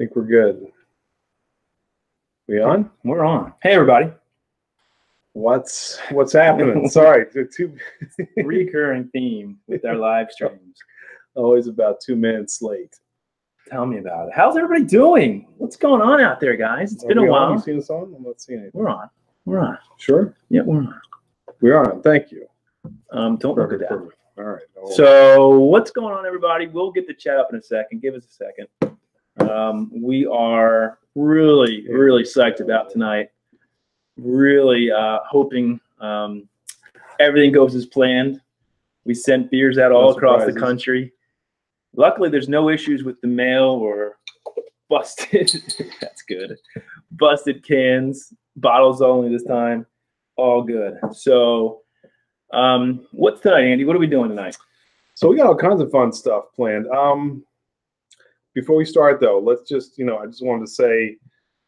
think we're good. We on? We're on. Hey, everybody. What's happening? Sorry, two recurring theme with our live streams. Always about 2 minutes late. Tell me about it. How's everybody doing? What's going on out there, guys? It's been a while. You seen us on? I'm not seeing anything. We're on. We're on. Sure? Yeah, we're on. We're on. Thank you. Don't look at that. Perfect. All right. So what's going on, everybody? We'll get the chat up in a second. Give us a second. We are really psyched about tonight. Really hoping everything goes as planned. We sent beers out all across the country. Luckily, there's no issues with the mail or busted. That's good. Busted cans, bottles only this time. All good. So, what's tonight, Andy? What are we doing tonight? So we got all kinds of fun stuff planned. Before we start, though, let's just, I just wanted to say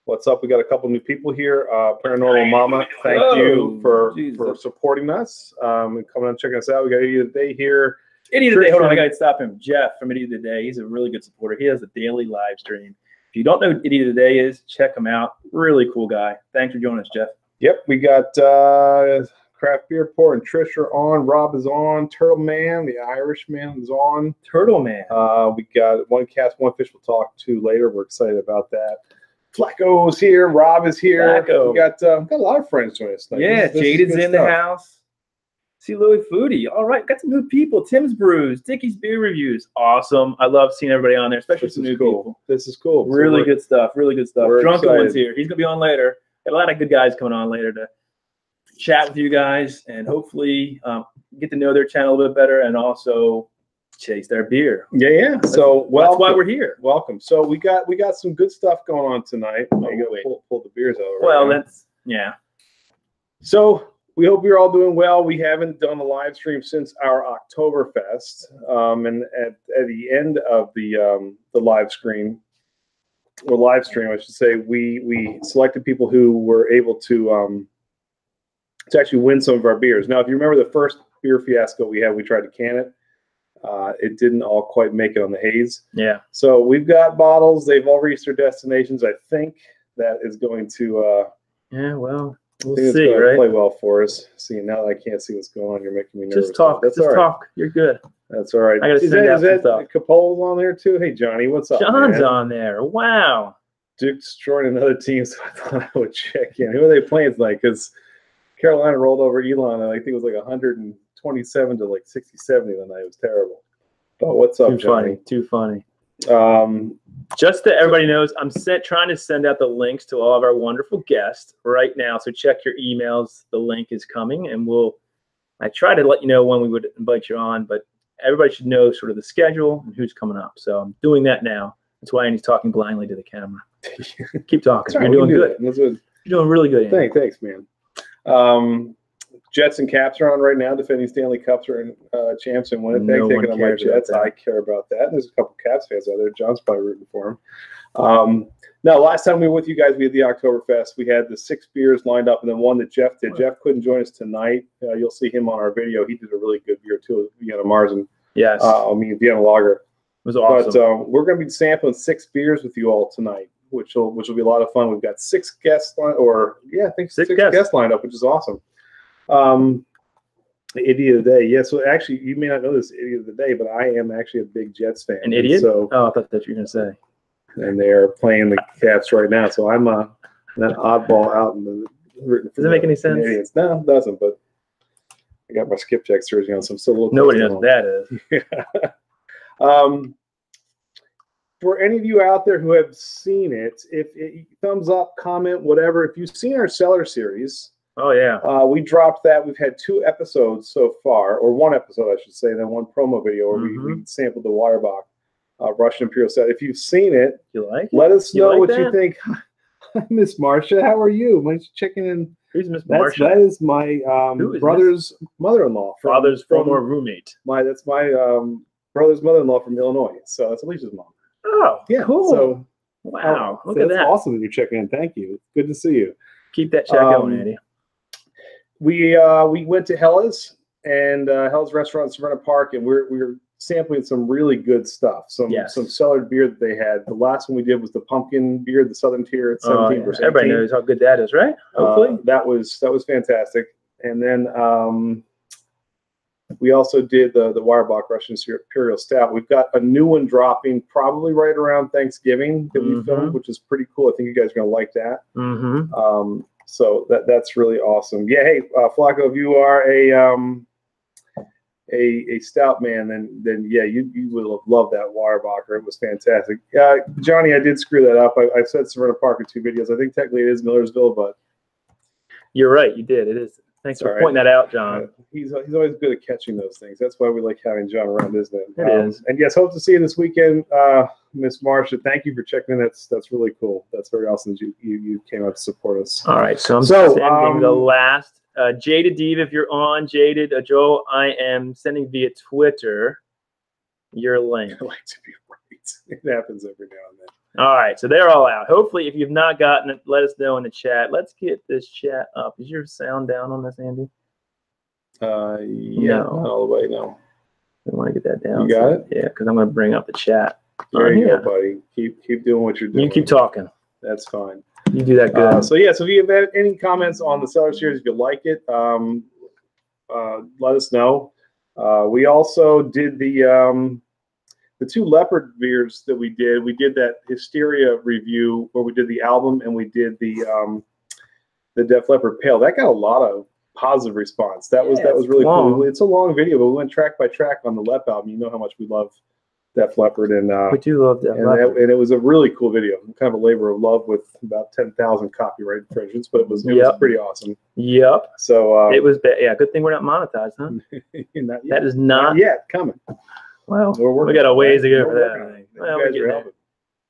what's up. We got a couple new people here. Paranormal Mama, thank you for supporting us and coming and checking us out. We got Idiot of the Day here. Idiot of the Day. Hold on, I got to stop him. Jeff from Idiot of the Day. He's a really good supporter. He has a daily live stream. If you don't know what Idiot of the Day is, check him out. Really cool guy. Thanks for joining us, Jeff. Yep, we got Craft Beer Pour and Trish are on. Rob is on. Turtle Man, the Irishman, is on. Turtle Man. We got One Cast, One Fish we'll talk to later. We're excited about that. Flacco's here. Rob is here. Flacco. We got a lot of friends joining us tonight. Yeah, Jaded's in the house. See Louis Foodie. All right, got some new people. Tim's Brews, Dickie's Beer Reviews. Awesome. I love seeing everybody on there, especially some new people. This is cool. Really good stuff. Really good stuff. Drunkinone here. He's going to be on later. Got a lot of good guys coming on later to chat with you guys and hopefully get to know their channel a little bit better and also chase their beer. Yeah. So that's why we're here. Welcome. So we got some good stuff going on tonight. I'm gonna pull the beers over. Well, that's yeah. So we hope you're all doing well. We haven't done a live stream since our Oktoberfest. And at the end of the live stream, I should say, we selected people who were able to actually win some of our beers. Now, if you remember the first beer fiasco we had, we tried to can it. It didn't all quite make it on the Haze. Yeah. So we've got bottles. They've all reached their destinations. I think that is going to yeah, well, we'll see, right? Play well for us. See, now that I can't see what's going on, you're making me nervous. Just talk. Just talk. You're good. That's all right. I got to send out some stuff. Capola's on there too? Hey, Johnny, what's up, John's man? on there. Wow. Duke's joining another team, so I thought I would check in. Who are they playing tonight? Because Carolina rolled over Elon, and I think it was like 127 to like 60-70 the night. It was terrible. But what's up, Johnny? Too funny. Just that everybody knows, I'm trying to send out the links to all of our wonderful guests right now. So check your emails. The link is coming, and I try to let you know when we would invite you on, but everybody should know sort of the schedule and who's coming up. So I'm doing that now. That's why Andy's talking blindly to the camera. Keep talking. Right, you're doing good. You're doing really good, Andy. Thanks, man. Jets and Caps are on right now, defending Stanley Cups and champs in Winnipeg, taking on my Jets. I care about that. And there's a couple Caps fans out there. John's probably rooting for him. No, last time we were with you guys, we had the Oktoberfest. We had the 6 beers lined up, and then one that Jeff did. Jeff couldn't join us tonight. You'll see him on our video. He did a really good beer too, Vienna Marzen. Yes. Vienna Lager. It was awesome. But we're going to be sampling 6 beers with you all tonight, which will be a lot of fun. We've got 6 guests I think 6 guests lined up, which is awesome. Idiot of the Day. Yeah, so actually, you may not know this, Idiot of the Day, but I am actually a big Jets fan. An idiot? So, I thought that's what you were going to say. And they're playing the Caps right now, so I'm that oddball out in the. Does it make any sense? Canadians. No, it doesn't. But I got my Skipjack jersey on, so I'm still a little. Nobody knows what that is. Yeah. For any of you out there who have seen it, thumbs up, comment, whatever. If you've seen our Cellar series. Oh, yeah. We dropped that. We've had 2 episodes so far, or 1 episode, I should say, and then 1 promo video where we sampled the Waterbach Russian Imperial Set. If you've seen it, let us know what you think. Hi, Miss Marcia. How are you? I'm just checking in. Who's Miss Marcia? That is my brother's mother-in-law. Father's former roommate. That's my brother's mother-in-law from Illinois. So that's Alicia's mom. Oh, yeah, cool. So, wow. Look at that. That's awesome that you're checking in. Thank you. Good to see you. Keep that chat going, Andy. We went to Hella's and Hella's Restaurant in Savannah Park, and we're sampling some really good stuff. Some cellared beer that they had. The last one we did was the pumpkin beer, the Southern Tier at 17%. Everybody knows how good that is, right? Hopefully. That was fantastic. And then we also did the Weyerbacher Russian Imperial Stout. We've got a new one dropping probably right around Thanksgiving that we filmed, which is pretty cool. I think you guys are going to like that. So that's really awesome. Yeah, hey, Flacco, if you are a stout man, then yeah, you would have loved that Weyerbacher. It was fantastic. Johnny, I did screw that up. I said Serena Park in 2 videos. I think technically it is Millersville, but you're right. You did. It is. Thanks for pointing that out, John. He's always good at catching those things. That's why we like having John around, isn't it? It is. And yes, hope to see you this weekend, Miss Marcia. Thank you for checking in. That's really cool. That's very awesome that you came out to support us. All right, so I'm sending the last Jaded Diva. If you're on Jaded, Joe, I am sending via Twitter your link. I like to be right. It happens every now and then. All right, so they're all out. Hopefully, if you've not gotten it, let us know in the chat. Let's get this chat up. Is your sound down on this, Andy? Yeah, not all the way, no. I want to get that down. You got it? Yeah, because I'm going to bring up the chat. There you go, buddy. Keep doing what you're doing. You keep talking. That's fine. You do that good. So yeah, so if you have any comments on the Cellar Series, if you like it, let us know. We also did the 2 Leopard beers that we did. We did that Hysteria review where we did the album and we did the Def Leppard Pale. That got a lot of positive response. That was really cool. It's a long video, but we went track by track on the Lep album. You know how much we love Def Leppard, and we do love Def Leppard. And it was a really cool video. Kind of a labor of love with about 10,000 copyright infringements, but it was pretty awesome. Yep. So it was good thing we're not monetized, huh? That is not yet coming. Well, we got a ways to go for that. Well, we get helping.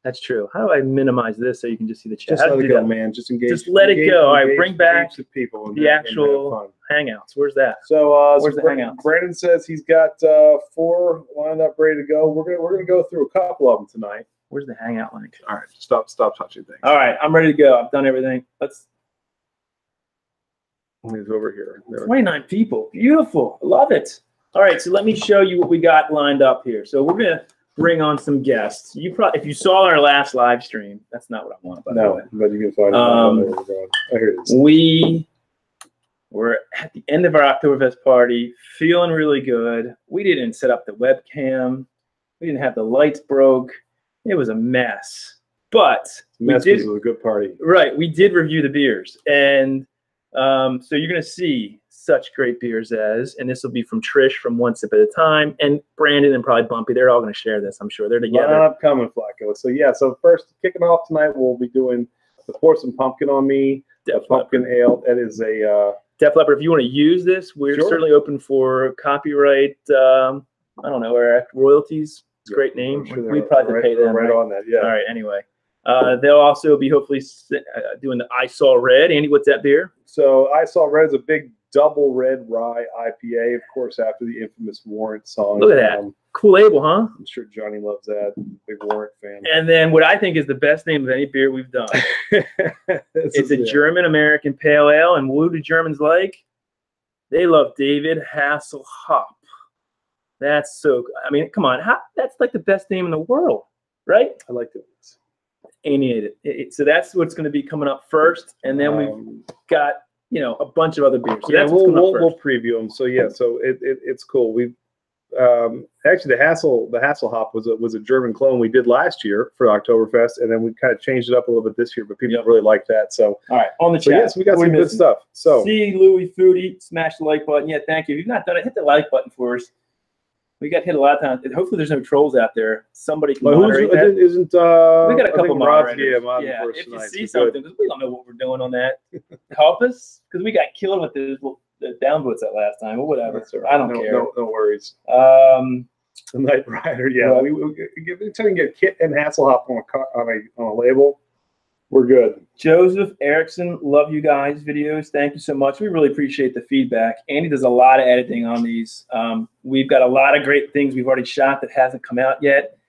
That's true. How do I minimize this so you can just see the chat? Just let it go, man. Just engage. Just let it go. All right, bring back the people. The actual hangouts. Where's that? So, where's the hangouts? Brandon says he's got 4 lined up, ready to go. We're gonna go through a couple of them tonight. Where's the hangout link? All right, stop touching things. All right, I'm ready to go. I've done everything. Let's. He's over here. 29 people. Beautiful. I love it. All right, so let me show you what we got lined up here. So we're gonna bring on some guests. If you saw our last live stream, that's not what I want. By the way. But you can find it. Oh, here it is. We were at the end of our Oktoberfest party, feeling really good. We didn't set up the webcam. We didn't have the lights broke. It was a mess. But was a good party. Right. We did review the beers. And so you're going to see such great beers and this will be from Trish from One Sip at a Time, and Brandon and probably Bumpy. They're all going to share this, I'm sure. They're together. Upcoming, Flacco. So yeah, so first kicking off tonight, we'll be doing the Pour Some Pumpkin on Me, pumpkin ale. That is a Def Leppard. If you want to use this, we're certainly open for copyright. I don't know, or royalties. It's a great name. We'd probably pay them. Right on that. Yeah. All right. Anyway. They'll also be hopefully doing the I Saw Red. Andy, what's that beer? So I Saw Red is a big double red rye IPA, of course, after the infamous Warrant song. Look at that. Cool label, huh? I'm sure Johnny loves that. Big Warrant fan. And then what I think is the best name of any beer we've done. It's a German-American pale ale. And what do Germans like? They love David Hasselhopp. That's so, I mean, come on. That's like the best name in the world, right? I like it. So that's what's going to be coming up first, and then we've got a bunch of other beers. So yeah, we'll preview them. So yeah, so it's cool. We've actually the Hasselhopp was a German clone we did last year for Oktoberfest, and then we kind of changed it up a little bit this year. But people really like that. So all right, on the chat. Yes, we got some good stuff. So see Louis Foodie, smash the like button. Yeah, thank you. If you've not done it, hit the like button for us. We got hit a lot of times. Hopefully, there's no trolls out there. Somebody can moderate that. We got a couple moderators. Yeah, if you see something, because we don't know what we're doing on that, help us, because we got killed with the downvotes that last time, or whatever. So I don't care. No worries. The Night Rider, yeah. We can get Kit and Hasselhopp on a label. We're good. Joseph Erickson, love you guys' videos. Thank you so much. We really appreciate the feedback. Andy does a lot of editing on these. We've got a lot of great things we've already shot that hasn't come out yet.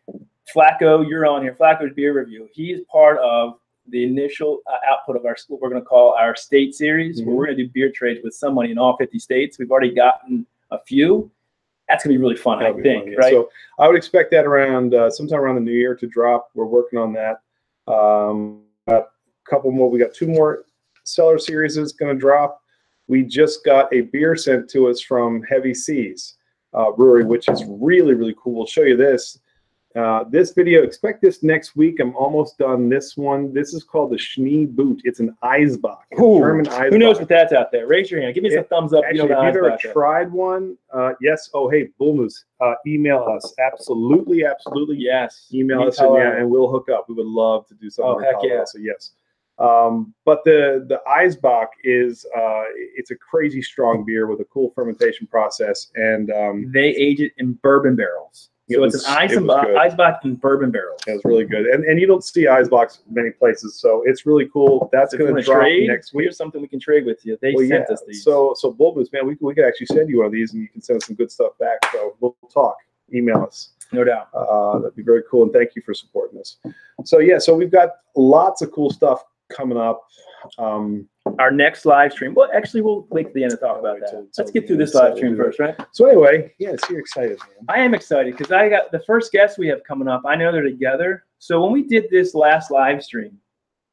Flacco, you're on here. Flacco's beer review. He is part of the initial output of what we're going to call our state series, where we're going to do beer trades with somebody in all 50 states. We've already gotten a few. That's gonna be really fun, I think, yeah. right? So I would expect that around sometime around the new year to drop. We're working on that. A couple more. We got 2 more Cellar Series is going to drop. We just got a beer sent to us from Heavy Seas Brewery, which is really, really cool. We'll show you this. This video, expect this next week. I'm almost done this one. This is called the Schnee Boot. It's an Eisbach, German Eisbach. Who knows what that's out there? Raise your hand. Give me some thumbs up. Actually, if you've ever tried one, yes. Oh, hey, Bullmoose, email us. Absolutely, absolutely. Yes. Email us and we'll hook up. We would love to do something. Oh, heck yeah. So yes. But the Eisbach is it's a crazy strong beer with a cool fermentation process, and they age it in bourbon barrels. So it's an Eisbach in bourbon barrels. It was really good, and you don't see Eisbachs many places, so it's really cool. That's going to drop next week. Here's something we can trade with you. They sent us these. So Bulbous, man, we could actually send you one of these, and you can send us some good stuff back. So we'll talk. Email us. No doubt. That'd be very cool, and thank you for supporting us. So yeah, so we've got lots of cool stuff coming up. Our next live stream. Well, actually, we'll wait to the end to talk about that. Let's get through this live stream first, right? So anyway, yes, you're excited, man. I am excited because I got the first guests we have coming up. I know they're together. So when we did this last live stream,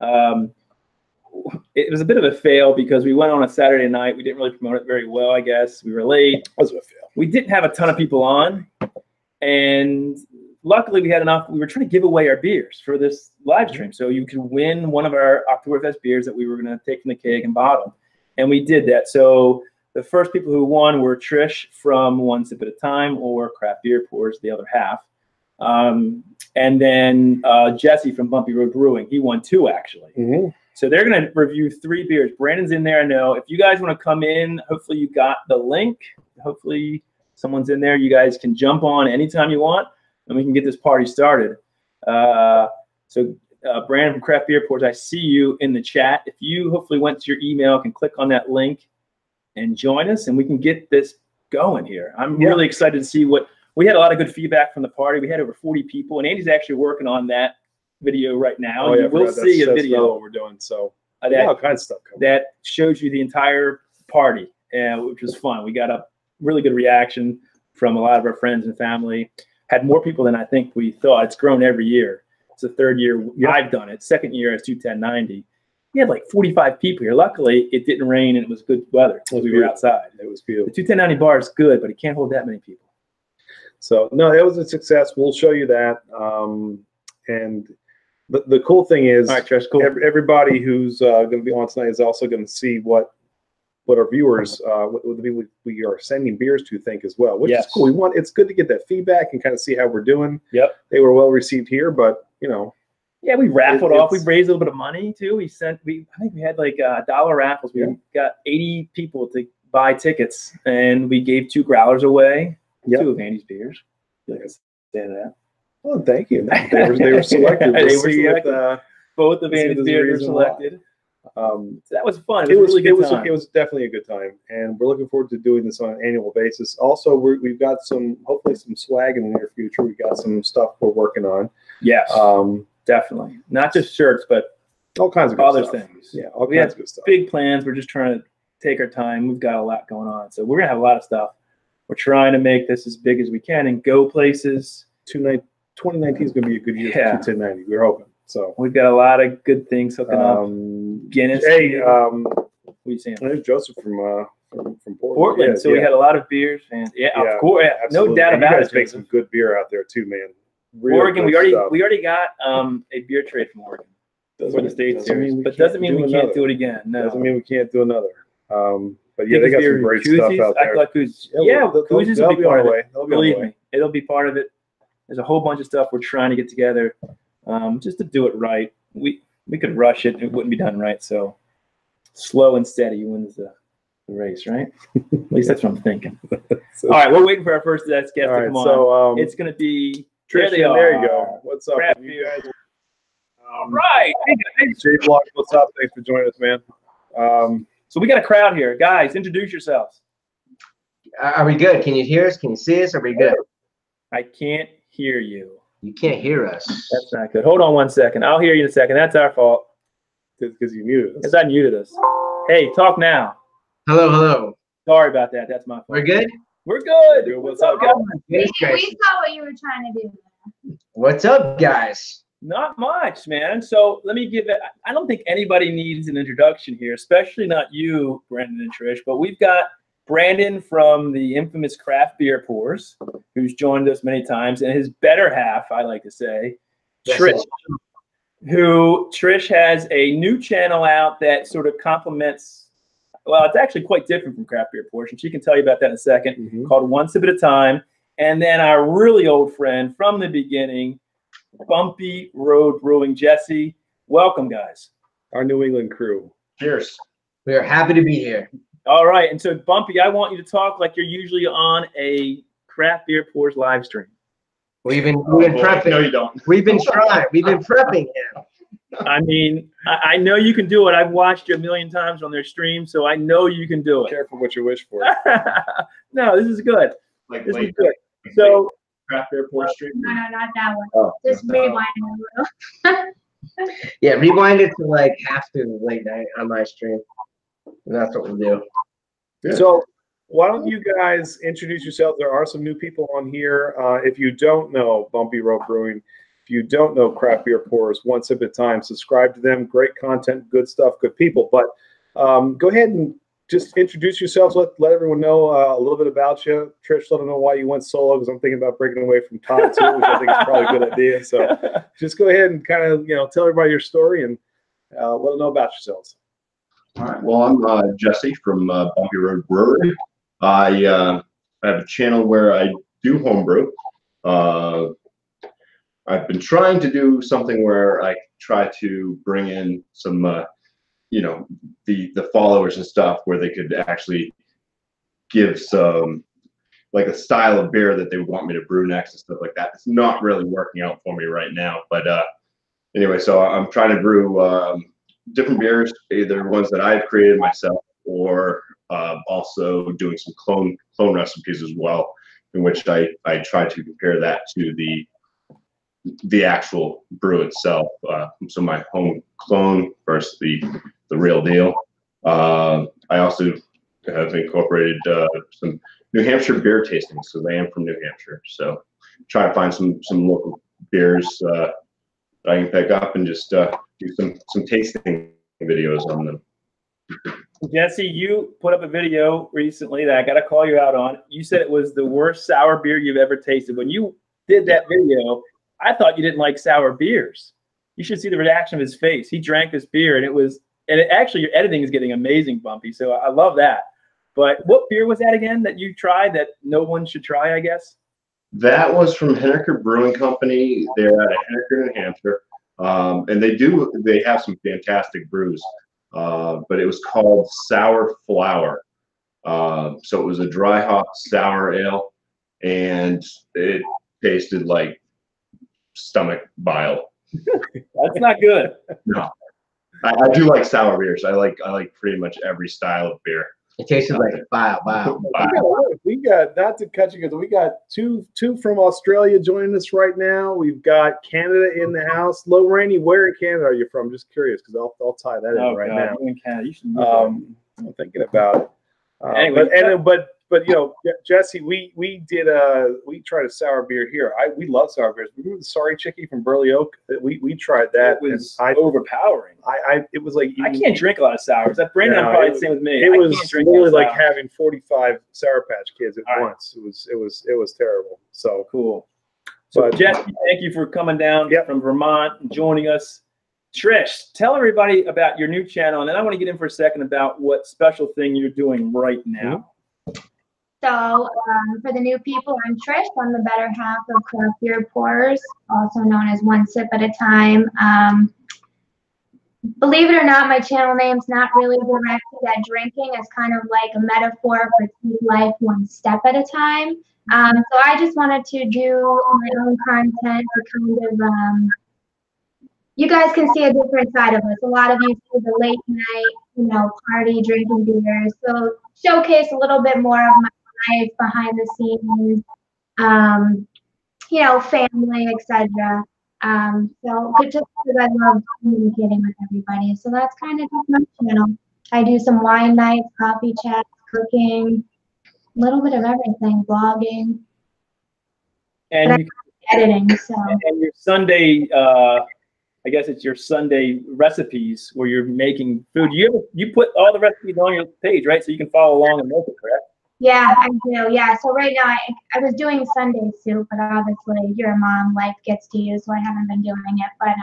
it was a bit of a fail because we went on a Saturday night. We didn't really promote it very well, I guess. We were late. It was a fail. We didn't have a ton of people on, and luckily we had enough. We were trying to give away our beers for this live stream, so you could win one of our Oktoberfest beers that we were going to take from the keg and bottle, and we did that. So the first people who won were Trish from One Sip at a Time, or Craft Beer Pours, the other half, and then Jesse from Bumpy Road Brewing. He won 2 actually. Mm-hmm. So they're going to review 3 beers. Brandon's in there, I know. If you guys want to come in, hopefully you got the link. Hopefully someone's in there. You guys can jump on anytime you want, and we can get this party started. So Brandon from Craft Beer Pours, I see you in the chat. If you hopefully went to your email, can click on that link and join us, and we can get this going here. I'm really excited to see what – we had a lot of good feedback from the party. We had over 40 people, and Andy's actually working on that video right now. Oh, yeah, we'll see a video. What we're doing. So all kinds of stuff coming. That shows you the entire party, which was fun. We got a really good reaction from a lot of our friends and family. Had more people than I think we thought. It's grown every year. It's the 3rd year I've done it. 2nd year as 21090. We had like 45 people here. Luckily, it didn't rain and it was good weather. We were outside. It was beautiful. The 21090 bar is good, but it can't hold that many people. So no, it was a success. We'll show you that. And the cool thing is, all right, Trish, cool. Everybody who's going to be on tonight is also going to see what our viewers, what the people we are sending beers to think as well, which is cool. It's good to get that feedback and kind of see how we're doing. Yep. They were well received here, but you know. Yeah, we raffled off. We raised a little bit of money too. I think we had like $1 raffles. We got 80 people to buy tickets, and we gave 2 growlers away. 2 of Andy's beers. I feel like I say that. Well, thank you. They were selected. They were selected. Both of Andy's beers were selected. So that was fun. It was a really good time. It was definitely a good time, and we're looking forward to doing this on an annual basis. Also, we've got hopefully some swag in the near future. We've got some stuff we're working on. Yes, definitely. Not just shirts, but all kinds of other things. Yeah, all kinds of good stuff. Big plans. We're just trying to take our time. We've got a lot going on, so we're gonna have a lot of stuff. We're trying to make this as big as we can and go places. 2019 is going to be a good year for 1090. We're hoping. So we've got a lot of good things hooking up. Guinness. Hey, what are you saying? There's Joseph from Portland. So we had a lot of beers, and of course, no doubt about it. You guys make some good beer out there too, man. Oregon, we already got a beer trade from Oregon for the State Series, but doesn't mean we can't do it again. No, doesn't mean we can't do another. But yeah, they got some great stuff out there. I thought koozies will be part of it. Believe me, it'll be part of it. There's a whole bunch of stuff we're trying to get together, just to do it right. We could rush it; it wouldn't be done right. So slow and steady wins the race, right? At least that's what I'm thinking. All right, we're waiting for our first guest to come on. So it's going to be Trish. There you go. What's up, you guys? All right. Hey, Jay Block, what's up? Thanks for joining us, man. So we got a crowd here. Guys, introduce yourselves. Are we good? Can you hear us? Can you see us? Are we good? I can't hear you. You can't hear us. That's not good. Hold on 1 second. I'll hear you in a second. That's our fault. Because you muted us. Because I muted us. Hey, talk now. Hello, hello. Sorry about that. That's my fault. We're good? We're good. Good. What's up, guys? Yes, We Grace. saw what you were trying to do. What's up, guys? Not much, man. So let me give it. I don't think anybody needs an introduction here, especially not you, Brandon and Trish. But we've got Brandon from the infamous Craft Beer Pours, who's joined us many times, and his better half, I like to say, Yes, Trish, yes. who Trish has a new channel out that sort of complements. Well, it's actually quite different from Craft Beer Pours, and she can tell you about that in a second. Called One Sip at a Time, and then our really old friend from the beginning, Bumpy Road Brewing. Jesse, welcome, guys. Our New England crew. Cheers. We are happy to be here. All right, and so Bumpy, I want you to talk like you're usually on a Craft Beer Pours live stream. We've been prepping. No, you don't. We've been trying. We've been prepping him. I mean, I know you can do it. I've watched you a million times on their stream, so I know you can do it. Careful what you wish for. No, this is good. Like This is late good. So, Craft Beer Pour Street. No, not that one. Oh, Just rewind a little. yeah, rewind it to like half to late night on my stream. And that's what we'll do. Yeah. So why don't you guys introduce yourselves? There are some new people on here. If you don't know Bumpy Road Brewing, if you don't know Craft Beer Pours, One Sip at a Time, subscribe to them. Great content, good stuff, good people. But go ahead and just introduce yourselves. Let everyone know a little bit about you. Trish, let them know why you went solo, because I'm thinking about breaking away from Todd too, which I think is probably a good idea. So just go ahead and kind of tell everybody your story and let them know about yourselves. All right. Well, I'm Jesse from Bumpy Road Brewery. I have a channel where I do homebrew. I've been trying to do something where I try to bring in some, the followers and stuff where they could actually give some, like a style of beer that they want me to brew next and stuff like that. It's not really working out for me right now. But anyway, so I'm trying to brew different beers, either ones that I've created myself or also doing some clone recipes as well, in which I try to compare that to the actual brew itself. So my home clone versus the real deal. I also have incorporated some New Hampshire beer tastings, because I am from New Hampshire. So try to find some local beers that I can pick up and just do some tasting videos on them. Jesse, you put up a video recently that I got to call you out on. You said it was the worst sour beer you've ever tasted. When you did that video, I thought you didn't like sour beers. You should see the reaction of his face. He drank this beer, and actually your editing is getting amazing, Bumpy. So I love that. But what beer was that again that you tried that no one should try, I guess? That was from Henniker Brewing Company. They're out of Henniker, New Hampshire, and they have some fantastic brews. But it was called Sour Flower. So it was a dry hop sour ale, and it tasted like stomach bile. That's not good. No, I do like sour beers. I like pretty much every style of beer. It tasted like wow. We got, not to cut you, because we got two from Australia joining us right now. We've got Canada in the house. Lorraine, where in Canada are you from? Just curious, because I'll tie that in right now. In Canada. You should I'm thinking about it. Anyway, but Jesse, we tried a sour beer here. We love sour beers. Remember the Sorry Chickie from Burley Oak? We tried that. it was overpowering. It was like I can't drink a lot of sours. That Brandon probably the same with me. It was can't drink a lot really of like sours. having 45 Sour Patch Kids at All right. once. It was terrible. So Cool. So But- Jesse, thank you for coming down Yep. from Vermont and joining us. Trish, tell everybody about your new channel, and then I want to get in for a second about what special thing you're doing right now. So for the new people, I'm Trish. I'm the better half of Craft Beer Pours, also known as One Sip at a Time. Believe it or not, my channel name's not really directed at drinking. It's kind of like a metaphor for take life one step at a time. So I just wanted to do my own content to kind of, you guys can see a different side of us. A lot of you see the late night, party drinking beers. So showcase a little bit more of my life behind the scenes, family, etc. So just because I love communicating with everybody. So that's kind of just my channel. I do some wine nights, coffee chats, cooking. little bit of everything, blogging, And, you, editing. So and your Sunday, I guess it's your Sunday recipes where you're making food. You put all the recipes on your page, right? So you can follow along and make it, correct? yeah, I do. Yeah. So right now I was doing Sunday soup, but obviously you're a mom, life gets to you, so I haven't been doing it. But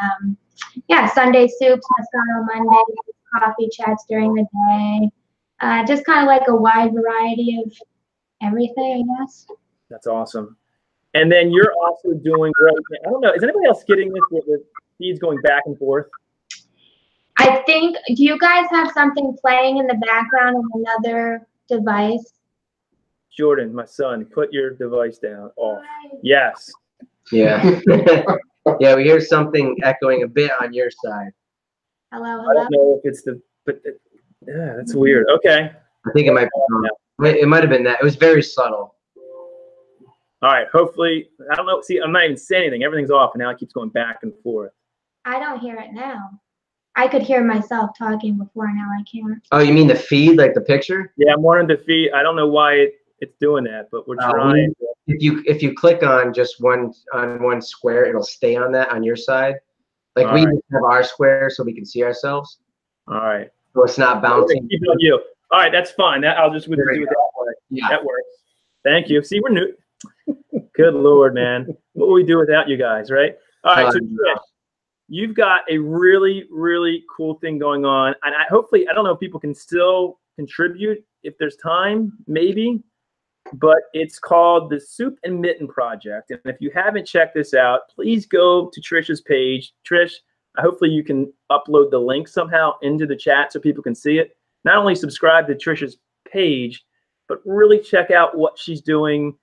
yeah, Sunday soups, Masano Mondays, coffee chats during the day. Just kind of like a wide variety of everything, I guess. That's awesome. And then you're also doing, I don't know, is anybody else getting this with the feeds going back and forth? I think, do you guys have something playing in the background of another device? Jordan, my son, put your device down off. Yes. Yeah. Yeah, we hear something echoing a bit on your side. Hello, I hello. don't know if it's yeah, that's weird. Okay. I think it might be. It might have been that. It was very subtle. All right. Hopefully, I don't know. See, I'm not even saying anything. Everything's off, and now it keeps going back and forth. I don't hear it now. I could hear myself talking before, now I can't. Oh, you mean the feed, like the picture? Yeah, I'm wanting to feed. I don't know why it's doing that, but we're trying. If you click on just one square, it'll stay on that on your side. Like All we right. have our square so we can see ourselves. All right. So it's not bouncing. Keep it on you. All right, that's fine. I'll just do it that way. Yeah. That works. Thank you. See, we're new. Good Lord, man. What would we do without you guys, right? All right, so Trish, you've got a really, really cool thing going on. And hopefully, I don't know if people can still contribute if there's time, maybe. But it's called the Soup and Mitten Project. And if you haven't checked this out, please go to Trish's page. Trish, hopefully you can upload the link somehow into the chat so people can see it. Not only subscribe to Trish's page, but really check out what she's doing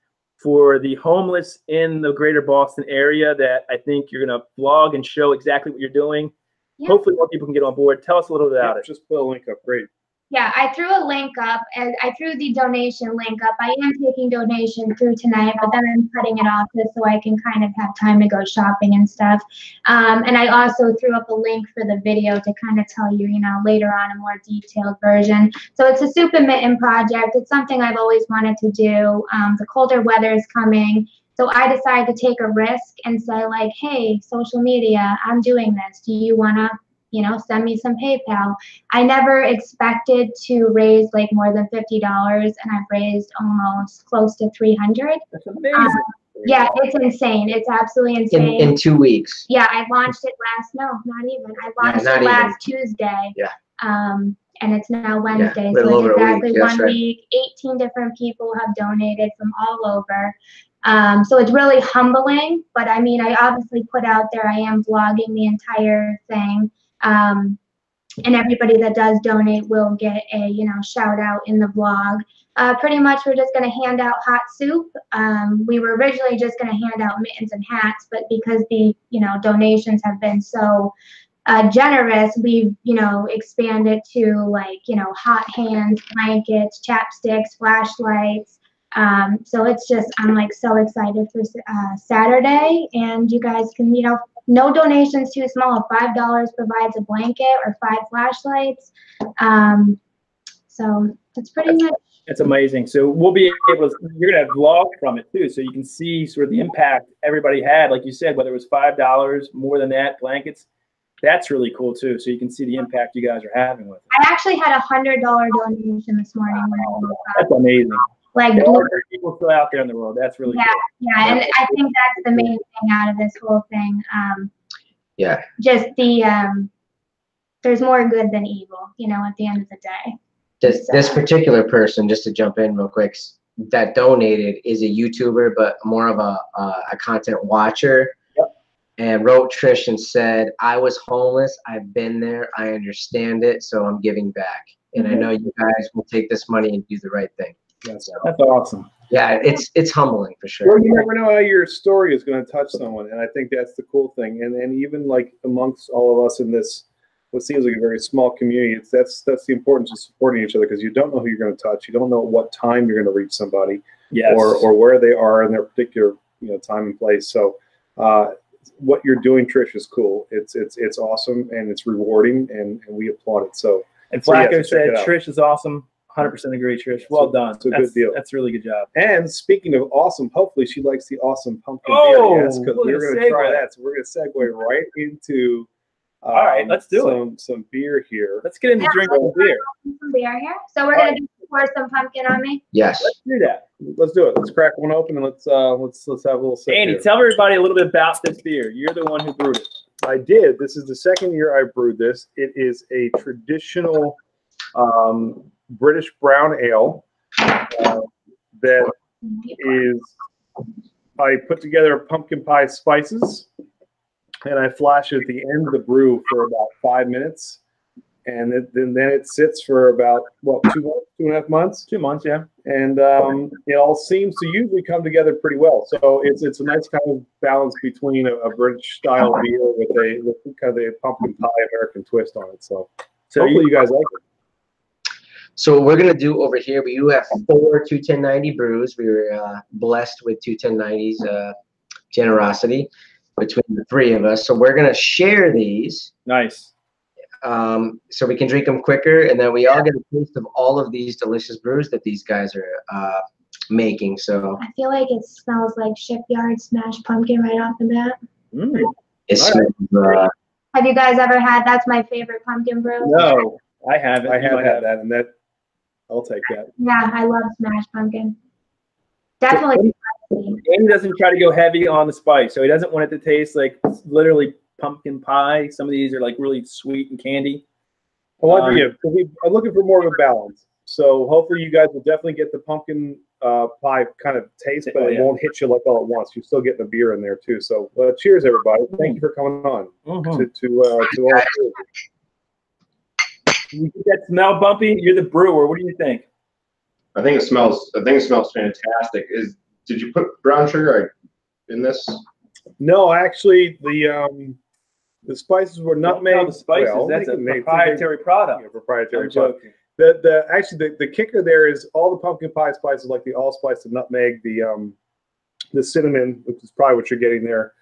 for the homeless in the greater Boston area that I think you're going to vlog and show exactly what you're doing. Yeah. Hopefully more people can get on board. Tell us a little bit about it. Just put a link up. Great. Yeah, I threw a link up, and I threw the donation link up. I am taking donation through tonight, but then I'm cutting it off just so I can kind of have time to go shopping and stuff. And I also threw up a link for the video to kind of tell you, later on a more detailed version. So it's a Soup and Mitten project. It's something I've always wanted to do. The colder weather is coming. So I decided to take a risk and say, like, hey, social media, I'm doing this. Do you want to send me some PayPal? I never expected to raise like more than $50, and I've raised almost close to $300. That's amazing. Yeah, it's insane. It's absolutely insane. In 2 weeks. Yeah, I launched it last Tuesday. Yeah. And it's now Wednesday, so it's exactly week. 1 week. 18 different people have donated from all over. So it's really humbling, but I mean, I obviously put out there, I am vlogging the entire thing. And everybody that does donate will get a, shout out in the vlog. Pretty much we're just going to hand out hot soup. We were originally just going to hand out mittens and hats, but because the, donations have been so generous, we've, expanded to like, hot hands, blankets, chapsticks, flashlights. So it's just, I'm like so excited for Saturday, and you guys can, no donations too small. $5 provides a blanket or 5 flashlights. So that's pretty much. That's amazing. So we'll be able to, you're going to have vlog from it too. So you can see sort of the impact everybody had. Like you said, whether it was $5, more than that, blankets, that's really cool too. So you can see the impact you guys are having with it. I actually had a $100 donation this morning. When I woke up. That's amazing. Like, there are people still out there in the world. That's really cool. Yeah, and I think that's the main thing out of this whole thing. Yeah. Just the there's more good than evil, at the end of the day. This particular person, just to jump in real quick, that donated is a YouTuber, but more of a content watcher. Yep. And wrote Trish and said, I was homeless. I've been there. I understand it. So I'm giving back. And I know you guys will take this money and do the right thing. That's awesome. Yeah, it's humbling for sure. Well, you never know how your story is going to touch someone, and I think that's the cool thing. And even like amongst all of us in this, what seems like a very small community, that's the importance of supporting each other, because you don't know who you're going to touch. You don't know what time you're going to reach somebody, yes, or where they are in their particular time and place. So what you're doing, Trish, is cool. It's awesome, and it's rewarding, and we applaud it. So. And Flacco said Trish is awesome. 100% agree, Trish. Well done. It's a good deal. That's a really good job. And speaking of awesome, hopefully she likes the awesome pumpkin Oh, beer. Yes, because what a we're going to try segue. that. So we're going to segue right into All right, let's do some beer here. Let's get into drinking beer. Some beer here. So we're gonna pour some pumpkin on me. Yes. Let's do that. Let's do it. Let's crack one open and let's have a little sip. Andy, here. tell everybody a little bit about this beer. You're the one who brewed it. I did. This is the second year I brewed this. It is a traditional British brown ale that is. I put together pumpkin pie spices, and I flash it at the end of the brew for about 5 minutes, and then it sits for about 2.5 months. 2 months, yeah. And it all seems to usually come together pretty well. So it's a nice kind of balance between a British style beer with kind of a pumpkin pie American twist on it. So hopefully you guys like it. So what we're gonna do over here, we do have 4 21090 brews. We were blessed with 21090's generosity between the 3 of us. So we're gonna share these. Nice. So we can drink them quicker, and then we all get a taste of all of these delicious brews that these guys are making. So I feel like it smells like Shipyard smashed pumpkin right off the bat. it smells, Have you guys ever had? That's my favorite pumpkin brew. No, I haven't. I have had that, and I'll take that. Yeah, I love smashed pumpkin. Definitely. Andy doesn't try to go heavy on the spice, so he doesn't want it to taste like literally pumpkin pie. Some of these are like really sweet and candy. I'm looking for more of a balance. So hopefully you guys will definitely get the pumpkin pie kind of taste, but it won't hit you like all at once. You're still getting the beer in there too. So cheers, everybody! Thank you for coming on to all three of you. You get that smell, Bumpy? You're the brewer. What do you think? I think it smells fantastic. Did you put brown sugar in this? No, actually, the spices were nutmeg. The spices. That's a proprietary product. Yeah, proprietary product. The kicker there is all the pumpkin pie spices, like the allspice, the nutmeg, the cinnamon, which is probably what you're getting there,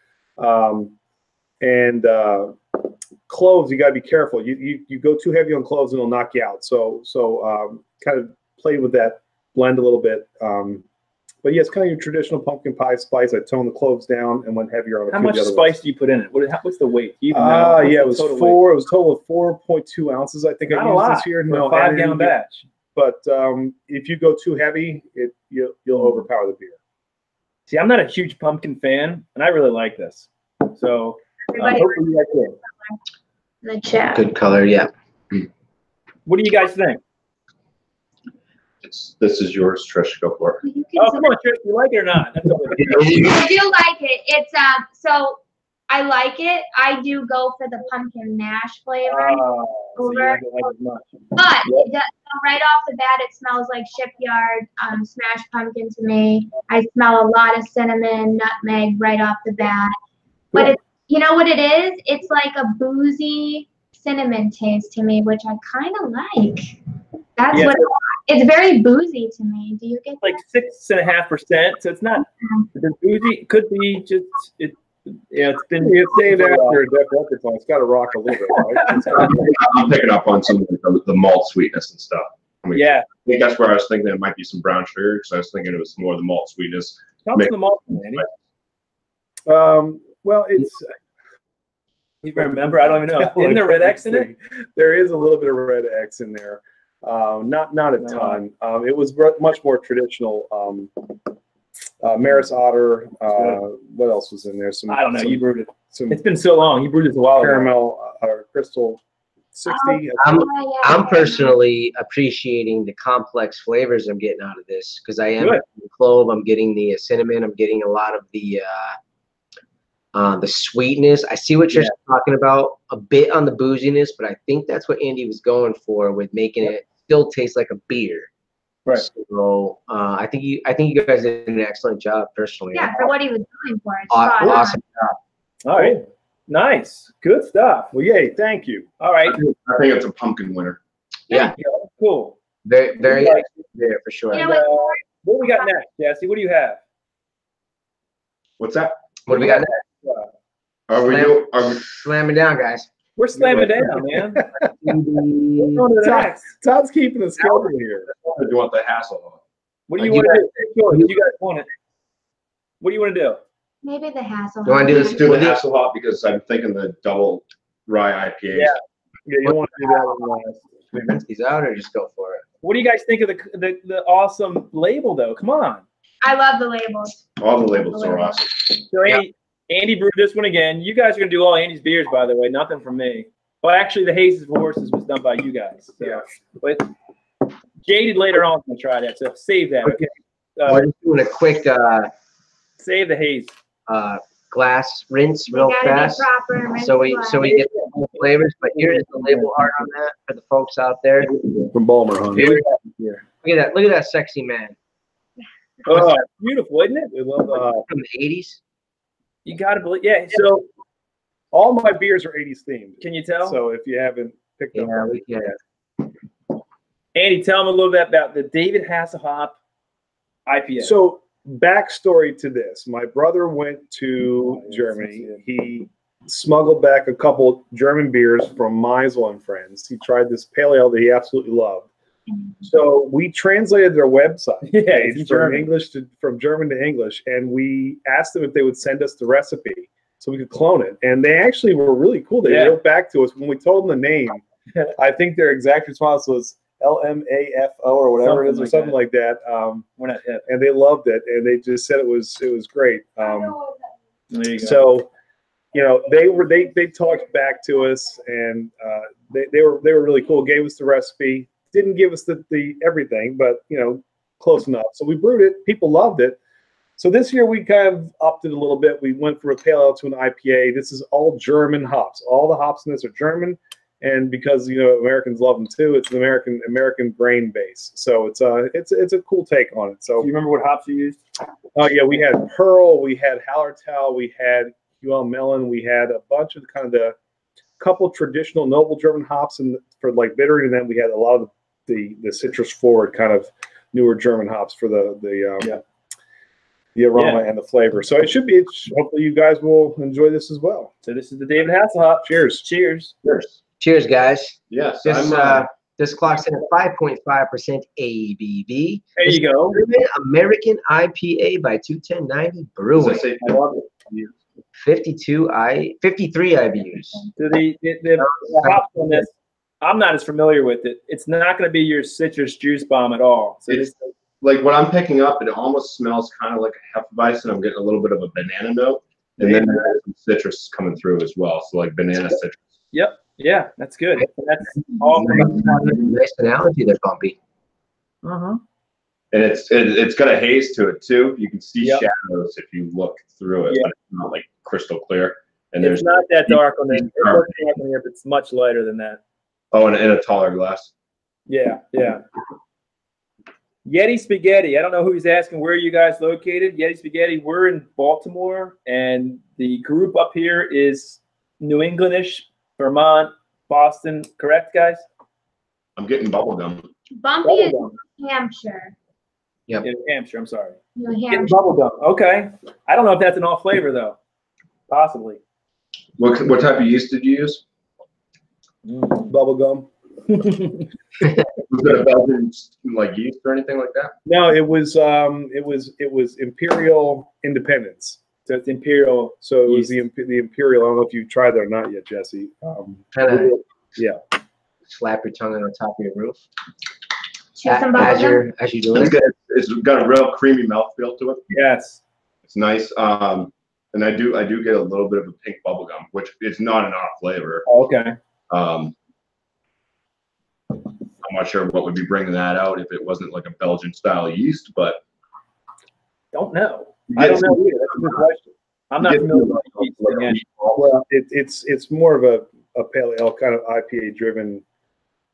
and cloves. You got to be careful. You go too heavy on cloves and it'll knock you out. So kind of play with that blend a little bit. But yeah, it's kind of your traditional pumpkin pie spice. I toned the cloves down and went heavier on a few of the other ones. How much spice do you put in it? What's the weight? It was four. It was a total of 4.2 ounces. I think I used this year. No, 5-gallon batch. But if you go too heavy, you'll overpower the beer. See, I'm not a huge pumpkin fan, and I really like this. So hopefully you like it. The chat. good color, yeah. What do you guys think? This is yours, Trish. Go for it. Oh, come on, Trish. You like it or not? That's I do like it. It's so I like it. I do go for the pumpkin mash flavor. So you like it as much. But right off the bat, it smells like Shipyard smashed pumpkin to me. I smell a lot of cinnamon, nutmeg right off the bat. But it's, you know what it is? It's like a boozy cinnamon taste to me, which I kind of like. That's what it's very boozy to me. Do you get like 6.5%? So it's not boozy. It could be just it. Yeah, it's been named after a Def Leppard song. It's got to rock a little bit, right? I'm picking up on some of the malt sweetness and stuff. I think that's where I was thinking it might be some brown sugar, because I was thinking it was more the malt sweetness. Comes from the malt, Andy. Well, it's. You remember? I don't even know. Isn't there red X in it? There is a little bit of red X in there. Not a ton. It was much more traditional. Maris Otter. What else was in there? I don't know. You brewed it. It's been so long. You brewed it a while ago. Caramel Crystal 60. I'm personally appreciating the complex flavors I'm getting out of this, because I am getting the clove, I'm getting the cinnamon, I'm getting a lot of the sweetness. I see what you're talking about, a bit on the booziness, but I think that's what Andy was going for with making it still taste like a beer. Right. So I think you guys did an excellent job personally. Yeah, for what he was going for. Awesome job. All right. Nice. Good stuff. Well, yay. Thank you. All right. I think it's a pumpkin winner. Yeah. Cool. Very there for sure. You know what do we got next, Jesse? What do you have? What's that? What do we got next? Are we Slam it down, guys. We're slamming down, man. We're going to the next. Todd's keeping the schedule here. Or do you want the Hasselhopp? What do you want to do? Take yours. You guys want it. What do you want to do? Maybe the Hasselhopp. You want to do this? Let's do the Hasselhopp because I'm thinking the double rye IPA. Yeah, you don't want to do that one last. We rinse these out or just go for it? What do you guys think of the awesome label, though? Come on. I love the labels. All the labels are awesome. So Andy brewed this one again. You guys are going to do all Andy's beers, by the way. Nothing from me. Well, actually, the Hazes for Horses was done by you guys. So. Yeah. But Jaded later on is going to try that. So save that, okay? We're just doing a quick Save the Haze. glass rinse We real gotta be fast. proper and So we rinse get the full flavors. But here is the label art on that for the folks out there. From Balmer, huh? Here we go. Here. Look at that! Look at that sexy man Oh, beautiful, isn't it? We love from the '80s. You got to believe. Yeah. So So all my beers are 80s themed. can you tell? So if you haven't picked up, Yeah, we can. Andy, tell them a little bit about the David Hasselhopp IPA. So backstory to this: my brother went to Germany. He smuggled back a couple German beers from Meisel and Friends. He tried this pale ale that he absolutely loved. So we translated their website page from German to English, and we asked them if they would send us the recipe so we could clone it. And they actually were really cool. They wrote back to us when we told them the name. I think their exact response was LMAFO or whatever it is, or something like that. We're not hip. And they loved it, and they just said it was great. There you go. So, you know, they talked back to us, and they were really cool. Gave us the recipe, didn't give us the everything, but you know, close enough. So we brewed it. People loved it. So this year we kind of upped it a little bit. We went from a pale ale to an IPA. This is all German hops. All the hops in this are German. And because you know Americans love them too, it's an American grain base. So it's a cool take on it. So Do you remember what hops you used? oh yeah, we had Pearl, we had Hallertau, we had UL Melon, we had a bunch of kind of the couple traditional noble German hops for like bittering, and then we had a lot of the citrus forward kind of newer German hops for the aroma and the flavor. So it should be. Hopefully you guys will enjoy this as well. So this is the David Hasselhopp. Cheers. Cheers. Cheers. Cheers, guys. Yes. This clocks in at 5.5% ABV. There you go. American IPA by 21090 Brewing. I love it. 53 IBUs. So the hops on this, I'm not as familiar with it. It's not going to be your citrus juice bomb at all. So It's like what I'm picking up, it almost smells kind of like a Hefeweizen. I'm getting a little bit of a banana note, and then there's some citrus coming through as well. So like banana citrus. Yep. Yeah, that's good. That's all. Nice analogy there, Bumpy. Uh-huh. And it's got a haze to it too. You can see shadows if you look through it, but it's not like crystal clear. And It's not that dark on it. It looks dark on here, but it's much lighter than that. Oh, and in a taller glass. Yeah, yeah. Yeti Spaghetti. I don't know who's asking where are you guys located. Yeti Spaghetti, we're in Baltimore, and the group up here is New Englandish, Vermont, Boston. Correct, guys? I'm getting bubblegum. Bumpy is New Hampshire. Yep. Yeah, New Hampshire, I'm sorry. New Getting Hampshire. bubblegum. Okay. I don't know if that's an all flavor, though. Possibly. What type of yeast did you use? Bubblegum. Was it a Belgian like yeast or anything like that? No, it was Imperial Independence. So it's Imperial. So it was the Imperial. I don't know if you've tried that or not yet, Jesse. Kind of Yeah. slap your tongue on the top of your roof Chew some as bubblegum. you do It's it. got, it's got a real creamy mouthfeel to it. Yes. It's nice. And I do get a little bit of a pink bubblegum, which is not an off flavor. Oh, okay. I'm not sure what would be bringing that out if it wasn't like a Belgian style yeast, but Don't know. I don't know either. That's a good question. I'm not familiar with yeast again. Well, it's more of a pale ale kind of IPA driven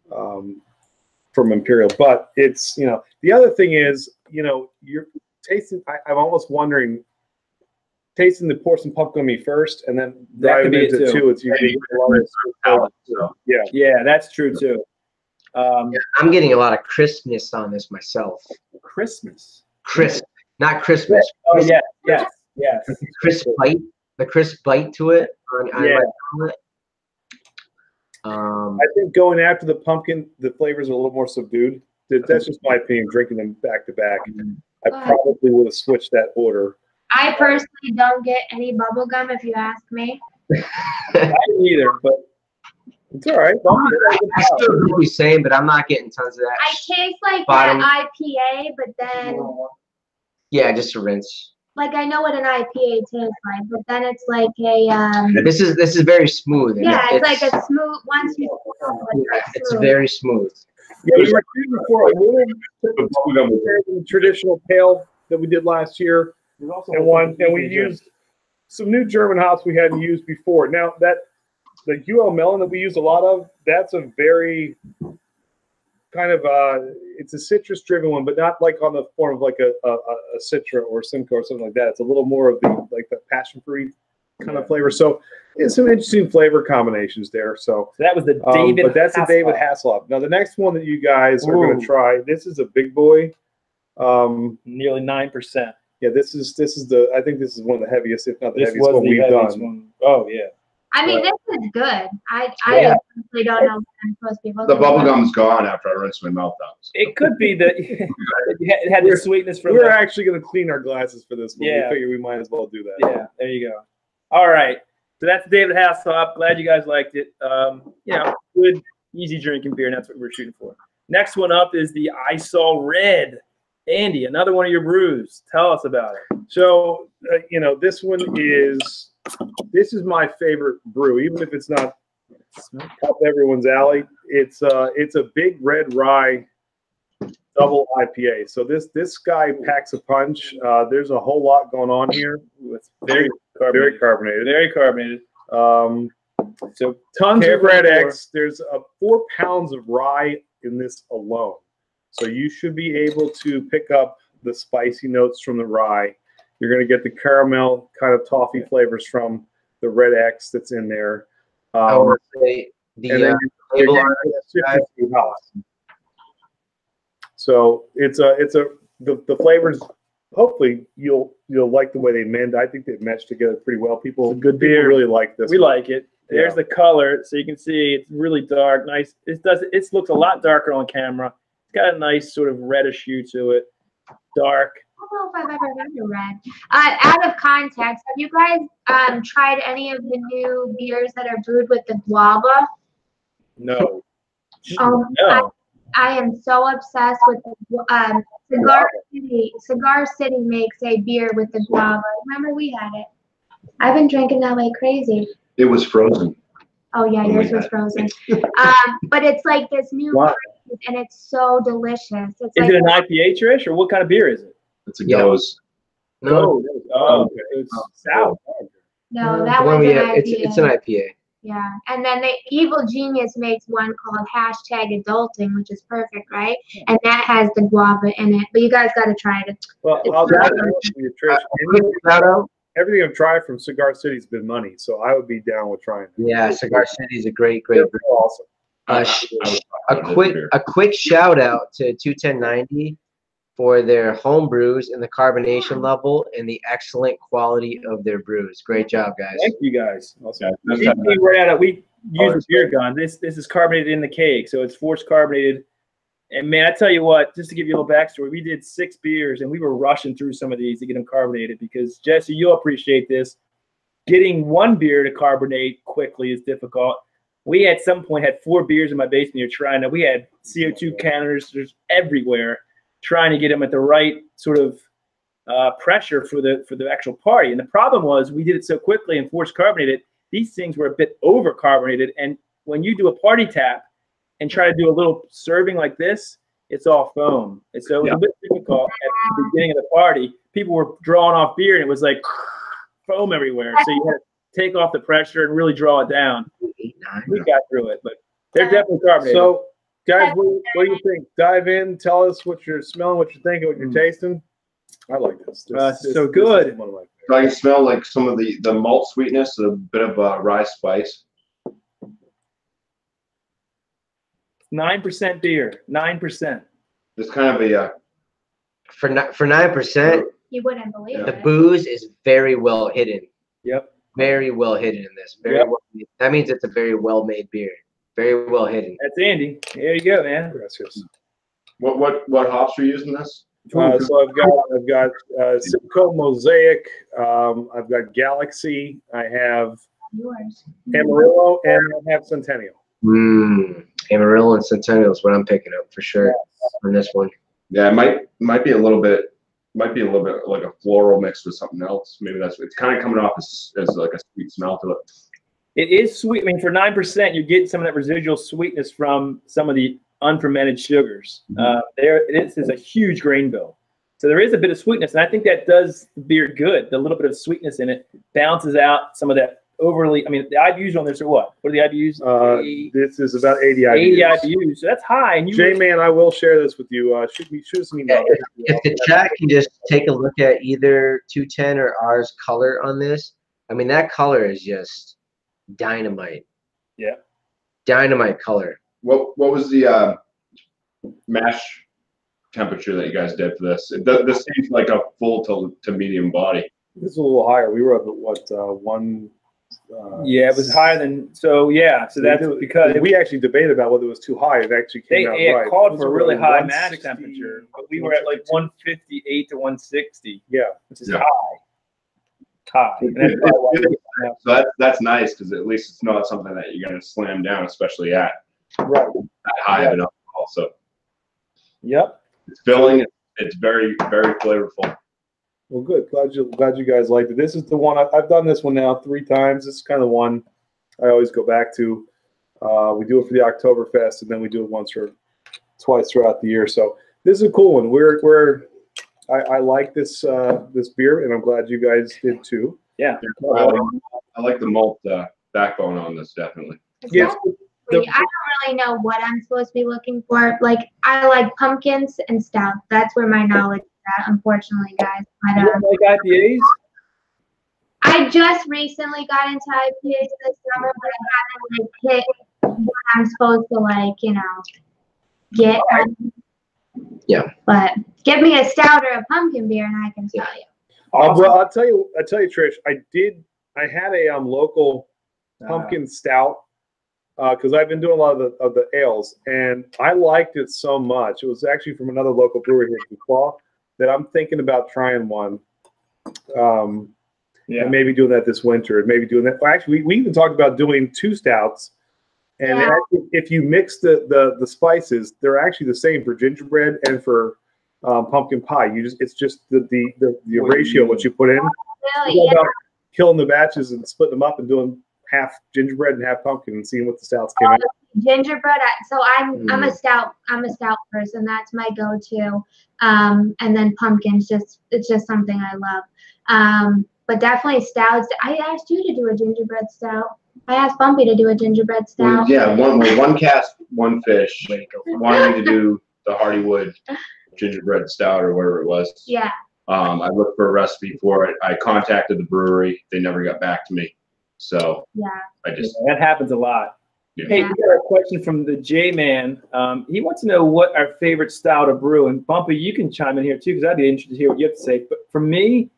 from Imperial, but it's the other thing is you're tasting. I'm almost wondering. Tasting the porcelain pumpkin gummy first, and then That could diving be it into too. two. It's usually yeah. Yeah, that's true too. I'm getting a lot of crispness on this myself. Christmas. Crisp, not Christmas. Oh yeah, yes. Crisp bite. The crisp bite to it on Yeah. my palate. I think going after the pumpkin, the flavors are a little more subdued. That's just my opinion. Drinking them back to back, I probably would have switched that order. I personally don't get any bubble gum if you ask me. I didn't either, but it's all right. I still agree what you're saying, but I'm not getting tons of that. I taste like Bottom. that IPA, but then Yeah, just a rinse. like I know what an IPA tastes like, but then it's like a This is very smooth. and yeah, it's like a smooth once you it's very smooth. Yeah, we were shooting for a little compared to the traditional pale that we did last year, and we used some new German hops we hadn't used before. Now that the UL melon that we use a lot of, that's a very kind of it's a citrus driven one, but not like on the form of like a Citra or Simcoe or something like that. It's a little more of the passion fruit kind of flavor. So it's some interesting flavor combinations there. So that was the David. But that's a David Hasselhopp. Now the next one that you guys are going to try. This is a big boy. Nearly 9%. Yeah, this is the. I think this is one of the heaviest, if not the This heaviest was one the we've heaviest done. one. Oh yeah. I mean, this is good. I really don't know what I'm supposed to be The looking bubble for. gum's gone after I rinsed my mouth out. It could be that it had the sweetness from We're the. actually going to clean our glasses for this one. Yeah. We figured we might as well do that. Yeah, there you go. All right. So that's David Hasselhopp. Glad you guys liked it. Good, easy drinking beer, and that's what we're shooting for. Next one up is the I Saw Red. Andy, another one of your brews. Tell us about it. So, this one this is my favorite brew, even if it's not up everyone's alley. It's a big red rye double IPA. So this guy packs a punch. There's a whole lot going on here. It's very carbonated. Very carbonated. So tons of red X. There's 4 pounds of rye in this alone. So you should be able to pick up the spicy notes from the rye. You're going to get the caramel kind of toffee flavors from the red X that's in there. I want to say the label on it, hops. So the flavors. Hopefully you'll like the way they mend. I think they mesh together pretty well. People really like this. We like it. There's the color, so you can see it's really dark, nice. It looks a lot darker on camera. It's got a nice sort of reddish hue to it. Dark. I don't know if I've ever had a red. Out of context, have you guys tried any of the new beers that are brewed with the guava? No. No. I am so obsessed with Cigar City. Cigar City makes a beer with the guava. Remember we had it. I've been drinking that like crazy. It was frozen. Oh yeah, yours was frozen. But it's like this new beer, and it's so delicious. It's Is it an IPA, Trish, or what kind of beer is it? It's a Goes. No, It's sour. No, that one one's we an have, IPA. it's an IPA. Yeah, and then the Evil Genius makes one called #Adulting, which is perfect, right? And that has the guava in it. But you guys got to try it. Well, I'll be honest with you, Trish. Everything I've tried from Cigar City has been money, so I would be down with trying it. Yeah, Cigar City is a great brew. Awesome. A quick shout out to 21090 for their home brews and the carbonation level and the excellent quality of their brews. Great job, guys. Thank you guys. Okay. We use a beer gun. This is carbonated in the keg, so it's forced carbonated. And man, I tell you what, just to give you a little backstory, we did 6 beers and we were rushing through some of these to get them carbonated because Jesse, you'll appreciate this. Getting one beer to carbonate quickly is difficult. We at some point had 4 beers in my basement here trying to. We had CO2 canisters everywhere, trying to get them at the right sort of pressure for the actual party. And the problem was we did it so quickly and forced carbonated. These things were a bit over carbonated. And when you do a party tap and try to do a little serving like this, it's all foam. And so it was a bit difficult at the beginning of the party. People were drawing off beer and it was like foam everywhere. So you had to take off the pressure and really draw it down. We got through it, but they're definitely carbonated. So, guys, what do you think? Dive in, tell us what you're smelling, what you're thinking, what you're tasting. I like this. This so good. This is one of my favorites. I can smell like some of the malt sweetness, a bit of rye spice. 9% beer. 9%. It's kind of a For 9%, You wouldn't believe the it. booze is very well hidden. Yep. Very well hidden in this. That means it's a very well made beer. Very well hidden. That's Andy. There you go, man. Gracias. What hops are you using this? So I've got Simcoe Mosaic. I've got Galaxy. I have Yours. Amarillo, and I have Centennial. Amarillo and Centennial is what I'm picking up for sure on this one. Yeah, it might be a little bit like a floral mixed with something else. Maybe it's kind of coming off as like a sweet smell to it. It is sweet. I mean, for 9%, you get some of that residual sweetness from some of the unfermented sugars. This is a huge grain bill. So there is a bit of sweetness, and I think that does the beer good. The little bit of sweetness in it balances out some of that overly, I mean, the IBUs on this are what? What are the IBUs? This is about 80 IBUs. 80 IBUs, so that's high. And J-Man, I will share this with you. Shoot us an email. If the chat can just take a look at either 210 or ours color on this, I mean, that color is just dynamite. Yeah. Dynamite color. What was the mash temperature that you guys did for this? This seems like a full to medium body. This is a little higher. We were up at what, one? Yeah, it was higher than, so that's because we actually debated about whether it was too high. It actually came out right. It called for a really high 160, mash temperature, but we were at like 158 to 160. Yeah. Which is high. And that's probably why So that's nice, because at least it's not something that you're going to slam down, especially at that high of an alcohol. So it's filling. It's very, very flavorful. Well, good. Glad you guys liked it. This is the one I've done this one now 3 times. This is kind of one I always go back to. We do it for the Oktoberfest, and then we do it once or twice throughout the year. So this is a cool one. I like this this beer, and I'm glad you guys did too. Yeah. I like the malt backbone on this, definitely. Yes. I don't really know what I'm supposed to be looking for. Like, I like pumpkins and stout. That's where my knowledge is at, unfortunately, guys. You don't like IPAs? I just recently got into IPAs this summer, but I haven't hit what I'm supposed to get. Yeah. But give me a stout or a pumpkin beer, and I can tell you. Well, I'll tell you, Trish. I had a local pumpkin stout because I've been doing a lot of the ales, and I liked it so much. It was actually from another local brewery here in Duquois that I'm thinking about trying one. And maybe doing that this winter, and maybe doing that. Well, actually, we even talked about doing 2 stouts. And actually, if you mix the spices, they're actually the same for gingerbread and for pumpkin pie. It's just the ratio what you put in. Really? About killing the batches and splitting them up and doing half gingerbread and half pumpkin and seeing what the stouts came out. Gingerbread. So I'm a stout person. That's my go-to. And then pumpkins, it's just something I love. But definitely stouts. I asked you to do a gingerbread stout. I asked Bumpy to do a gingerbread stout. One cast, one fish. Wanted me to do the Hardywood gingerbread stout or whatever it was. Yeah. I looked for a recipe for it. I contacted the brewery. They never got back to me. So that happens a lot. Yeah. Hey, we got a question from the J-Man. He wants to know what our favorite stout to brew. And Bumpy, you can chime in here too, because I'd be interested to hear what you have to say. But for me,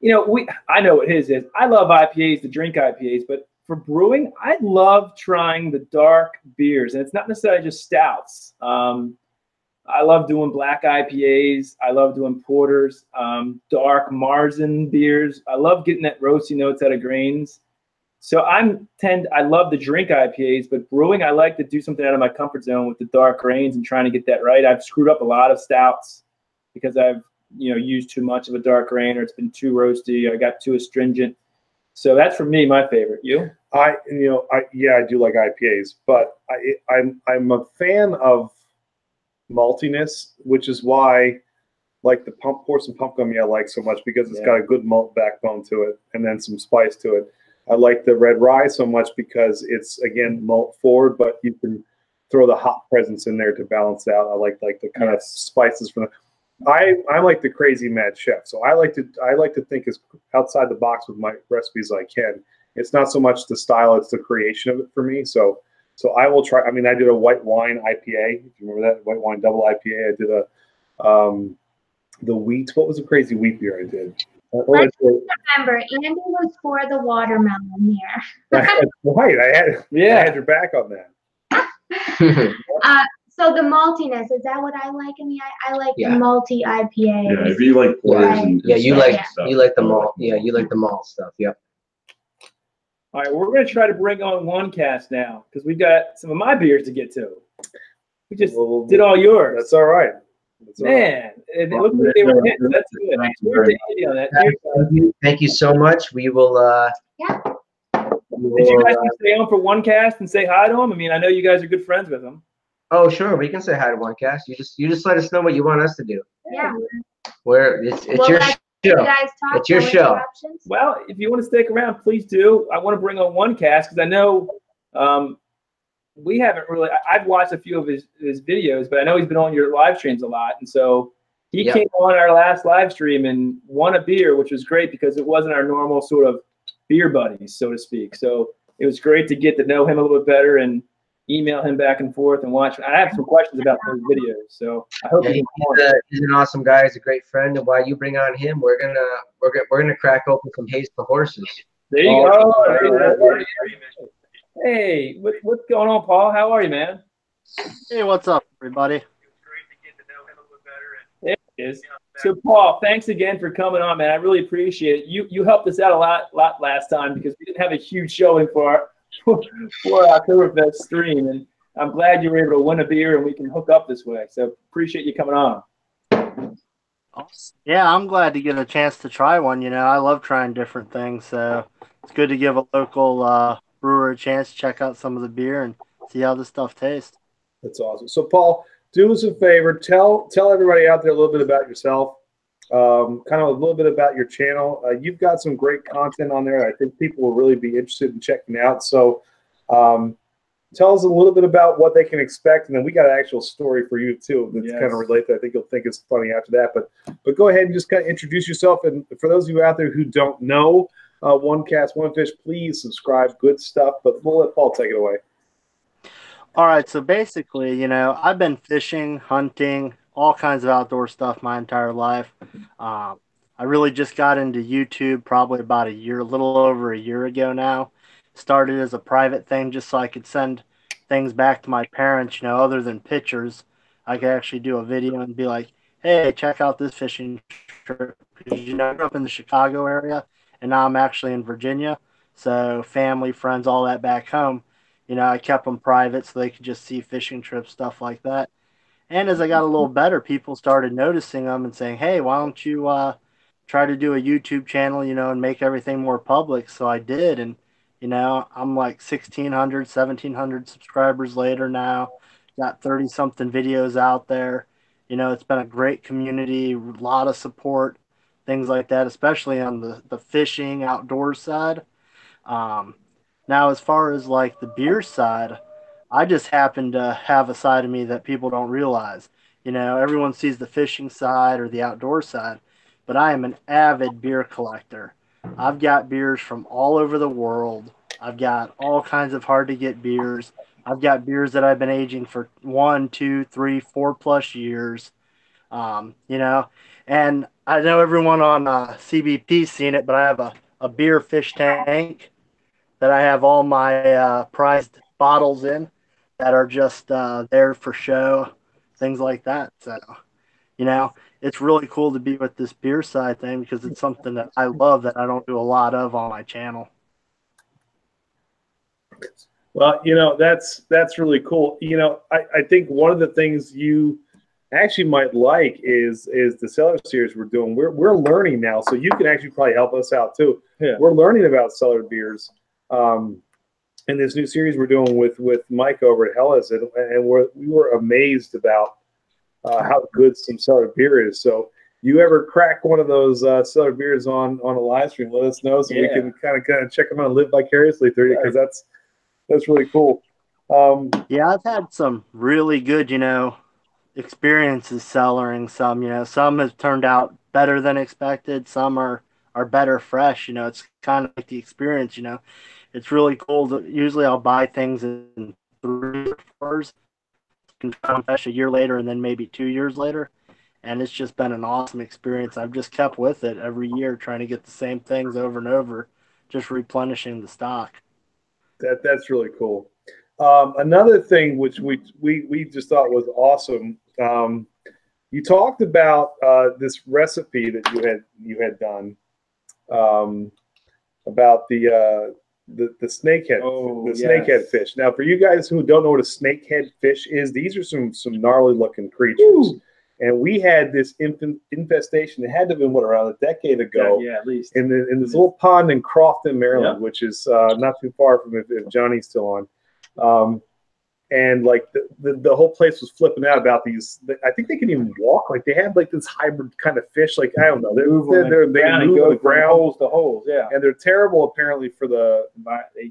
I know what his is. I love IPAs to drink IPAs, but for brewing, I love trying the dark beers, and it's not necessarily just stouts. I love doing black IPAs. I love doing porters, dark Marzen beers. I love getting that roasty notes out of grains. So I love to drink IPAs, but brewing, I like to do something out of my comfort zone with the dark grains and trying to get that right. I've screwed up a lot of stouts because I've used too much of a dark grain, or it's been too roasty. I got too astringent. So that's for me my favorite. You? I do like IPAs, but I'm a fan of maltiness, which is why like the Porson Pump Gummy I like so much, because it's got a good malt backbone to it and then some spice to it. I like the red rye so much because it's, again, malt forward, but you can throw the hop presence in there to balance out. I like the kind of spices from the. I like the crazy mad chef, so I like to think as outside the box with my recipes as I can. It's not so much the style; it's the creation of it for me. So I will try. I mean, I did a white wine IPA. If you remember that white wine double IPA, I did a the wheat. What was the crazy wheat beer I did? Let's remember, Andy was for the watermelon here. That's right. I had your back on that. So the maltiness, is that what I like in the I like Yeah. the malty IPA. Yeah, if you like porters and Yeah, you stuff like and stuff. you like the malt. Yeah, you like the malt stuff. Yep. All right, we're going to try to bring on one cast now because we've got some of my beers to get to. We just did all yours. That's all right. That's all right. Man, it looked like they were hit. That's good. Thank you Cheers very to Andy on that. Thank you so much. We will. Yeah. Did you guys want to stay on for one cast and say hi to him? I mean, I know you guys are good friends with him. Oh, sure. We can say hi to one cast. You just let us know what you want us to do. Yeah. It's We'll your let show. you guys talk. It's your no show. interruptions. Well, if you want to stick around, please do. I want to bring on one cast because I know we haven't really. I've watched a few of his videos, but I know he's been on your live streams a lot, and so he Yep. came on our last live stream and won a beer, which was great because it wasn't our normal sort of beer buddies, so to speak. So it was great to get to know him a little bit better and email him back and forth and watch. I have some questions about those videos, so I hope Yeah, he can come on. he's an awesome guy. He's a great friend. And while you bring on him, we're gonna crack open some Haze for horses. There you go. Hey, what's going on, Paul? How are you, man? Hey, what's up, everybody? There it is. So, Paul, thanks again for coming on, man. I really appreciate it. You helped us out a lot last time because we didn't have a huge showing for our Oktoberfest stream, and I'm glad you were able to win a beer and we can hook up this way. So, appreciate you coming on. Yeah, I'm glad to get a chance to try one. You know, I love trying different things, so it's good to give a local brewer a chance to check out some of the beer and see how this stuff tastes. That's awesome. So, Paul, do us a favor. Tell everybody out there a little bit about yourself, kind of a little bit about your channel. You've got some great content on there. I think people will really be interested in checking out. So, tell us a little bit about what they can expect, and then we got an actual story for you too that's kind of related. I think you'll think it's funny after that. But go ahead and just kind of introduce yourself. And for those of you out there who don't know One Cast, One Fish, please subscribe. Good stuff. But we'll let Paul take it away. All right, so basically, you know, I've been fishing, hunting, all kinds of outdoor stuff my entire life. I really just got into YouTube probably about a little over a year ago now. Started as a private thing just so I could send things back to my parents, you know, other than pictures. I could actually do a video and be like, hey, check out this fishing trip. Because, you know, I grew up in the Chicago area, and now I'm actually in Virginia. So family, friends, all that back home. You know, I kept them private so they could just see fishing trips, stuff like that. And as I got a little better, people started noticing them and saying, hey, why don't you try to do a YouTube channel, you know, and make everything more public? So I did. And, you know, I'm like 1,600, 1,700 subscribers later now. Got 30-something videos out there. You know, it's been a great community, a lot of support, things like that, especially on the fishing, outdoor side. Now, as far as like the beer side, I just happen to have a side of me that people don't realize. You know, everyone sees the fishing side or the outdoor side, but I am an avid beer collector. I've got beers from all over the world. I've got all kinds of hard to get beers. I've got beers that I've been aging for 1, 2, 3, 4+ years. You know, and I know everyone on CBP's seen it, but I have a beer fish tank that I have all my prized bottles in that are just there for show, things like that. So, you know, it's really cool to be with this beer side thing because it's something that I love that I don't do a lot of on my channel. Well, you know, that's really cool. You know, I think one of the things you actually might like is the cellar series we're doing. We're learning now, so you can actually probably help us out too. Yeah. We're learning about cellar beers. In this new series we're doing with Mike over at Hellas, and we were amazed about how good some cellar beer is. So you ever crack one of those cellar beers on a live stream, let us know so we can kind of check them out and live vicariously through you, because that's really cool. Yeah, I've had some really good, you know, experiences cellaring some. You know, some have turned out better than expected. Some are better fresh. You know, it's kind of like the experience, you know. It's really cool. Usually I'll buy things in 3 years, can come fresh a year later and then maybe 2 years later. And it's just been an awesome experience. I've just kept with it every year, trying to get the same things over and over, just replenishing the stock. That's really cool. Another thing which we just thought was awesome. You talked about this recipe that you had done about the snakehead, snakehead fish. Now, for you guys who don't know what a snakehead fish is, these are some gnarly looking creatures. Ooh. And we had this infestation. It had to have been around a decade ago. Yeah, at least in this little pond in Crofton, Maryland, which is not too far from if Johnny's still on. And like the whole place was flipping out about these. I think they can even walk. Like they had like this hybrid kind of fish. Like I don't know. They move on the ground, holes to holes. Yeah, and they're terrible apparently for the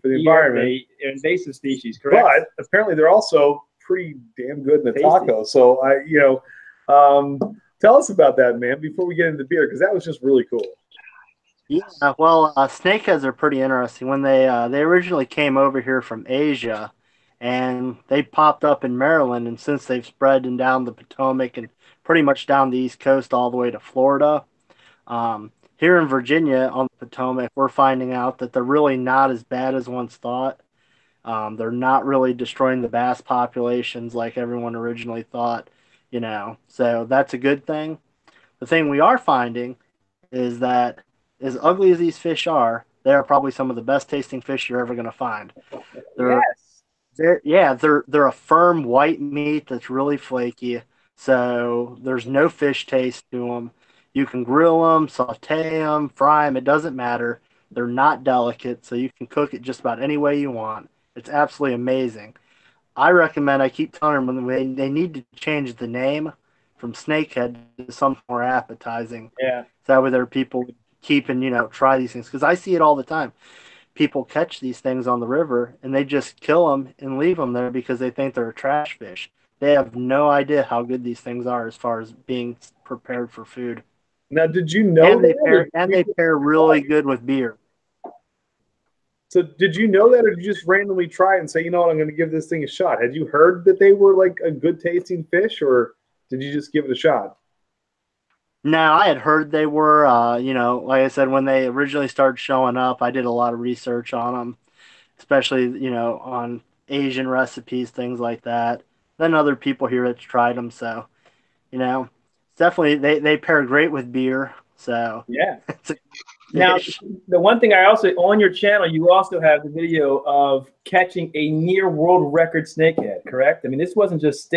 environment. Invasive species, correct? But apparently they're also pretty damn good in the taco. So tell us about that, man, before we get into beer, because that was just really cool. Yeah, well, snakeheads are pretty interesting. When they originally came over here from Asia. And they popped up in Maryland, and since they've spread and down the Potomac and pretty much down the East Coast all the way to Florida, here in Virginia on the Potomac, we're finding out that they're really not as bad as once thought. They're not really destroying the bass populations like everyone originally thought, so that's a good thing. The thing we are finding is that as ugly as these fish are, they are probably some of the best tasting fish you're ever going to find. They're a firm white meat that's really flaky, so there's no fish taste to them. You can grill them, saute them, fry them, it doesn't matter. They're not delicate, so you can cook it just about any way you want. It's absolutely amazing. I keep telling them they need to change the name from snakehead to something more appetizing. Yeah. That way there are people keep and, try these things, because I see it all the time. People catch these things on the river and they just kill them and leave them there because they think they're a trash fish. They have no idea how good these things are as far as being prepared for food. Now, did you know they pair really good with beer. So did you know that, or did you just randomly try it and say, you know what, I'm going to give this thing a shot? Had you heard that they were like a good tasting fish, or did you just give it a shot? No, I had heard they were, like I said, when they originally started showing up, I did a lot of research on them, especially, on Asian recipes, things like that. Then other people here had tried them. So, definitely they pair great with beer. So, yeah. Now, the one thing on your channel, you also have the video of catching a near world record snakehead, correct? I mean, this wasn't just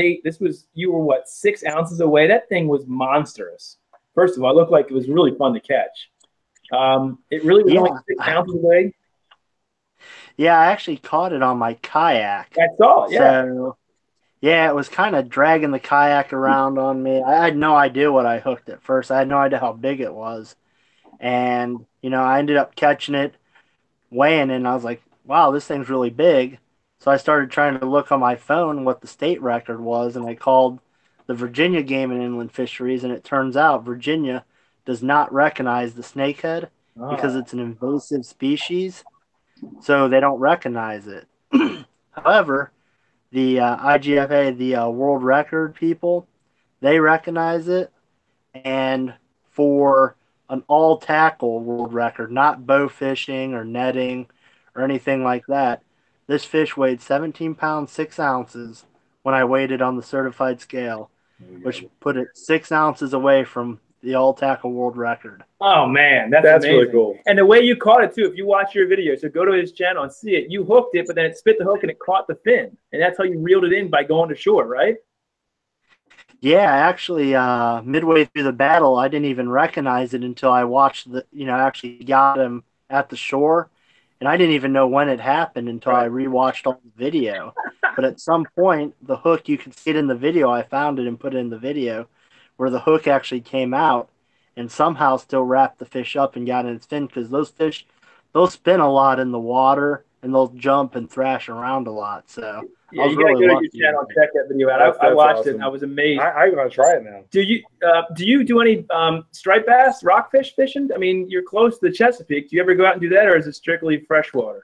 you were 6 ounces away? That thing was monstrous. First of all, it looked like it was really fun to catch. It really was only 6 ounces away. Yeah, I actually caught it on my kayak. I saw it, yeah. So, yeah, it was kind of dragging the kayak around on me. I had no idea what I hooked at first. I had no idea how big it was. And, I ended up catching it, weighing it, and I was like, wow, this thing's really big. So I started trying to look on my phone what the state record was, and I called the Virginia Game and Inland Fisheries, and it turns out Virginia does not recognize the snakehead because it's an invasive species, so they don't recognize it. However, the IGFA, the world record people, they recognize it, and for an all-tackle world record, not bow fishing or netting or anything like that, this fish weighed 17 pounds, 6 ounces when I weighed it on the certified scale, which put it 6 ounces away from the all-tackle world record. Oh, man, that's amazing. Really cool. And the way you caught it, too, if you watch your video, so go to his channel and see it, you hooked it, but then it spit the hook and it caught the fin. And that's how you reeled it in by going to shore, right? Yeah, actually, midway through the battle, I didn't even recognize it until I watched actually got him at the shore. And I didn't even know when it happened until I rewatched all the video. But at some point, the hook, you can see it in the video. I found it and put it in the video where the hook actually came out and somehow still wrapped the fish up and got in its fin, because those fish, they'll spin a lot in the water and they'll jump and thrash around a lot. So yeah, you gotta go to your channel and check that video out. I watched it and I was amazed. I'm gonna try it now. Do you do any striped bass, rockfish fishing? I mean, you're close to the Chesapeake. Do you ever go out and do that, or is it strictly freshwater?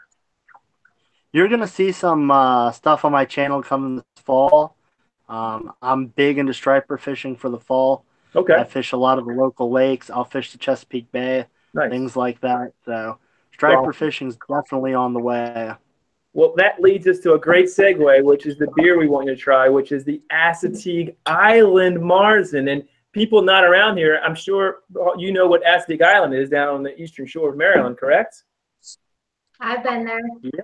You're gonna see some stuff on my channel coming this fall. I'm big into striper fishing for the fall. Okay. I fish a lot of the local lakes. I'll fish the Chesapeake Bay, things like that. So striper fishing is definitely on the way. Well, that leads us to a great segue, which is the beer we want you to try, which is the Assateague Island Marzen. And people not around here, I'm sure you know what Assateague Island is down on the eastern shore of Maryland, correct? I've been there.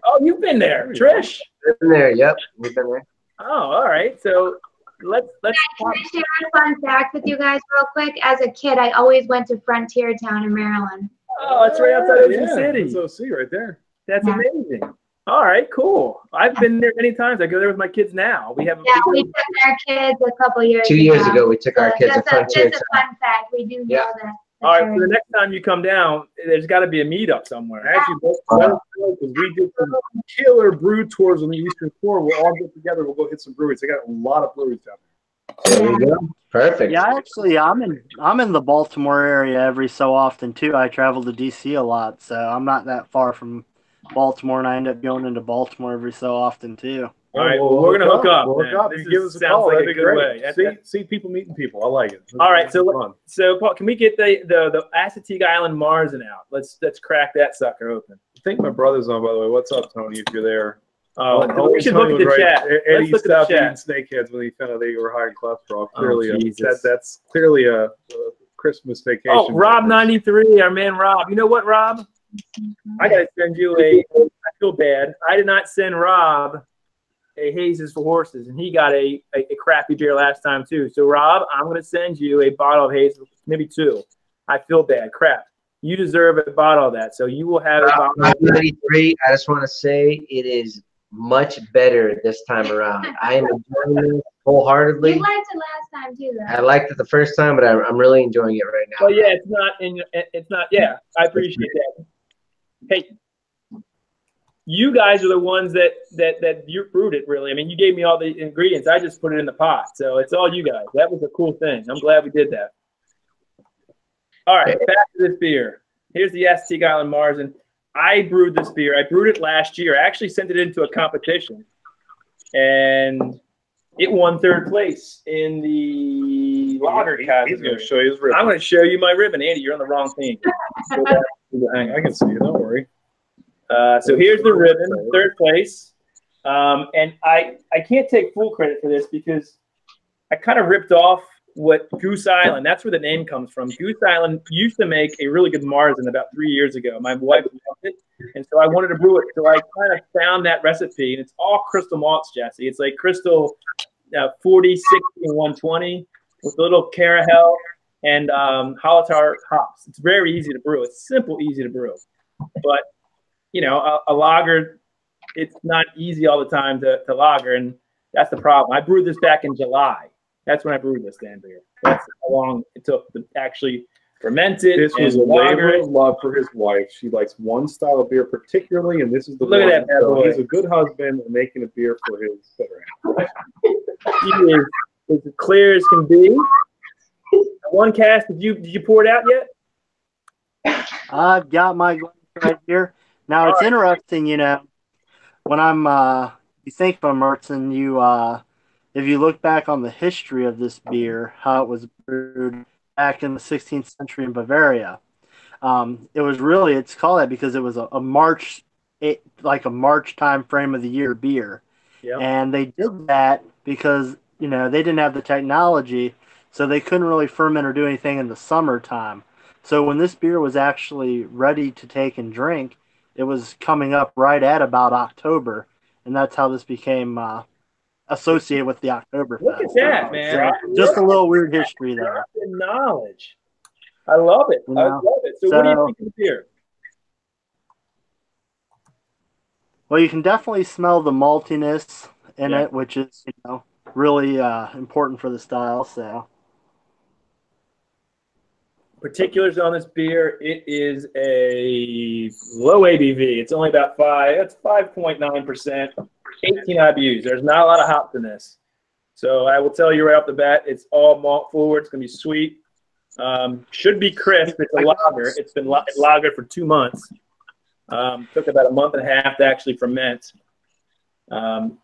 Oh, you've been there, Trish. Been there, yep, we've been there. Oh, all right. So let's. Can I share a fun fact with you guys real quick? As a kid, I always went to Frontier Town in Maryland. Oh, that's right outside Ocean City. That's OC right there. That's amazing. All right, cool. I've been there many times. I go there with my kids now. We have. Yeah, we took our kids a couple years. 2 years ago, we took our kids to Frontier. Just a fun fact. We do know that. All right, so the next time you come down, there's got to be a meetup somewhere. Actually, because we did some killer brew tours on the Eastern Shore. We'll all get together. We'll go hit some breweries. They got a lot of breweries down there. There we go. Perfect. Yeah, actually, I'm in the Baltimore area every so often too. I travel to DC a lot, so I'm not that far from Baltimore, and I end up going into Baltimore every so often too. All right, well, we're gonna hook up. We'll hook up. This You give us a sounds call. like That'd a be good great. way. See people meeting people. I like it. All right, Fun. so Paul, can we get the Assateague Island Marzen out? Let's crack that sucker open. I think my brother's on, by the way. What's up, Tony? If you're there. We should look at the chat. Eddie Let's look at stopped the eating chat. snakeheads when he found out they were high in cholesterol. Oh, Clearly, Jesus. that's clearly a Christmas vacation. Oh, Rob 93, our man Rob. You know what, Rob? I gotta send you I feel bad. I did not send Rob a Haze's for Horses, and he got a crappy beer last time too. So Rob, I'm gonna send you a bottle of Haze, maybe two. I feel bad. Crap. You deserve a bottle of that. So you will have a bottle of 93, I just want to say it is much better this time around. I am enjoying it wholeheartedly. You liked it last time too, though. I liked it the first time, but I'm really enjoying it right now. Well, yeah, it's not. Yeah, I appreciate that. Hey, you guys are the ones that you brewed it. Really, I mean, you gave me all the ingredients. I just put it in the pot, so it's all you guys. That was a cool thing. I'm glad we did that. All right, back to this beer. Here's the Assateague Island Marzen. I brewed this beer. I brewed it last year. I actually sent it into a competition, and it won third place in the lager category. He's going to show you his ribbon. I'm going to show you my ribbon. Andy, you're on the wrong team. I can see it. Don't worry. So here's the ribbon, third place. And I can't take full credit for this because I kind of ripped off what Goose Island, that's where the name comes from. Goose Island used to make a really good Marzen about 3 years ago. My wife loved it, and so I wanted to brew it. So I kind of found that recipe, and it's all crystal malts, Jesse. It's like crystal 40, 60, and 120 with a little Carahel and Holotar hops. It's very easy to brew. It's simple, easy to brew. But, you know, a lager, it's not easy all the time to lager, and that's the problem. I brewed this back in July. That's when I brewed this damn beer. That's how long it took to actually ferment it. This was a labor of love for his wife. She likes one style of beer particularly, and this is the Look one. at that So boy. he's a good husband and making a beer for his better half. He is as clear as can be. One cast, did you pour it out yet? I've got my glass right here. Now it's interesting, you know, when you think of Marzen, if you look back on the history of this beer, how it was brewed back in the 16th century in Bavaria, it was really, it's called that because it was a March time frame of the year beer. Yep. And they did that because, you know, they didn't have the technology, so they couldn't really ferment or do anything in the summertime. So when this beer was actually ready to take and drink, it was coming up right at about October, and that's how this became associated with the Oktoberfest. Look at that, man. So, just a little weird history there. The knowledge. I love it. You I know? love it. So what do you think of the beer? Well, you can definitely smell the maltiness in it, which is, you know, really important for the style. So, particulars on this beer, it is a low ABV. It's only about 5.9%, 18 IBUs. There's not a lot of hops in this. So I will tell you right off the bat, it's all malt forward. It's going to be sweet. Should be crisp. It's a lager. It's been lagered for 2 months. Took about a month and a half to actually ferment.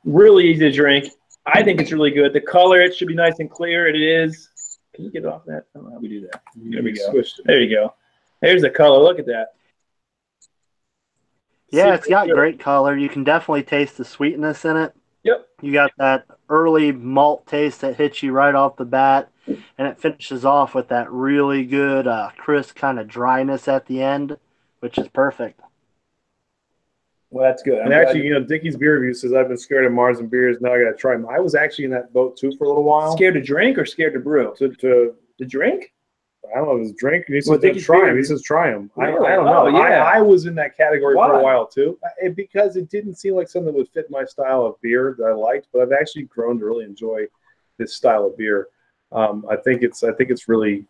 Really easy to drink. I think it's really good. The color, it should be nice and clear. It is. Can you get off that? I don't know how we do that. There we go. There you go. There's the color. Look at that. Yeah, it's got great color. You can definitely taste the sweetness in it. Yep. You got that early malt taste that hits you right off the bat, and it finishes off with that really good, crisp kind of dryness at the end, which is perfect. Well, that's good. And actually, you know, Dickie's Beer Review says I've been scared of Marzen beers. Now I got to try them. I was actually in that boat too for a little while. Scared to drink or scared to brew? To drink? I don't know if it's drink. He says Dickie's try Beer them. He says try them. Really? I don't know. Oh, yeah. I was in that category for Why? a while too, because it didn't seem like something that would fit my style of beer that I liked. But I've actually grown to really enjoy this style of beer. I think it's really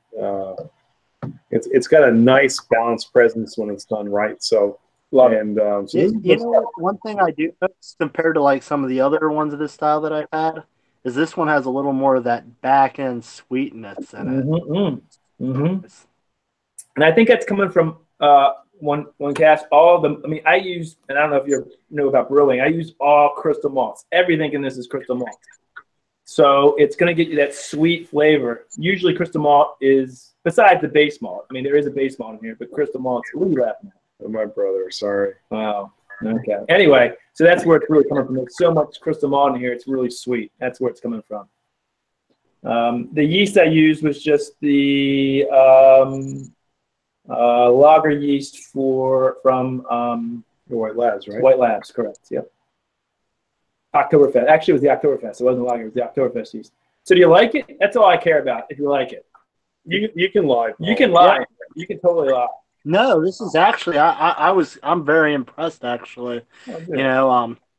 it's got a nice balanced presence when it's done right. So. And so you know what? One thing I do notice compared to like some of the other ones of this style that I've had is this one has a little more of that back end sweetness in it. And I think that's coming from one cast. All of them. I mean, I use, and I don't know if you know about brewing. I use all crystal malts. Everything in this is crystal malt. So it's going to get you that sweet flavor. Usually, crystal malt is besides the base malt. I mean, there is a base malt in here, but crystal malt. What are you laughing at? My brother, sorry. Wow. Okay. Anyway, so that's where it's really coming from. There's so much crystal malt in here, it's really sweet. That's where it's coming from. The yeast I used was just the lager yeast from White Labs, right? White Labs, correct. Yep. Oktoberfest. Actually, it was the Oktoberfest. It wasn't the lager. It was the Oktoberfest yeast. So do you like it? That's all I care about. If you like it, you can lie. You can lie. Yeah. You can totally lie. No, this is actually I'm very impressed actually. Oh, you know,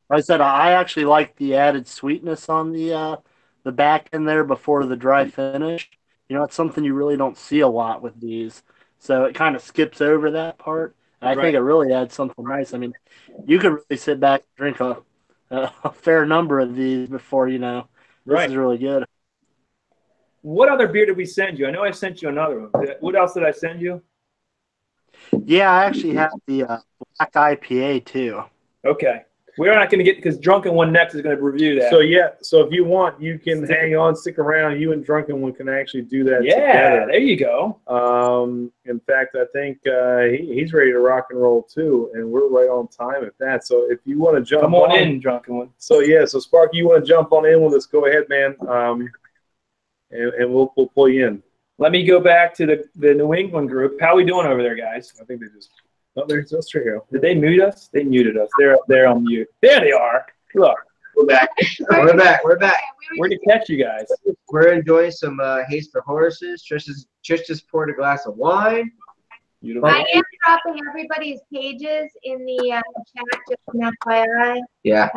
like I said, I actually like the added sweetness on the back end there before the dry finish. You know, it's something you really don't see a lot with these. So it kind of skips over that part. And I think it really adds something nice. I mean, you could really sit back and drink a fair number of these before, you know, this is really good. What other beer did we send you? I know I sent you another one. What else did I send you? Yeah, I actually have the black IPA too. Okay. We're not going to get, because Drunken One next is going to review that. So, yeah. So, if you want, you can hang on, stick around. You and Drunken One can actually do that together. There you go. In fact, I think he's ready to rock and roll too, and we're right on time at that. So, if you want to jump Come on in, Drunken One. So, yeah. So, Sparky, you want to jump on in with us? Go ahead, man. And we'll pull you in. Let me go back to the New England group. How are we doing over there, guys? I think they just – oh, there's Australia. Did they mute us? They muted us. They're on mute. There they are. Look. We're back. We're back. We're back. Where'd to catch you guys? We're enjoying some Haze for Horses. Trish just poured a glass of wine. Beautiful. I am dropping everybody's pages in the chat, just an FYI. Yeah.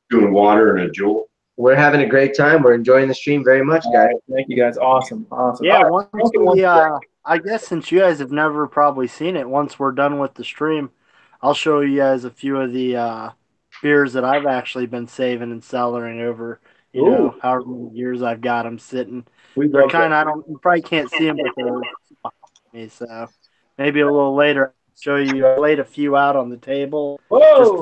Doing water and a Jewel. We're having a great time. We're enjoying the stream very much, guys. Thank you, guys. Awesome. Yeah, I guess since you guys have never probably seen it, once we're done with the stream, I'll show you guys a few of the beers that I've actually been saving and cellaring over, you know, however many years I've got them sitting. They're kind of, you probably can't see them, but they're behind me, so maybe a little later I'll show you. I laid a few out on the table. Whoa,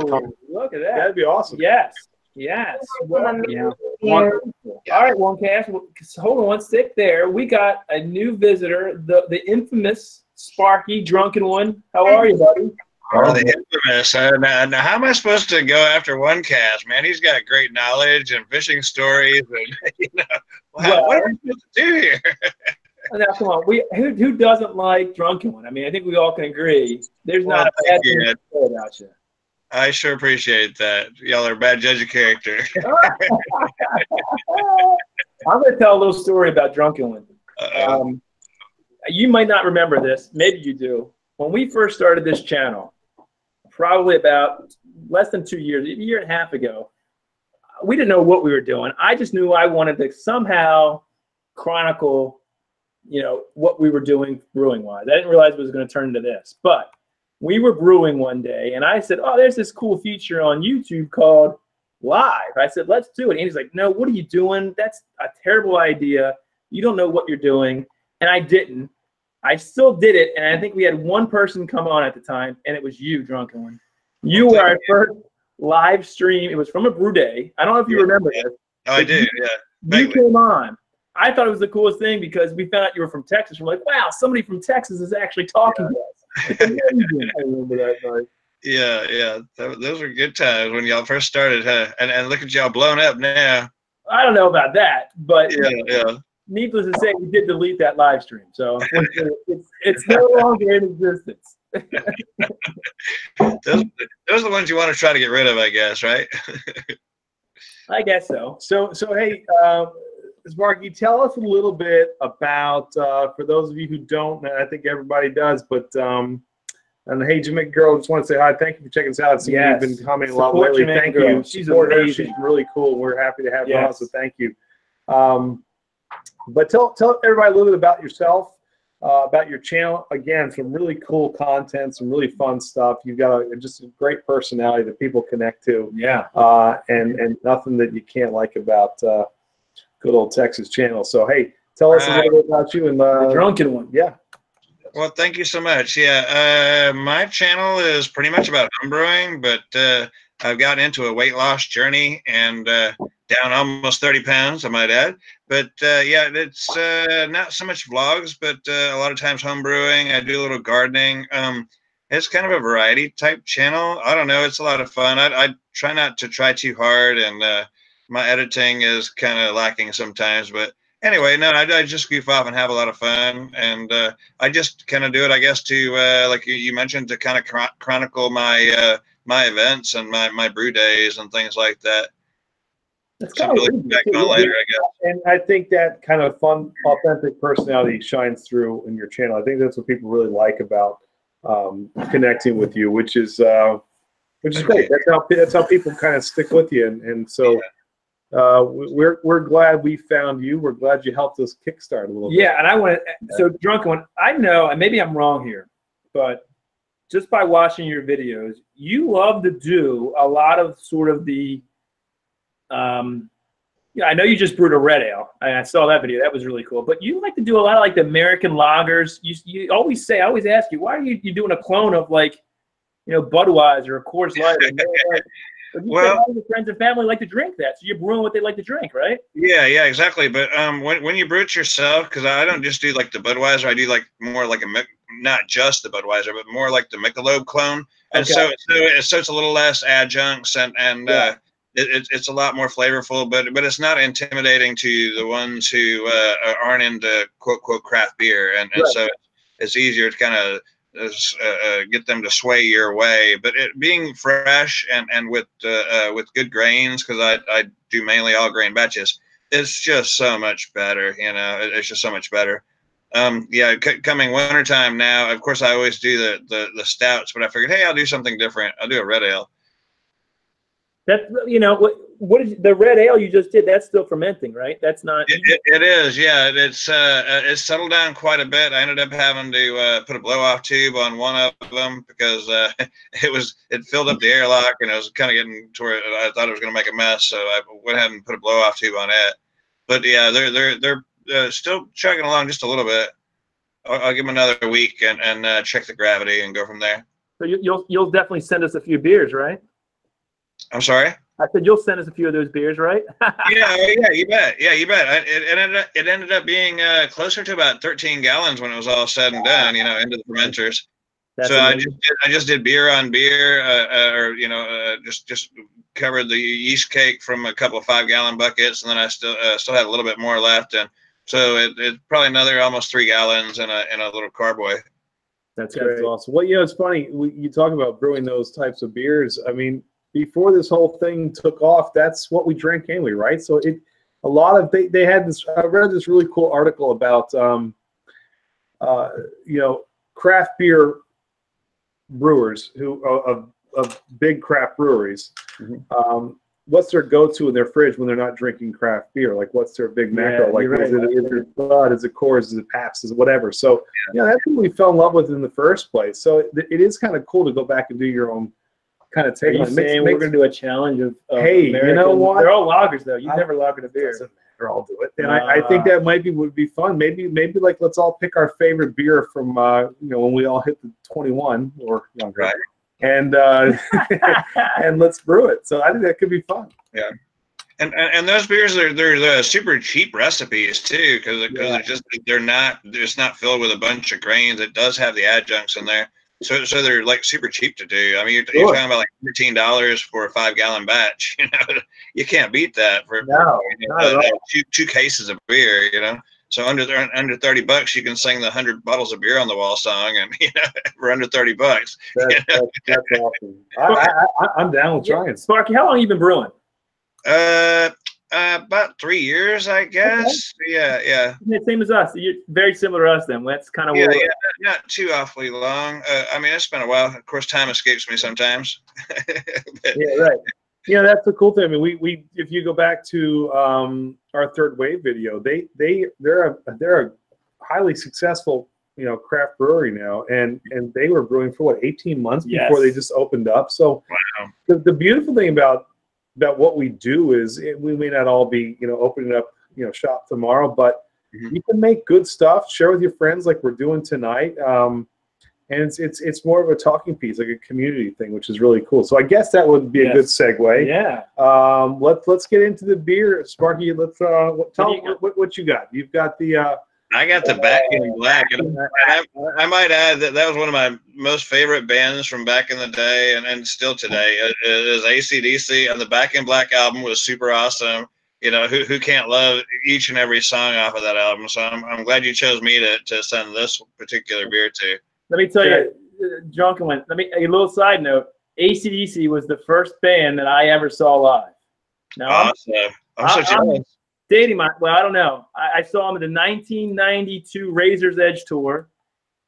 look at that. That'd be awesome. Yes. Yes. Well, yeah. All right, one cast. Hold on, stick there. We got a new visitor, the infamous Sparky, Drunken One. How are you, buddy? Oh, the infamous. Now, how am I supposed to go after one cast, man? He's got great knowledge and fishing stories, and you know, wow, what are we supposed to do here? Now, come on. Who doesn't like Drunken One? I mean, I think we all can agree. There's not a bad thing to say about you. I sure appreciate that. Y'all are a bad judge of character. I'm going to tell a little story about Drunken One. You might not remember this. Maybe you do. When we first started this channel, probably about less than 2 years, a year and a half ago, we didn't know what we were doing. I just knew I wanted to somehow chronicle, you know, what we were doing brewing-wise. I didn't realize it was going to turn into this. But we were brewing one day, and I said, oh, there's this cool feature on YouTube called Live. I said, let's do it. And he's like, no, what are you doing? That's a terrible idea. You don't know what you're doing. And I didn't. I still did it, and I think we had one person come on at the time, and it was you, Drunken One. You were our first live stream. It was from a brew day. I don't know if you remember this. Oh, I do, yeah. You came on. I thought it was the coolest thing because we found out you were from Texas. We're like, wow, somebody from Texas is actually talking to us. I remember that night. Yeah. Those were good times when y'all first started, huh? And look at y'all blown up now. I don't know about that, but Yeah. needless to say, we did delete that live stream, so unfortunately, it's no longer in existence. Those are the ones you want to try to get rid of, I guess, right? I guess so. So hey, Sparky, tell us a little bit about, for those of you who don't, and I think everybody does, but and hey, Jamaican girl, just want to say hi. Thank you for checking us out. See, Yes. you've been commenting a lot Support lately. Jamaican Thank girl. you. She's Support her. amazing. She's really cool. We're happy to have her on, Yes. so thank you. But tell everybody a little bit about yourself, about your channel. Again, some really cool content, some really fun stuff. You've got just a great personality that people connect to. Yeah. And nothing that you can't like about good old Texas channel. So hey, tell us a little bit about you and The drunken one. Yeah. Well, thank you so much. Yeah, my channel is pretty much about homebrewing, but I've gotten into a weight loss journey and down almost 30 pounds, I might add. But yeah, it's not so much vlogs, but a lot of times homebrewing. I do a little gardening. It's kind of a variety type channel. I don't know. It's a lot of fun. I try not to try too hard, and my editing is kind of lacking sometimes, but anyway, no, I just goof off and have a lot of fun, and I just kind of do it, I guess, to like you mentioned, to kind of chronicle my my events and my brew days and things like that. That's Something to look back on later, I guess. And I think that kind of fun, authentic personality shines through in your channel. I think that's what people really like about connecting with you, which is great. That's how people kind of stick with you, and so. We're glad we found you. We're glad you helped us kickstart a little bit. Yeah, and I want to. So drunken one. I know, and maybe I'm wrong here, but just by watching your videos, you love to do a lot of sort of the. Yeah, I know you just brewed a red ale, and I saw that video. That was really cool. But you like to do a lot of like the American lagers. You always say, I always ask you, why are you doing a clone of like, Budweiser or Coors Light? Well, all your friends and family like to drink that, so you're brewing what they like to drink, right? Yeah, exactly. But when you brew it yourself, because I don't just do like the Budweiser, I do like more like not just the Budweiser, but more like the Michelob clone, and so it's a little less adjuncts, and yeah. It's a lot more flavorful, but it's not intimidating to the ones who aren't into quote craft beer, and right. So it's easier to kind of get them to sway your way, but it being fresh and with good grains, because I do mainly all grain batches, it's just so much better. It's just so much better. Yeah, coming wintertime now, of course I always do the stouts, but I figured, hey, I'll do something different. I'll do a red ale. That what is the red ale you just did? That's still fermenting, right? That's not. It is, yeah. It's settled down quite a bit. I ended up having to put a blow off tube on one of them because it filled up the airlock, and it was kind of getting to where I thought it was going to make a mess. So I went ahead and put a blow off tube on it. But yeah, they're still chugging along just a little bit. I'll give them another week and check the gravity and go from there. So you'll definitely send us a few beers, right? I'm sorry? I said you'll send us a few of those beers, right? Yeah, you bet. Yeah, you bet. It ended up being closer to about 13 gallons when it was all said and done, into the fermenters. That's so amazing. I just did beer on beer, just covered the yeast cake from a couple of 5-gallon buckets, and then I still had a little bit more left, and so it's probably another almost 3 gallons in a little carboy. That's awesome. Well, it's funny you talk about brewing those types of beers. I mean, before this whole thing took off, that's what we drank anyway, right? So they had this. I read this really cool article about craft beer brewers who of big craft breweries. Mm-hmm. What's their go-to in their fridge when they're not drinking craft beer? Like, what's their big macro? Like, right. Is it Bud? Is it Coors? Is it Pabst? Is it whatever? So, that's what we fell in love with in the first place. So it is kind of cool to go back and do your own kind of take. Are you saying we're going to do a challenge of hey, American, you know what? They're all lagers though. You've never lagered a beer. Doesn't matter. I'll do it. And I think that would be fun. Maybe like let's all pick our favorite beer from when we all hit the 21 or younger. Right. And and let's brew it. So I think that could be fun. Yeah. And those beers they're super cheap recipes too, because it's not filled with a bunch of grains. It does have the adjuncts in there. So they're like super cheap to do. I mean, you're talking about like $13 for a 5-gallon batch. You know, you can't beat that for two cases of beer. You know, so under $30, you can sing the 100 bottles of beer on the wall song, and you know, for under $30. That's awesome. I'm down with trying. Sparky, how long have you been brewing? About 3 years, I guess. Okay. Yeah. Same as us. You're very similar to us then. That's kind of not too awfully long. I mean, it's been a while. Of course, time escapes me sometimes. Yeah, right. Yeah, that's the cool thing. I mean, we if you go back to our Third Wave video, they're a highly successful, you know, craft brewery now, and they were brewing for what, 18 months before they just opened up. So wow. The beautiful thing about what we do is we may not all be, you know, opening up, you know, shop tomorrow, but you can make good stuff, share with your friends like we're doing tonight. And it's more of a talking piece, like a community thing, which is really cool. So I guess that would be a good segue. Yeah. Let's get into the beer, Sparky. Let's tell what you got. You've got the I got the Back in Black, and I might add that was one of my most favorite bands from back in the day, and still today. It is AC/DC, and the Back in Black album was super awesome. You know, who can't love each and every song off of that album? So I'm glad you chose me to send this particular beer to. Let me tell you, Drunkinone. A little side note. AC/DC was the first band that I ever saw live. Now, awesome. I'm so jealous. Dating my, well, I don't know. I saw him at the 1992 Razor's Edge tour,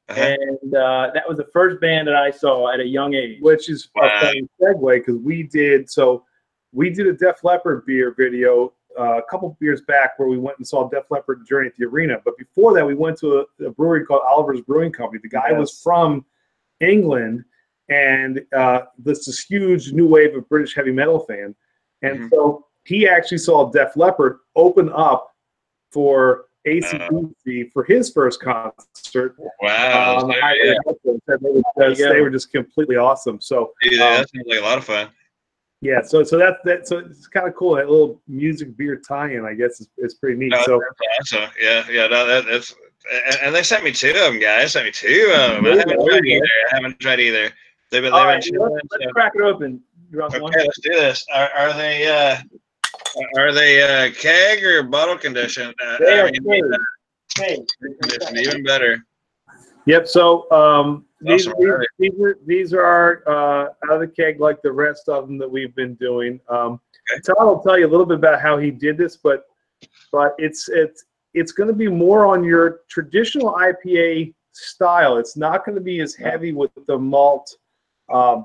and that was the first band that I saw at a young age. Which is a funny segue, because we did a Def Leppard beer video a couple beers back where we went and saw Def Leppard Journey at the arena. But before that, we went to a brewery called Oliver's Brewing Company. The guy was from England, and this huge new wave of British heavy metal fan, and so he actually saw Def Leppard open up for AC/DC for his first concert. Wow. They were just completely awesome. So that sounds like a lot of fun. Yeah, so so it's kind of cool. That little music beer tie-in, I guess, is pretty neat. So that's awesome. Yeah. No, that's and they sent me 2 of them, guys. Sent me 2 of them. I haven't tried either. They've been. Let's crack it open. Okay, let's do this. Are they keg or bottle conditioned? Even better. Yep. So these awesome. are out of the keg like the rest of them that we've been doing. Todd will tell you a little bit about how he did this, but it's going to be more on your traditional IPA style. It's not going to be as heavy with the malt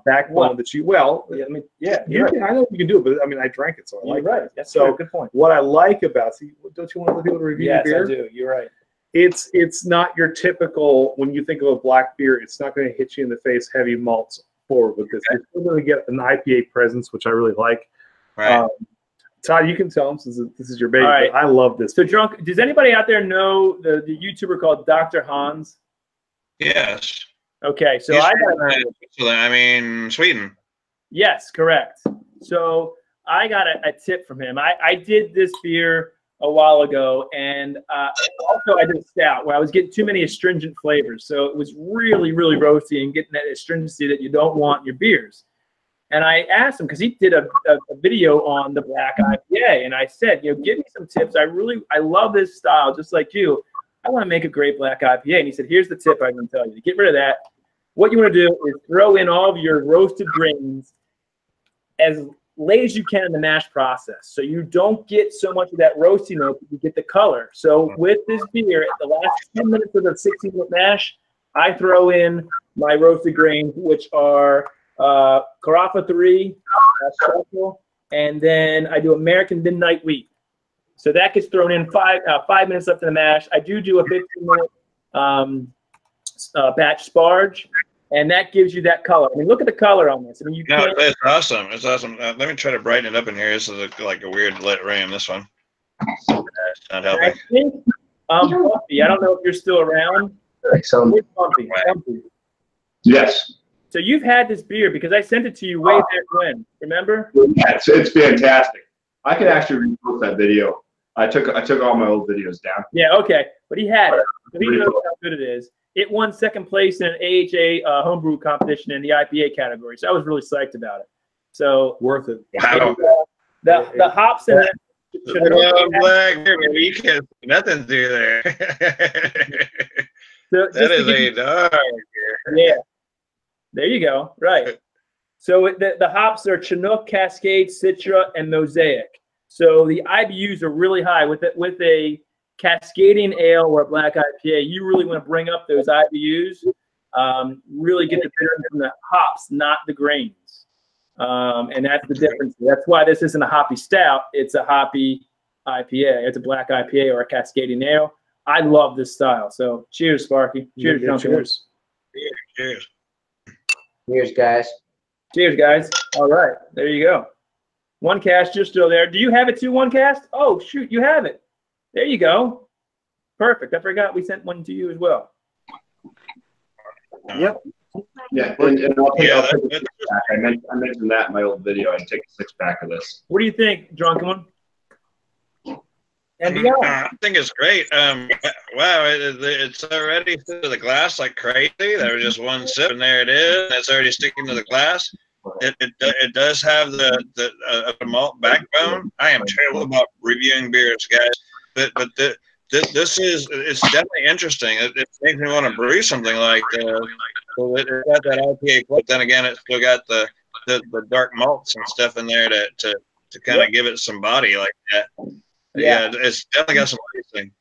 backbone that you. Well, I mean, I know you can do it, but I mean, I drank it, so I like it. That's so good point. What I like about don't you want to be able to review the beer? Yes, I do. You're right. It's not your typical, when you think of a black beer, it's not going to hit you in the face heavy malts forward with this. You're still going to get an IPA presence, which I really like. Right. Todd, you can tell them since this is your baby. All right. I love this. So does anybody out there know the YouTuber called Dr. Hans? Yes. Okay, so Sweden. Yes, correct. So I got a tip from him. I did this beer a while ago, and also I did a stout where I was getting too many astringent flavors. So it was really, really roasty and getting that astringency that you don't want in your beers. And I asked him, because he did a video on the black IPA, and I said, give me some tips. I love this style, just like you. I want to make a great black IPA. And he said, here's the tip I'm going to tell you. To get rid of that, what you want to do is throw in all of your roasted grains as late as you can in the mash process. So you don't get so much of that roasty note, but you get the color. So with this beer, at the last 10 minutes of the 16-minute mash, I throw in my roasted grains, which are Carafa 3, and then I do American Midnight Wheat. So that gets thrown in 5 minutes left in the mash. I do a 15-minute batch sparge, and that gives you that color. I mean, look at the color on this. I mean, it's awesome. It's awesome. Let me try to brighten it up in here. This is like a weird lit room, this one. It's not helping. I think, Bumpy, I don't know if you're still around. Bumpy. Yes. So you've had this beer because I sent it to you way back when. Remember? Yeah, it's fantastic. I could actually repost that video I took all my old videos down. Yeah, okay. But he had it. So he knows how good it is. It won second place in an AHA homebrew competition in the IPA category. So I was really psyched about it. So Worth it. Wow. The hops in it. Black, you can't nothing to do there. So That is a dark. Yeah. There you go. Right. So the hops are Chinook, Cascade, Citra, and Mosaic. So the IBUs are really high. With a cascading ale or a black IPA, you really want to bring up those IBUs. Really get the bitterness from the hops, not the grains. And that's the difference. That's why this isn't a hoppy stout. It's a hoppy IPA. It's a black IPA or a cascading ale. I love this style. So cheers, Sparky. Cheers, Drunkinone. Cheers. Cheers. Cheers, guys. Cheers, guys. All right. There you go. One cast, you're still there. Do you have it too, one cast? Oh, shoot, you have it. There you go. Perfect. I forgot we sent one to you as well. Yep. Yeah, and I'll take a six pack. I mentioned that in my old video. I'd take a 6-pack of this. What do you think, Drunkinone? And beyond. I think it's great. Wow, it's already to the glass like crazy. There was just one sip, and there it is. It's already sticking to the glass. It does have the malt backbone. I am terrible about reviewing beers, guys, but this is it's definitely interesting. It makes me want to brew something like this. So it's got that IPA, but then again, it's still got the dark malts and stuff in there to kind of give it some body like that. Yeah, it's definitely got some tasting.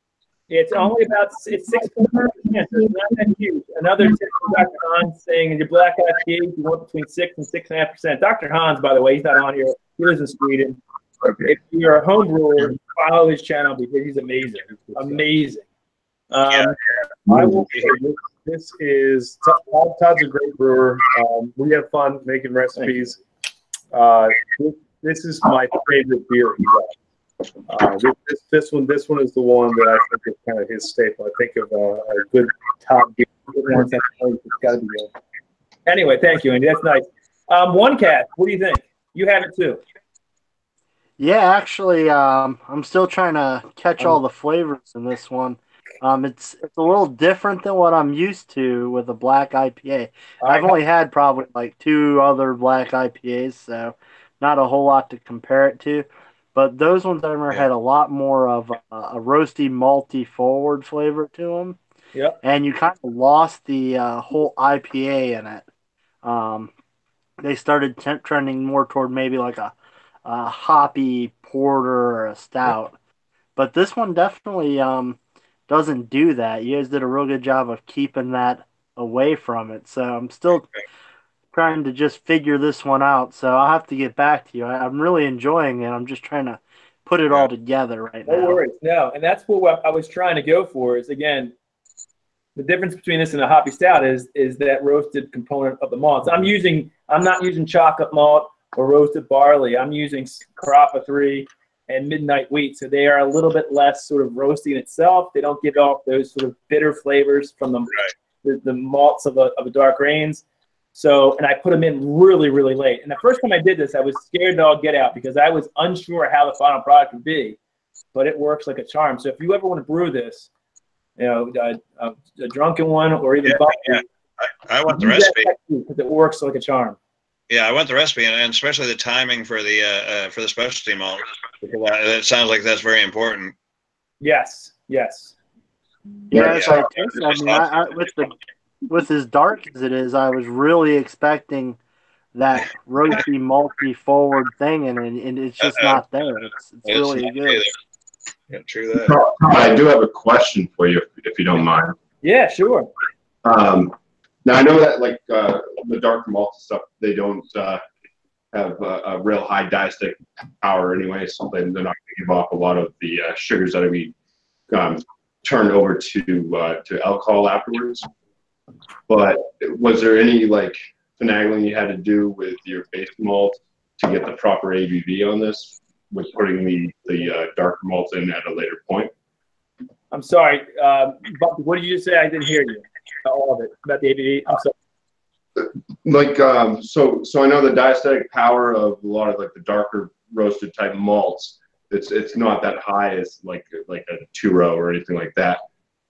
It's only about 6.5%, so it's not that huge. Another tip from Dr. Hans saying in your black IPA, you want between 6 and 6.5%. Dr. Hans, by the way, he's not on here. He lives in Sweden. If you're a home brewer, follow his channel because he's amazing. Amazing. I will say this is Todd's a great brewer. We have fun making recipes. This is my favorite beer he got. This one is the one that I think is kind of his staple. I think of a good top beer. It's got to be good. Anyway, thank you, Andy. That's nice. One cat. What do you think? You have it too. Yeah, actually, I'm still trying to catch all the flavors in this one. It's a little different than what I'm used to with a black IPA. I've only had probably like 2 other black IPAs, so not a whole lot to compare it to. But those ones I've had a lot more of a roasty, malty forward flavor to them. Yep. And you kind of lost the whole IPA in it. They started trending more toward maybe like a hoppy porter or a stout. But this one definitely doesn't do that. You guys did a real good job of keeping that away from it. So I'm still trying to just figure this one out. So I'll have to get back to you. I'm really enjoying it. I'm just trying to put it all together right now. No worries. No, and that's what I was trying to go for is, again, the difference between this and a hoppy stout is that roasted component of the malts. I'm not using chocolate malt or roasted barley. I'm using Carafa 3 and Midnight Wheat. So they are a little bit less sort of roasty in itself. They don't give off those sort of bitter flavors from the malts of the dark grains. So, and I put them in really, really late. And the first time I did this, I was scared to all get out because I was unsure how the final product would be, but it works like a charm. So if you ever want to brew this, you know, a drunken one or even Bumpy, I want the recipe because it works like a charm. Yeah, I want the recipe and especially the timing for the specialty malt. It sounds like that's very important. Yes. Yes. Yeah, I mean, with as dark as it is, I was really expecting that roasty, malty forward thing, and it's just not there. It's really good. Yeah, true that. I do have a question for you, if you don't mind. Yeah, sure. Now I know that like the dark malt stuff, they don't have a real high diastatic power anyway, so they're not going to give off a lot of the sugars that we turned over to alcohol afterwards. But was there any like finagling you had to do with your base malt to get the proper ABV on this, with putting the dark malt in at a later point? I'm sorry, Bumpy, what did you just say? I didn't hear you. All of it about the ABV. I'm sorry. Like so I know the diastatic power of a lot of like the darker roasted type malts it's not that high as like a 2-row or anything like that.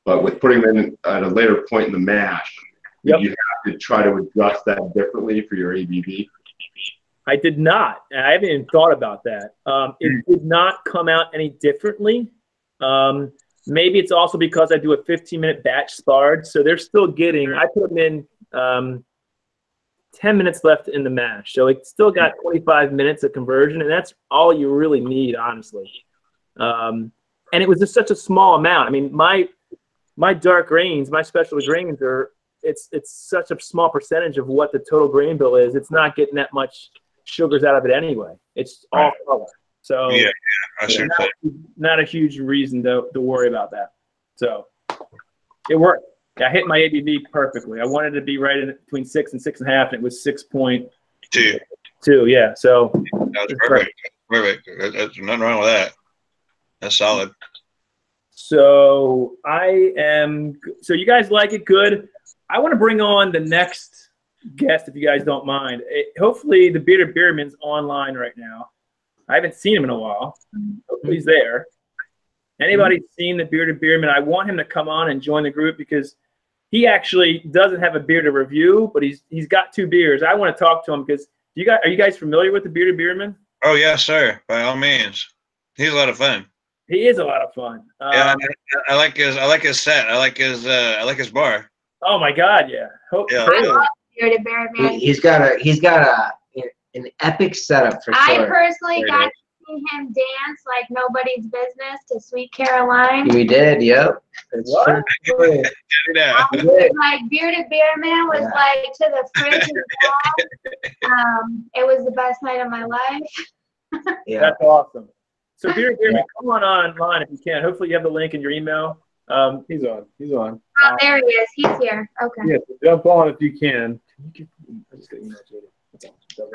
But with putting them in at a later point in the mash, you have to try to adjust that differently for your ABV. I did not. I haven't even thought about that. It did not come out any differently. Maybe it's also because I do a 15-minute batch sparge, so they're still getting. I put them in 10 minutes left in the mash, so it's still got 25 minutes of conversion, and that's all you really need, honestly. And it was just such a small amount. I mean, my dark grains, my specialty grains are. It's such a small percentage of what the total grain bill is. It's not getting that much sugars out of it anyway. It's all color. So not a huge reason to worry about that. So it worked. I hit my ABV perfectly. I wanted to be right in between 6 and 6.5, and it was 6.2. Yeah. So that was perfect. Perfect. There's nothing wrong with that. That's solid. So so you guys like it? Good. I want to bring on the next guest, if you guys don't mind. Hopefully the Bearded Beerman's online right now. I haven't seen him in a while. Hopefully he's there. Anybody seen the Bearded Beerman? I want him to come on and join the group because he actually doesn't have a beer to review, but he's got 2 beers. I want to talk to him because are you guys familiar with the Bearded Beerman? Oh yes, sir. By all means, he's a lot of fun. He is a lot of fun. Yeah, I like his set. I like his bar. Oh my God, yeah. Yeah. I love Bearded Beerman. He's got an epic setup for sure. I personally got to see him dance like nobody's business to Sweet Caroline. We did, yep. What? Yeah. Like Bearded Beerman was like to the fridge and wall. It was the best night of my life. Yeah. That's awesome. So Bearded Beerman, come on online if you can. Hopefully you have the link in your email. He's on. Oh, there he is. He's here. Okay. Yeah, jump on if you can. I just got email Jaded.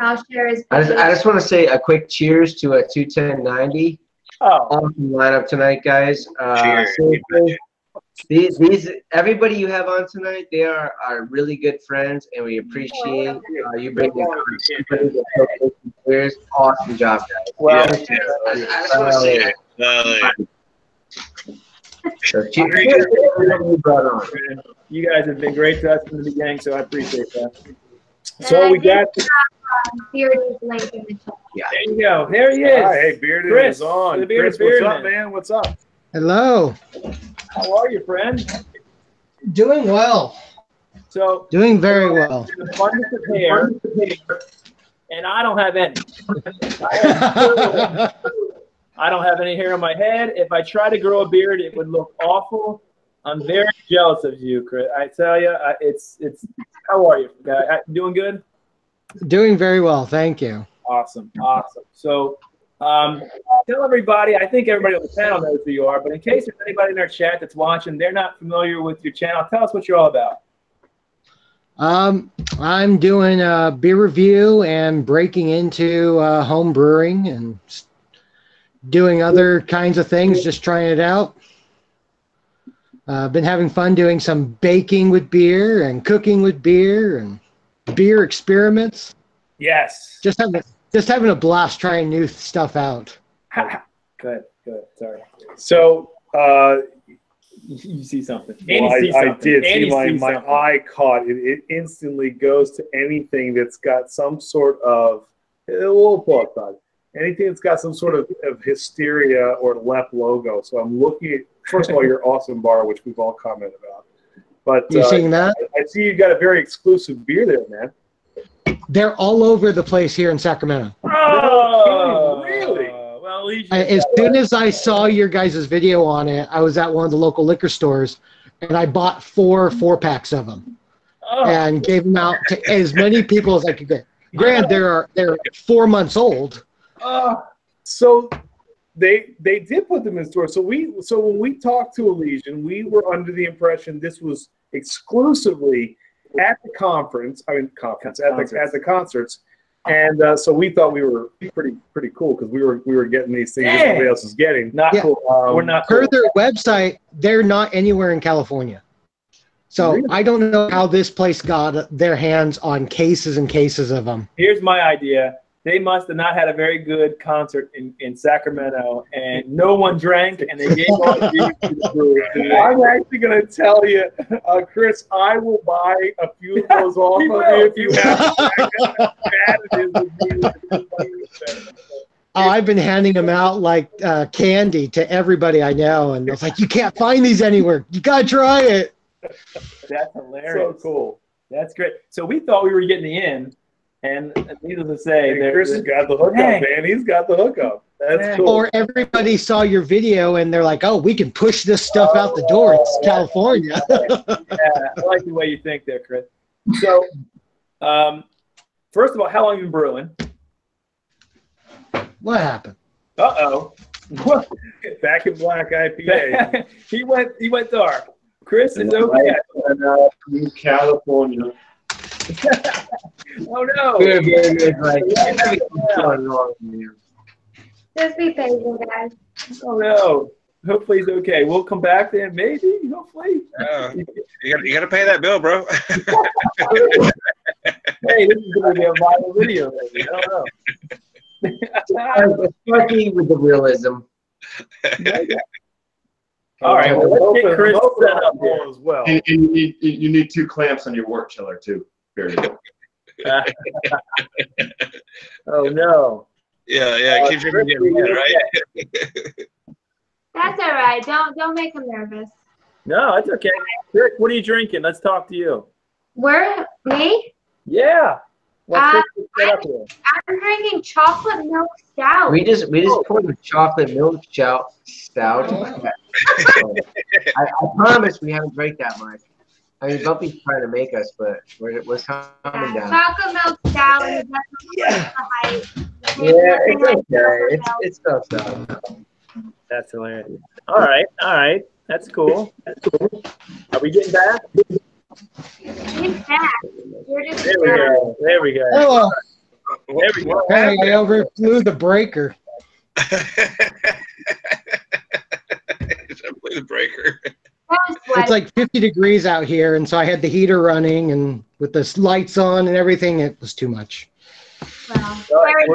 I'll share his. I just want to say a quick cheers to a 21090. Oh, Awesome lineup tonight, guys. Seriously, these everybody you have on tonight, they are really good friends, and we appreciate you bringing cheers. Awesome job, guys. well, I just want to say you guys have been great to us from the beginning, so I appreciate that. So we got. Bearded's link in the chat. There you go. There he is. All right, hey, Bearded Chris, is on. the Bearded Chris, what's Beerman. up, man? What's up? Hello. How are you, friend? Doing well. So Doing very well. an abundance of hair, and I don't have any. I don't have any hair on my head. If I try to grow a beard, it would look awful. I'm very jealous of you, Chris. I tell you, it's. How are you, guy? Doing good? Doing very well, thank you. Awesome. So, tell everybody. I think everybody on the panel knows who you are, but in case there's anybody in our chat that's watching, they're not familiar with your channel. Tell us what you're all about. I'm doing a beer review and breaking into home brewing and doing other kinds of things, just trying it out. Been having fun doing some baking with beer and cooking with beer and beer experiments. Yes. Just having a blast trying new stuff out. Good. Sorry. So, You see something. well, Andy sees I something. did Andy see my sees something. eye caught it. It instantly goes to anything that's got some sort of, we'll pull it aside. Anything that's got some sort of hysteria or LEP logo. So I'm looking at, first of all, your awesome bar, which we've all commented about. But You seeing that? I see you got a very exclusive beer there, man. They're all over the place here in Sacramento. Oh, really? Well, at least As soon as I saw your guys' video on it, I was at one of the local liquor stores, and I bought 4 4-packs of them and gave them out to as many people as I could get. Granted, they're 4 months old. So they did put them in stores. So when we talked to Elysian, we were under the impression this was exclusively at the conference. I mean, at the concerts, and so we thought we were pretty cool because we were getting these things that everybody else is getting. not Yeah. cool. We're not Per cool. their website, they're not anywhere in California. So Really? I don't know how this place got their hands on cases and cases of them. Here's my idea. they must have not had a very good concert in Sacramento, and no one drank, and they gave all the beers to the brewers. I'm actually going to tell you, Chris, I will buy a few of those off of you if you have how bad it is. Oh, I've been handing them out like candy to everybody I know, and I was like, "You can't find these anywhere. You gotta try it." That's hilarious. So cool. That's great. So we thought we were getting the in, and needless to say, Hey, Chris has got the hookup, Dang. man. He's got the hookup. That's Dang. cool. Or everybody saw your video and they're like, "Oh, we can push this stuff out the door. It's California." yeah, I like the way you think there, Chris. So, first of all, how long have you been brewing? What happened? Uh-oh. Back in Black IPA. he went dark. Chris is okay. New California. Oh no. Good, good, good. Like, everything's going wrong here. Just be patient, guys. Oh no. Hopefully he's okay. We'll come back to him, maybe. Hopefully. You gotta pay that bill, bro. Hey, this is gonna be a viral video, baby. I don't know. Especially with the realism. All right, well, let's get Chris set up here. as well. And you need 2 clamps on your wort chiller too. Very good. Oh no. Yeah. Keep drinking getting mad, right? That's all right. Don't make him nervous. No, it's okay. Chris, what are you drinking? Let's talk to you. Me? Yeah. Well, Chris is set up here. I'm drinking chocolate milk stout. We just poured the chocolate milk stout. I promise we haven't drank that much. I mean, Bumpy's trying to make us, but we're coming down. Chocolate milk stout and the height. Yeah, it's okay. It's so. That's hilarious. All right. That's cool. Are we getting back? He's back. You're just There we go. There we go. Oh, There we go. hey, I overflew the breaker. The breaker. It's like 50 degrees out here, and so I had the heater running, and with the lights on and everything, it was too much. Well, very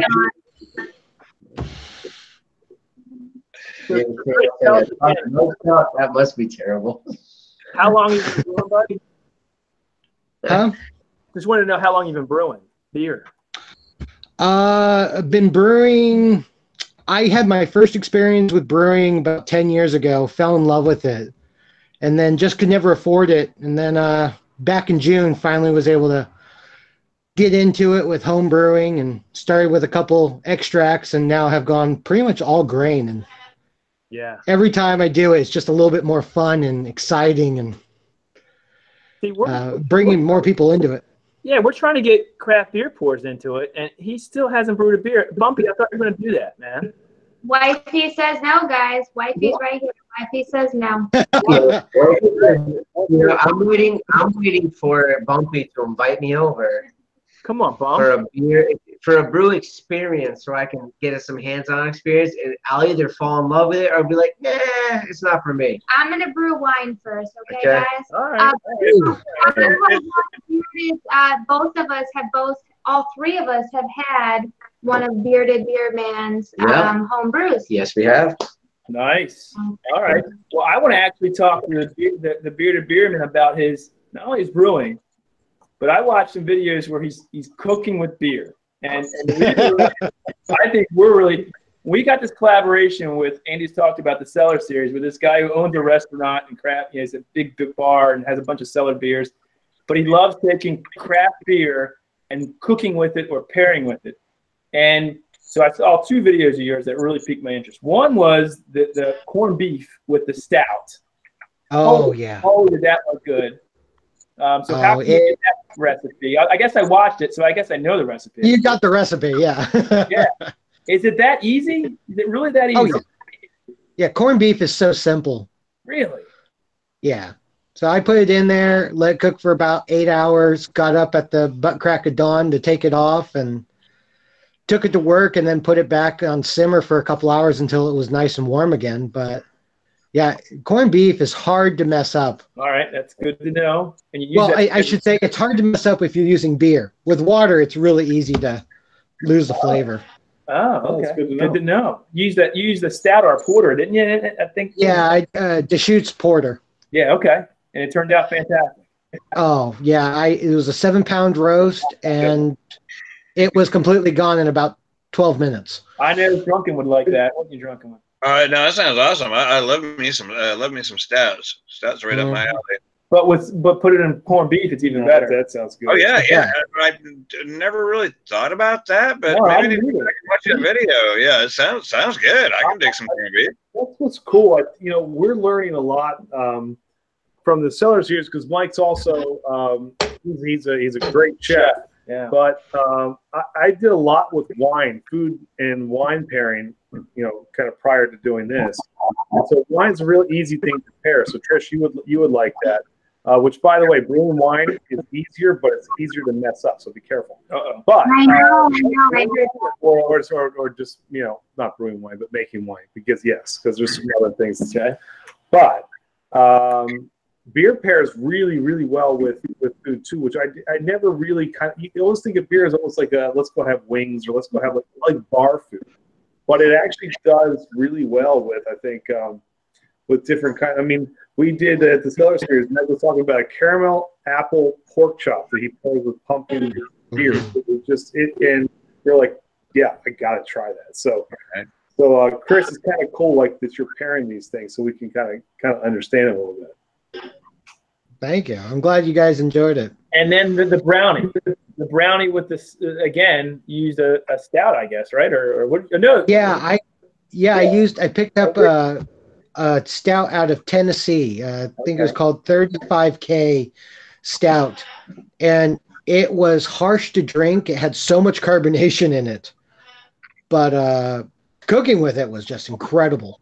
good. That must be terrible. How long have you been brewing, buddy? Huh? Just wanted to know how long you've been brewing beer. I've been brewing. I had my first experience with brewing about 10 years ago, fell in love with it, and then just could never afford it. And then back in June, finally was able to get into it with home brewing and started with a couple extracts and now have gone pretty much all grain. And Yeah. every time I do it, it's just a little bit more fun and exciting and See, bringing more people into it. yeah, we're trying to get craft beer pours into it, and he still hasn't brewed a beer. Bumpy, I thought you were going to do that, man. Wifey says no, guys. Wifey's right here. Wifey says no. You know, I'm waiting for Bumpy to invite me over Come on, Bump. for a brew experience, so I can get some hands-on experience, and I'll either fall in love with it or be like, nah, it's not for me. I'm gonna brew wine first, okay, Okay. guys? All right. All three of us have had one of Bearded Beerman's Yeah. home brews. Yes, we have. Nice. All right. Well, I want to actually talk to the Bearded Beerman about not only his brewing, but I watched some videos where he's cooking with beer. And I think we got this collaboration with, Andy's talked about the Cellar Series, with this guy who owns a restaurant and craft, he has a big bar and has a bunch of cellar beers. But he loves taking craft beer and cooking with it or pairing with it. And so I saw 2 videos of yours that really piqued my interest. One was the corned beef with the stout. Oh, yeah. Oh, did that look good? So how can you get that recipe? I guess I watched it, so I guess I know the recipe. You got the recipe, yeah. Yeah. Is it that easy? Is it really that easy? Oh, yeah. Yeah, corned beef is so simple. Really? Yeah. So I put it in there, let it cook for about 8 hours, got up at the butt crack of dawn to take it off, and took it to work, and then put it back on simmer for a couple hours until it was nice and warm again. But yeah, corned beef is hard to mess up. All right, that's good to know. And you use Well, I should say it's hard to mess up if you're using beer. With water, it's really easy to lose the flavor. Oh, okay. That's good to know. You used the stout or porter, didn't you? I think. Yeah, Deschutes Porter. Yeah, okay. And it turned out fantastic. Oh, yeah. It was a 7-pound roast, and it was completely gone in about 12 minutes. I know Drunken would like that. What are you drunken with? All right, no, that sounds awesome. I love me some stouts. Stouts right up my alley. But put it in corned beef, it's even better. That sounds good. Oh yeah. I never really thought about that, but No, I maybe didn't I can watch that video. Yeah, it sounds good. I can dig some corned beef. That's what's cool. We're learning a lot from the Cellar Series because Mike's also he's a great chef. Yeah. But I did a lot with wine, food and wine pairing, kind of prior to doing this. And so wine's a real easy thing to pair. So Trish, you would like that. Which, by the way, brewing wine is easier, but it's easier to mess up. So be careful. But I know. or just not brewing wine, but making wine because there's some other things to say. But beer pairs really, really well with food too, which I never really you always think of beer as almost like let's go have wings or let's go have like bar food, but it actually does really well with with different kind. I mean, we did at the Cellar Series, Meg was talking about a caramel apple pork chop that he pairs with pumpkin beer. It was just and you're like, yeah, I gotta try that. So. Okay. So Chris, it's kind of cool like that you're pairing these things so we can kind of understand it a little bit. Thank you. I'm glad you guys enjoyed it. And then the brownie. The brownie with this again used a stout, I guess, right? Or what? No. Yeah, I picked up a stout out of Tennessee. I think it was called 35K Stout, and it was harsh to drink. It had so much carbonation in it, but cooking with it was just incredible.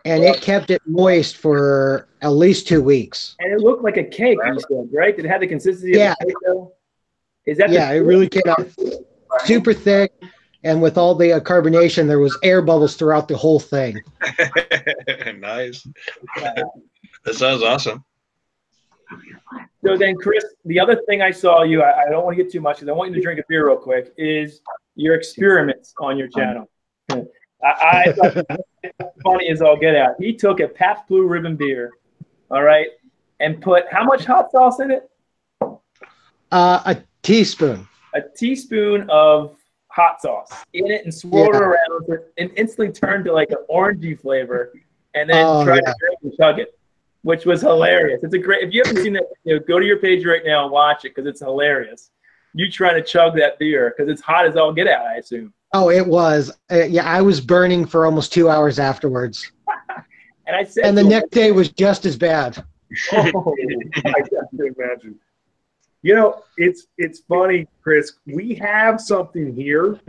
And it kept it moist for at least 2 weeks. And it looked like a cake, you said, right? Did it have the consistency of a cake, though? Is that it really came out super thick. And with all the carbonation, there was air bubbles throughout the whole thing. Nice. That sounds awesome. So then, Chris, the other thing I saw you, I don't want to get too much because I want you to drink a beer real quick, is your experiments on your channel. I thought funny as all get out. He took a Pabst Blue Ribbon beer, all right, and put how much hot sauce in it? A teaspoon. A teaspoon of hot sauce in it and swirled it around and instantly turned to like an orangey flavor and then tried to drink and chug it, which was hilarious. It's a great, if you haven't seen that, go to your page right now and watch it because it's hilarious. You trying to chug that beer because it's hot as all get out, I assume. Oh, it was. I was burning for almost 2 hours afterwards. And I said, and the next day was just as bad. Oh, I can imagine. It's funny, Chris. We have something here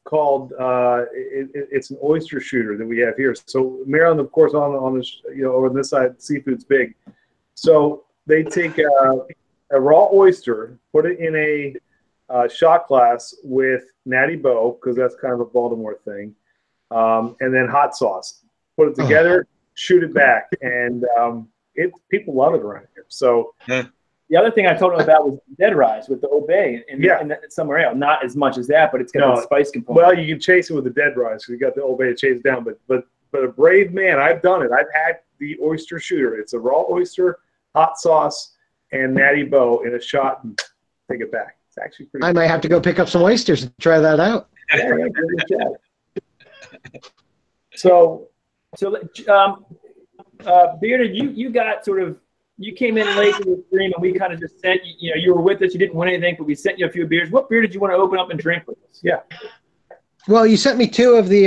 called it's an oyster shooter that we have here. So Maryland, of course, on this over on this side, seafood's big. So they take a raw oyster, put it in a shot glass with Natty Boh, because that's kind of a Baltimore thing, and then hot sauce. Put it together, shoot it back, and people love it around here. So the other thing I told him about was dead rise with the Obey and somewhere else. Not as much as that, but it's got a spice component. Well, you can chase it with the dead rise, so you got the Obey to chase down. But a brave man, I've done it. I've had the oyster shooter. It's a raw oyster, hot sauce, and Natty Boh in a shot, and take it back. It's actually pretty. I might have to go pick up some oysters and try that out. So, Bearded, you got sort of, you came in late to the stream and we kind of just sent you, you were with us, you didn't win anything, but we sent you a few beers. What beer did you want to open up and drink with us? Yeah. Well, you sent me 2 of the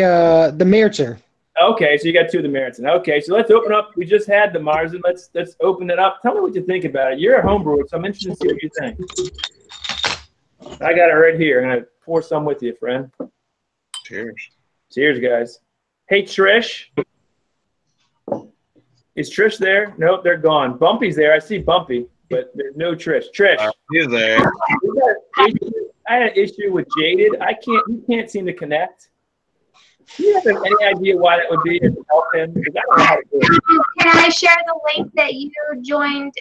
Marzen. Okay, so you got 2 of the Marzen. Okay, so let's open up. We just had the Marzen. Let's open it up. Tell me what you think about it. You're a homebrewer, so I'm interested to see what you think. I got it right here. I'm going to pour some with you, friend. Cheers. Cheers, guys. Hey, Trish. Is Trish there? Nope, they're gone. Bumpy's there. I see Bumpy, but there's no Trish. Trish. He's there. I had an issue with Jaded. You can't seem to connect. Do you have any idea why that would be to help him? Because I don't know how to do it. Can I share the link that you joined?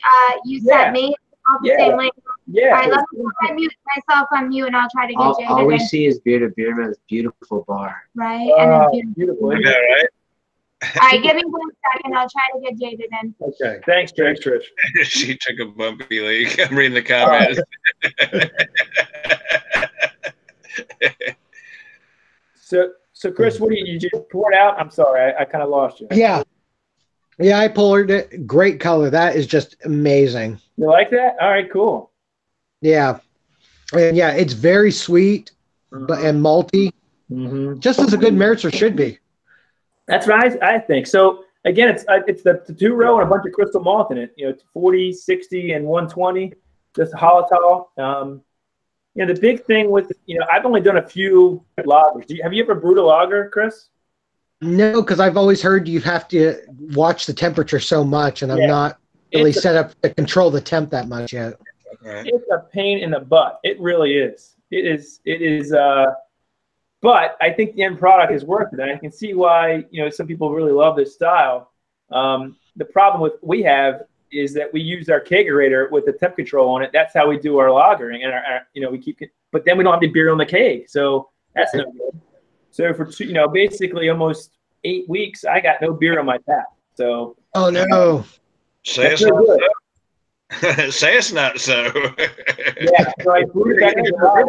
You sent me. All the same link. Yeah. All right, let me mute myself on mute, and I'll try to get Jaded. All we see is Beerman's beautiful bar. Right, and then Beautiful. I know, right? All right, give me 1 second. I'll try to get Jaded in. Okay. Thanks, Trish. Thanks, Trish. She took a bumpy leak. I'm reading the comments. So Chris, what do you just pour it out? I'm sorry, I kind of lost you. Yeah. Yeah, I poured it. Great color. That is just amazing. You like that? All right, cool. Yeah. And yeah, it's very sweet and malty. Mm-hmm. Just as a good Mercer should be. That's what I think. So again, it's the 2-row and a bunch of crystal malt in it. You know, 40, 60, and 120. Just Hallertau. You know, the big thing with, you know, I've only done a few lagers. Have you ever brewed a lager, Chris? No, because I've always heard you have to watch the temperature so much, and I'm not really set up to control the temp that much yet. It's a pain in the butt. It really is. It is. But I think the end product is worth it, and I can see why, you know, some people really love this style. The problem we have is that we use our kegerator with the temp control on it. That's how we do our lagering, and you know, we keep it, but then we don't have the beer on the keg, so that's no good. So for basically almost 8 weeks, I got no beer on my tap. So oh no, say it's not so. Say it's not so. Yeah, so I brewed it back in July.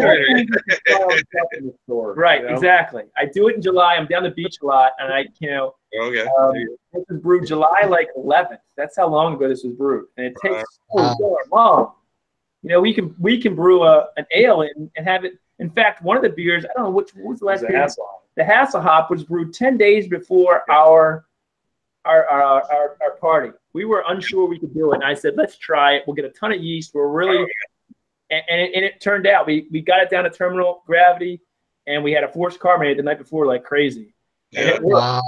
Right, you know? Exactly. I do it in July. I'm down the beach a lot, and I, you know, okay. This was brewed July 11th. That's how long ago this was brewed, and it takes so long. You know, we can brew an ale and have it. In fact, one of the beers, I don't know what was the last beer. The Hasselhopp was brewed 10 days before our party. We were unsure we could do it, and I said, let's try it. We'll get a ton of yeast. We're really, and it turned out we got it down to terminal gravity, and we had a forced carbonate the night before like crazy. Yeah. Wow.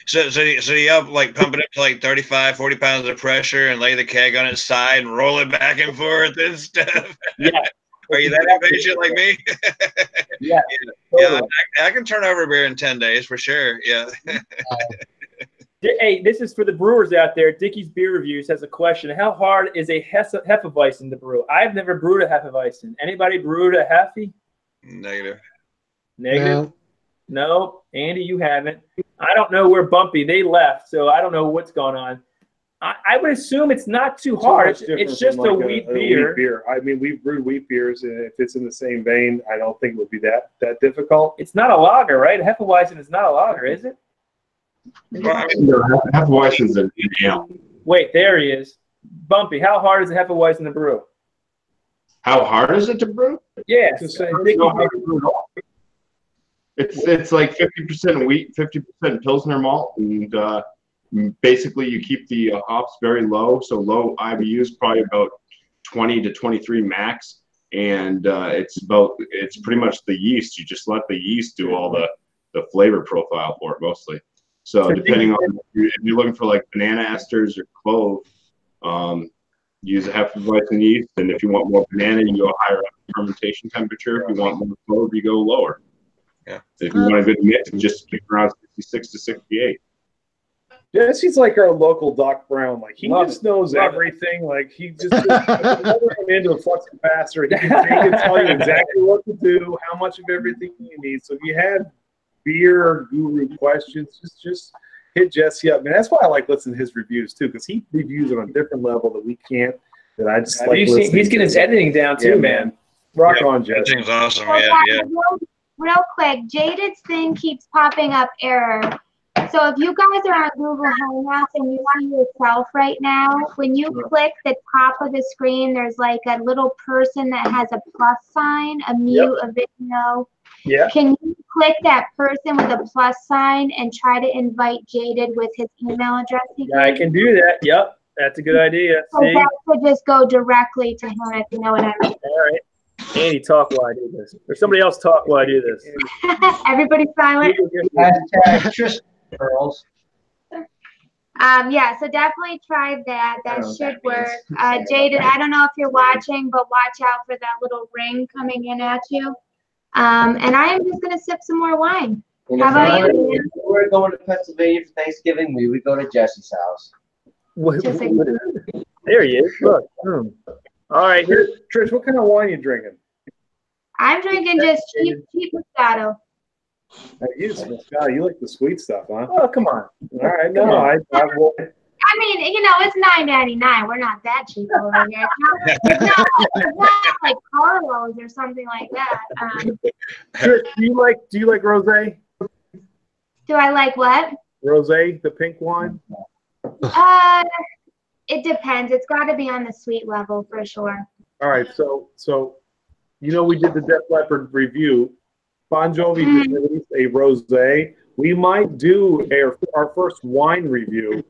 So you up like pump it up to like 35, 40 pounds of pressure and lay the keg on its side and roll it back and forth and stuff. Yeah. Are you that impatient like me? Yeah. Yeah. I can turn over beer in 10 days for sure. Yeah. Hey, this is for the brewers out there. Dickie's Beer Reviews has a question. How hard is a Hefeweizen to brew? I've never brewed a Hefeweizen. Anybody brewed a Hefe? Negative. No. Andy, you haven't. I don't know where Bumpy. They left, so I don't know what's going on. I would assume it's not too hard. It's just a wheat beer. I mean, we've brewed wheat beers, and if it's in the same vein, I don't think it would be that difficult. It's not a lager, right? A Hefeweizen is not a lager, is it? Well, Hefeweizen's an ale. Wait, there he is. Bumpy, how hard is a Hefeweizen to brew? How hard is it to brew? Yeah. It's like 50% wheat, 50% Pilsner malt, and basically you keep the hops very low, so low IBUs, probably about 20 to 23 max, and it's pretty much the yeast. You just let the yeast do all the flavor profile for it mostly. So depending on if you're looking for like banana esters or clove, use a Hefeweizen yeast, and if you want more banana, you go higher up in fermentation temperature. If you want more clove, you go lower. Yeah. If you want a good mix, just keep around 66 to 68. Jesse's like our local Doc Brown. Like he just knows everything. Like he just him into a flux capacitor. He can tell you exactly what to do, how much of everything you need. So if you have beer or guru questions, just hit Jesse up. Man, that's why I like listening to his reviews too, because he reviews on a different level that we can't. That I just like listening. He's getting his editing down too, man. Rock on, Jesse. Editing's awesome. Yeah. Real quick, Jaded's thing keeps popping up error. So if you guys are on Google Hangouts and you see yourself right now, when you click the top of the screen, there's like a little person that has a plus sign, a mute, a video. Yeah. Can you click that person with a plus sign and try to invite Jaded with his email address? Yeah, I can do that. Yep. That's a good idea. So that could just go directly to him, if you know what I mean. All right. Andy, talk while I do this. Or somebody else talk while I do this. Everybody silent. Just girls. Yeah, so definitely try that. That should work. Jaded, I don't know if you're watching, but watch out for that little ring coming in at you. And I am just going to sip some more wine. How about you? If we're going to Pennsylvania for Thanksgiving, we would go to Jesse's house. There he is. Look. All right, here. Trish, what kind of wine are you drinking? I'm drinking just cheap Moscato. You like the sweet stuff, huh? Oh, come on. All right, Come no, on. I mean, you know, it's $9.99. We're not that cheap over here. It's not like Carlos or something like that. Trish, do you like rosé? Do I like what? Rosé, the pink wine. It depends. It's got to be on the sweet level for sure. All right, so you know we did the Def Leppard review. Bon Jovi just released a rosé. We might do our first wine review.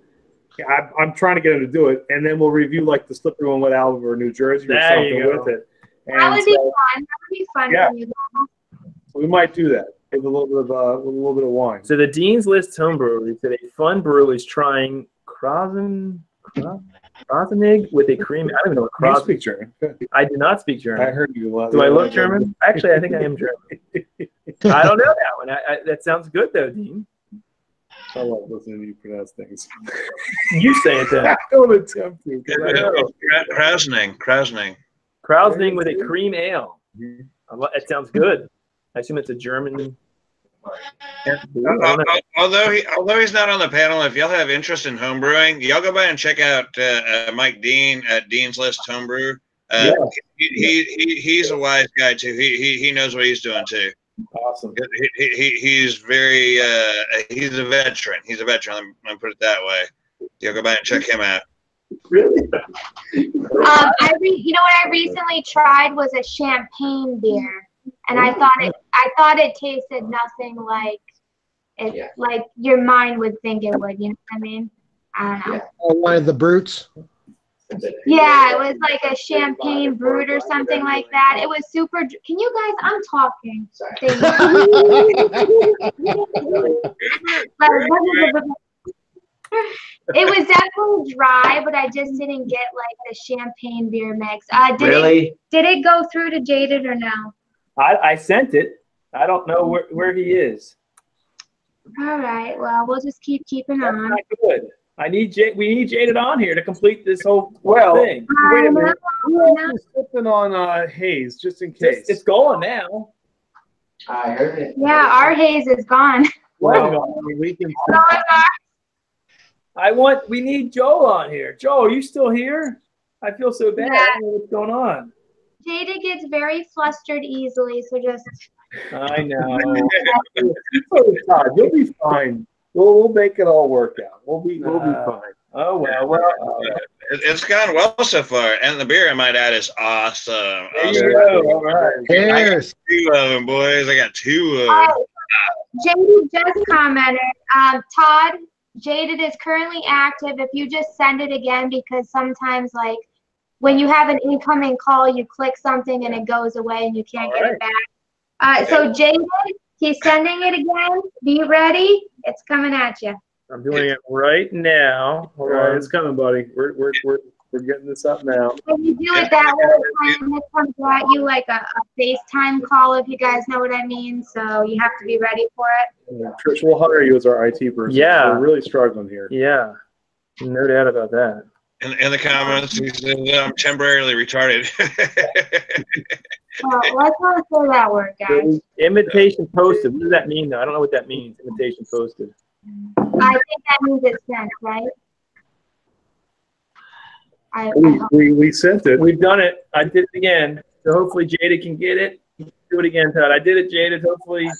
I'm trying to get him to do it, and then we'll review like the Slippery When Wet album or New Jersey or something with it. And that would be fun. That would be fun yeah, for you guys. we might do that with a little bit of wine. So the Dean's List homebrewery said a fun brew is trying Krasenig with a cream. I don't even know what You Krasenig. speak German. I do not speak I German. heard you. Do I look German? Actually, I think I am German. I don't know that one. That sounds good though, Dean. I love listening to you pronounce things. You say it then. I don't attempt to. 'Cause I know. Krausning with a cream ale. That sounds good. I assume it's a German. Although he's not on the panel, if y'all have interest in homebrewing, y'all go by and check out Mike Dean at Dean's List Homebrew. He's a wise guy too. He knows what he's doing too. Awesome. He's very he's a veteran. He's a veteran. Let me put it that way. Y'all go by and check him out. Really? You know what I recently tried was a champagne beer, and I thought it tasted nothing like it, like your mind would think it would. You know what I mean? I don't know. One of the brutes. Yeah, it was like a champagne brut or something like that. It was super. Can you guys? I'm talking. It was definitely dry, but I just didn't get like the champagne beer mix. Did it go through to Jaded or no? I sent it. I don't know where he is. All right. Well, we'll just keeping That's on. not good. We need Jaded on here to complete this whole thing. Wait a minute. Who else is sipping on Haze, just in case? It's going now. I heard it. Yeah, our Haze is gone. Well, we can. We need Joel on here. Joel, are you still here? I feel so bad. Yeah. I don't know what's going on. Jaded gets very flustered easily, so just. I know. You'll be fine. We'll make it all work out. We'll be fine. Oh well. It's gone well so far, and the beer I might add is awesome. There you go. All right. I got 2 of them, boys. I got 2 of them. Jaded just commented. Todd, Jaded is currently active. If you just send it again, because sometimes like when you have an incoming call, you click something and it goes away and you can't get it back. So Jaded, he's sending it again. Be ready. It's coming at you. I'm doing it right now. All right, it's coming, buddy. We're getting this up now. When you do it that way, it comes at you like a FaceTime call, if you guys know what I mean. So you have to be ready for it. Trish, we'll hire you as our IT person. Yeah. We're really struggling here. Yeah. No doubt about that. In the comments, he says I'm temporarily retarded. Well, let's not say that word, guys. Invitation posted. What does that mean, though? I don't know what that means. Invitation posted. I think that means it's sent, right? We sent it. We've done it. I did it again. So hopefully Jaded can get it. Do it again, Todd. I did it, Jaded. Hopefully,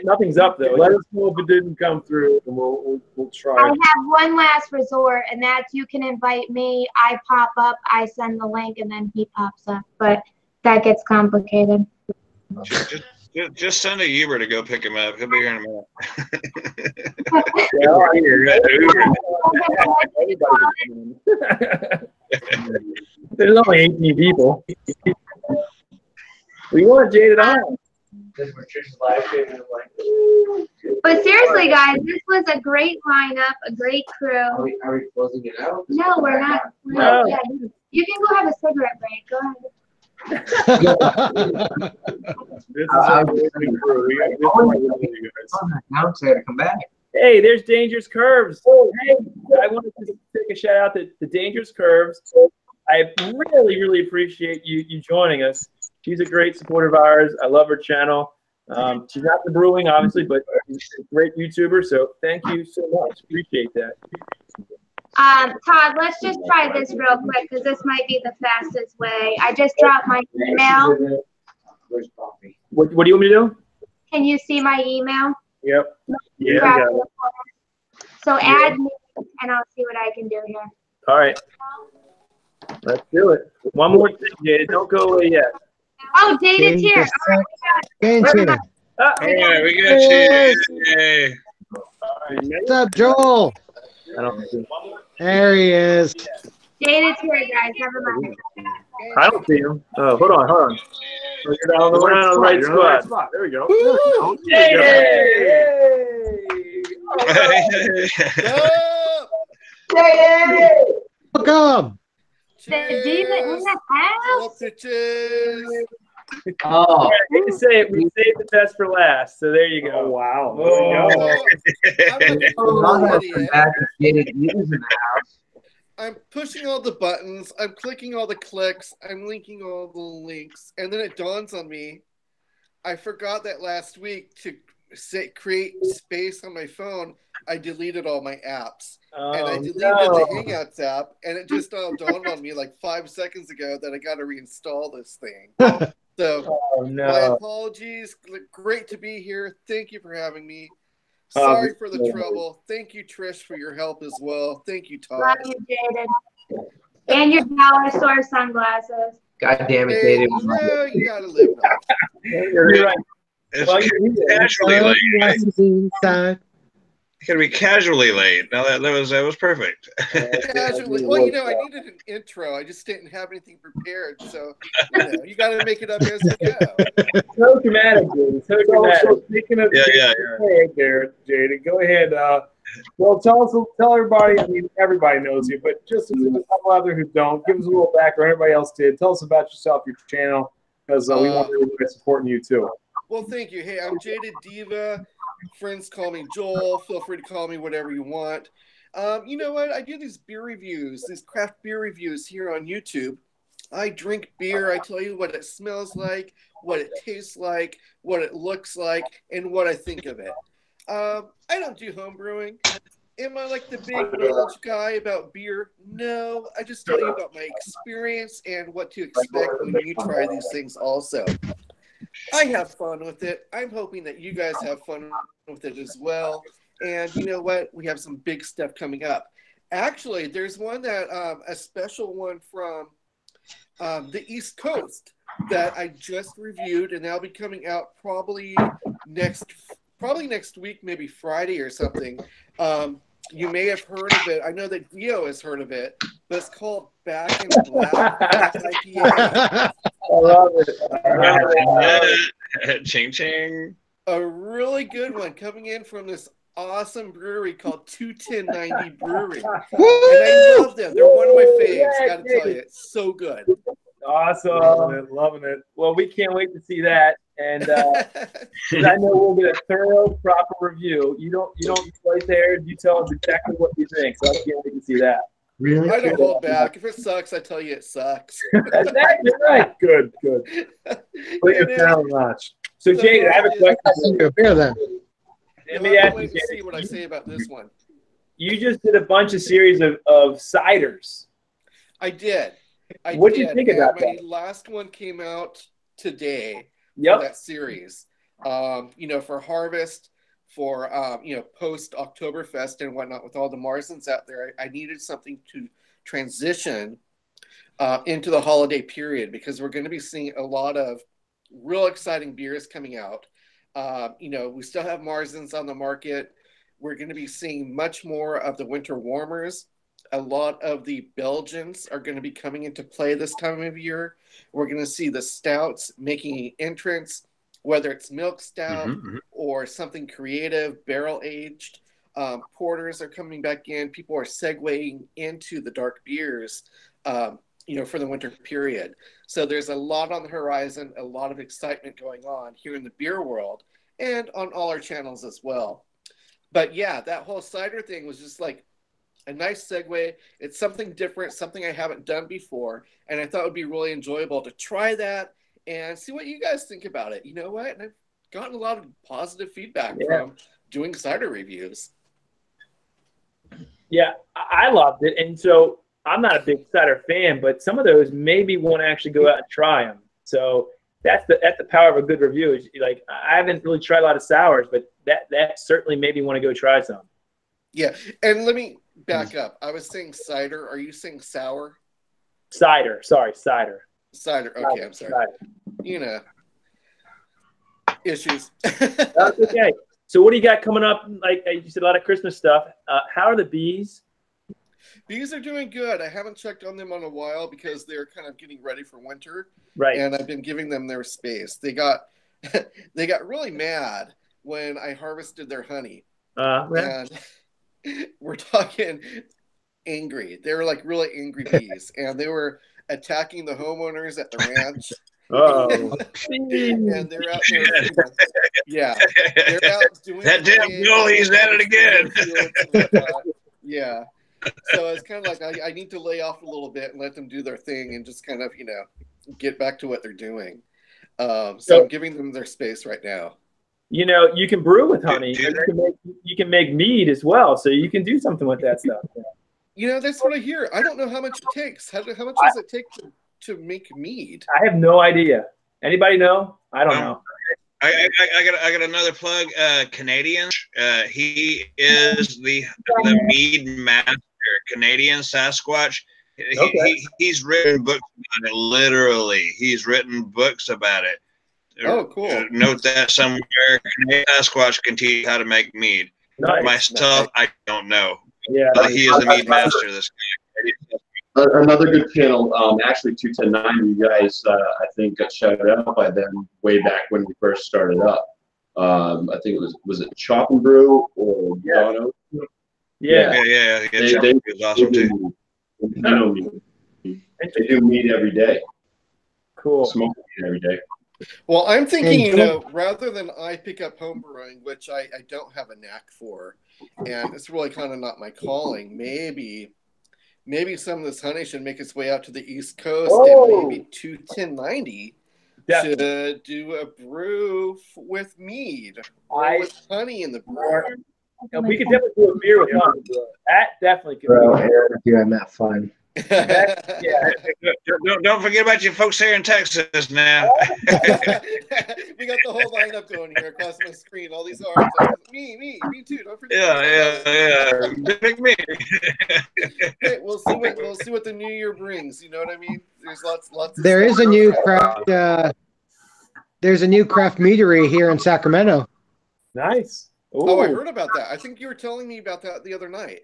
nothing's up though. Let us know if it didn't come through, and we'll try. I have one last resort, and that's you can invite me. I pop up, I send the link, and then he pops up. But that gets complicated. Just send a Uber to go pick him up. He'll be here in a minute. There's only 18 people. We want Jaded on. But seriously, guys, this was a great lineup, a great crew. Are we closing it out? No, we're not. No. Yeah, you can go have a cigarette break. Go ahead. This is our amazing crew. We got you guys. Now to come back. Hey, there's Dangerous Curves. Hey, I wanted to take a shout out to the Dangerous Curves. I really, really appreciate you joining us. She's a great supporter of ours. I love her channel. She's not the brewing, obviously, but she's a great YouTuber. So thank you so much. Appreciate that. Todd, let's just try this real quick because this might be the fastest way. I just dropped my email. Where's Bumpy? What do you want me to do? Can you see my email? Yep. Yeah. Grab I got it. it. So add me, and I'll see what I can do here. All right. Let's do it. One more thing, Jaded. Don't go away yet. Oh, Jaded's here. All right, Into it. Yeah, we got you. Yay. What's up, Joel? I don't see. There he is. Jaded's here, guys. Never mind. I don't see him. Oh, hold on. We're on the right spot. There we go. Welcome. The Diva in the house. Oh, I hate to say it, we saved the best for last. So there you Oh, go. wow. I'm pushing all the buttons, I'm clicking all the clicks, I'm linking all the links, and then it dawns on me, I forgot that last week to create space on my phone, I deleted all my apps. And I deleted the Hangouts app, and it just dawned on me like 5 seconds ago that I got to reinstall this thing. So, my apologies. Great to be here. Thank you for having me. Sorry for the trouble. Thank you, Trish, for your help as well. Thank you, Todd. Love you, Jaded. And your dollar store sunglasses. God damn it, Hey, Jaded. no, you gotta live now. You're right. It's Well, you're casually late. Right? Inside. It's gonna be casually late. No, that was perfect. Casually. Well, I needed an intro. I just didn't have anything prepared. So, you got to make it up as you go. So dramatic, dude. So dramatic. So speaking of hey there, Jaded, go ahead. Well, tell everybody. I mean, everybody knows you, but just if there's a couple out there who don't, give us a little background. Everybody else did. Tell us about yourself, your channel, because we want everybody supporting you too. Well, thank you. Hey, I'm Jaded Diva. Friends call me Joel. Feel free to call me whatever you want. You know what? I do these beer reviews, these craft beer reviews here on YouTube. I drink beer. I tell you what it smells like, what it tastes like, what it looks like, and what I think of it. I don't do home brewing. Am I like the big knowledge guy about beer? No. I just tell you about my experience and what to expect when you try these things also. I have fun with it. I'm hoping that you guys have fun with it as well. And you know what? We have some big stuff coming up. Actually, there's one that a special one from the East Coast that I just reviewed, and that'll be coming out probably next week, maybe Friday or something. You may have heard of it. I know that Dio has heard of it, but it's called Back in Black IPA. I love it. Ching ching. A really good one coming in from this awesome brewery called 21090 Brewing. And I love them. They're one of my faves. Got to tell you, it's so good. Awesome. Loving it. Well, we can't wait to see that. And I know we'll get a thorough, proper review. You don't play there. You tell us exactly what you think. So I can't wait to see that. Really? I don't hold back. If it sucks, I tell you it sucks. That's exactly right. Good. Put your talent notch. So, Jade, I have a question. A beer then. Let me ask you, wait to see Jade. what I say about this one. You just did a bunch of series of ciders. I did. What did you think about my that? last one came out today. Yep. For that series. For Harvest, for post Oktoberfest and whatnot, with all the Marzens out there, I needed something to transition into the holiday period, because we're going to be seeing a lot of real exciting beers coming out. We still have Marzens on the market. We're going to be seeing much more of the winter warmers. A lot of the Belgians are going to be coming into play this time of year. We're going to see the stouts making an entrance, whether it's milk stout or something creative, barrel aged. Porters are coming back in. People are segueing into the dark beers, for the winter period. So there's a lot on the horizon, a lot of excitement going on here in the beer world and on all our channels as well. But yeah, that whole cider thing was just like, a nice segue. It's something different, something I haven't done before, and I thought it would be really enjoyable to try that and see what you guys think about it. You know what? And I've gotten a lot of positive feedback from doing cider reviews. Yeah, I loved it. And so I'm not a big cider fan, but some of those made me want to actually go out and try them. So that's the power of a good review. Is like, I haven't really tried a lot of sours, but that certainly made me want to go try some. Yeah, and let me back up. I was saying cider. Are you saying sour? Cider. Sorry, cider. Cider. Okay, I'm sorry. Cider. You know, issues. That's okay. So what do you got coming up? Like you said, a lot of Christmas stuff. How are the bees? Bees are doing good. I haven't checked on them in a while because they're kind of getting ready for winter. Right. And I've been giving them their space. They got really mad when I harvested their honey. And we're talking angry. They were like really angry bees. And they were attacking the homeowners at the ranch. Oh. And they're out there. Yeah. They're out doing that damn Bill, he's at it again. Yeah. So it's kind of like I need to lay off a little bit and let them do their thing and just kind of, get back to what they're doing. So I'm giving them their space right now. You can brew with honey. You can make mead as well. So you can do something with that stuff. That's what I hear. I don't know how much it takes. How much does it take to make mead? I have no idea. Anybody know? I don't know. I got another plug. Canadian. He is the mead master. Canadian Sasquatch. He's written books about it. Literally, he's written books about it. Oh, cool. Note that somewhere. Canadian Sasquatch can teach you how to make mead. Nice. Myself, I don't know. Yeah, he is a mead master. This guy. Another good channel, actually 21090. You guys, I think, got shouted out by them way back when we first started up. I think it was it Chop and Brew or Dono? Yeah. They awesome too. They do meat every day. Cool. Smoke meat every day. Well, I'm thinking, rather than I pick up home brewing, which I don't have a knack for, and it's really kind of not my calling, maybe some of this honey should make its way out to the East Coast, and maybe 21090 should do a brew with mead or with honey in the brew. We could definitely do a beer with honey. That definitely could be. I'm not fun. Don't forget about your folks here in Texas now. We got the whole lineup going here across my screen. All these arms. Me too. Don't forget. Yeah. Pick me. Hey, we'll see what the new year brings. You know what I mean? There's lots. There is a new craft. There's a new craft meadery here in Sacramento. Nice. Ooh. Oh, I heard about that. I think you were telling me about that the other night.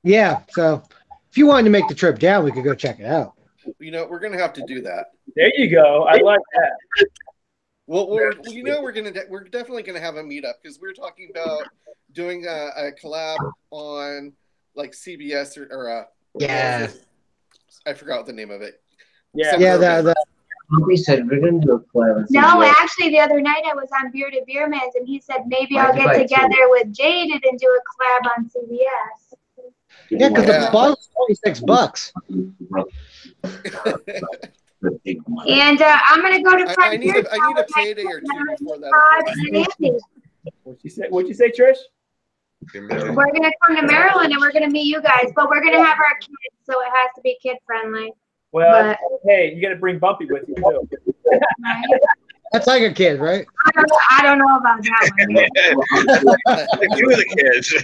Yeah. So if you wanted to make the trip down, we could go check it out. We're gonna have to do that. There you go. I like that. Well, we're definitely gonna have a meetup because we're talking about doing a collab on like CBS or I forgot the name of it. Yeah. We said we're gonna do a collab. No, actually, the other night I was on Bearded Beerman's, and he said maybe I'll get together with Jaded and do a collab on CBS. Yeah, because the bottle's $26. And I'm gonna go to. I need a payday or two before that. What'd you say, Trish? We're gonna come to Maryland and we're gonna meet you guys, but we're gonna have our kids, so it has to be kid friendly. Well, hey, you got to bring Bumpy with you too. Right? That's like a kid, right? I don't know about that one. You were the kids.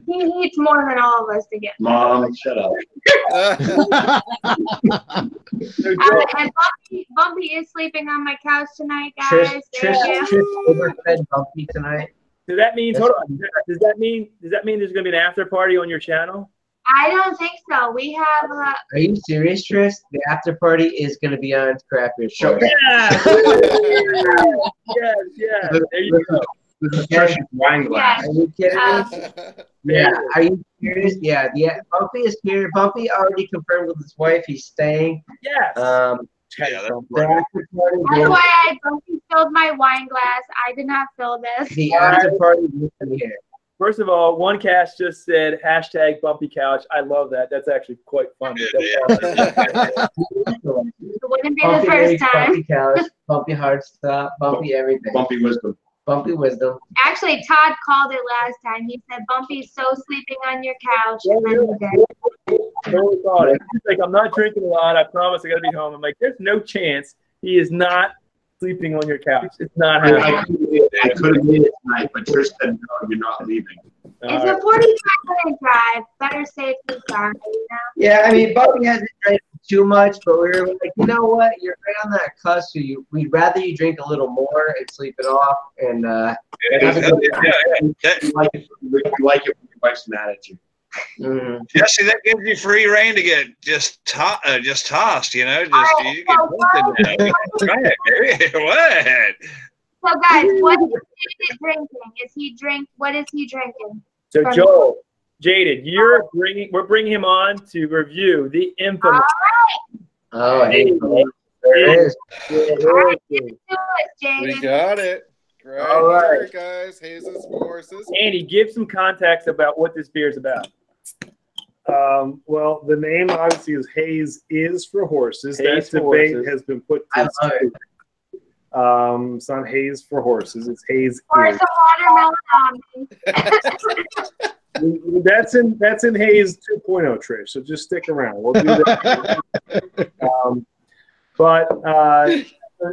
He eats more than all of us together. Mom, shut up. And Bumpy is sleeping on my couch tonight, guys. Trish overfed Bumpy tonight. Does that mean? Hold on. Does that mean there's going to be an after party on your channel? I don't think so. We have. Are you serious, Trish? The after party is going to be on Craft Beer Show. Yeah. Yes. There you go. Trish's wine glass. Are you kidding me? Yeah. Are you serious? Yeah. Bumpy is here. Bumpy already confirmed with his wife he's staying. Yes. That's right. After party. That's why Bumpy filled my wine glass. I did not fill this. The after party is here. First of all, one cast just said hashtag Bumpy Couch. I love that. That's actually quite funny. It wouldn't be the Bumpy first legs, time. Bumpy couch, bumpy hard stop, bumpy everything. Bumpy wisdom. Bumpy wisdom. Actually, Todd called it last time. He said Bumpy's so sleeping on your couch. And then he did. Totally thought it. He's like, I'm not drinking a lot. I promise I got to be home. I'm like, there's no chance he is not sleeping on your couch. It's not happening. I could have made it tonight, but Trish said, no, you're not leaving. It's a 45-minute drive. Better safe than sorry, you know? Yeah, I mean, Bumpy hasn't drank too much, but we were like, you know what? You're right on that cusp. So we'd rather you drink a little more and sleep it off. And have a good time. You like it when your wife's mad at you. Mm-hmm. Yeah, see, that gives you free reign to get just tossed, you know. You get try it, baby. What? So, guys, what is he drinking? What is he drinking? So, Joel, Jaded, we're bringing him on to review the infamous. Oh, hey, there it is. All right, give it to us, We Jaded. got it. Right, All right. here, guys. Haze's for horses. Andy, give some context about what this beer is about. Well, the name obviously is Haze is for horses. Haze That for debate horses. has been put I to love it. it's not Haze for horses. It's Haze Pour is. some watermelon on me. That's in Haze 2.0, Trish. So just stick around. We'll do that.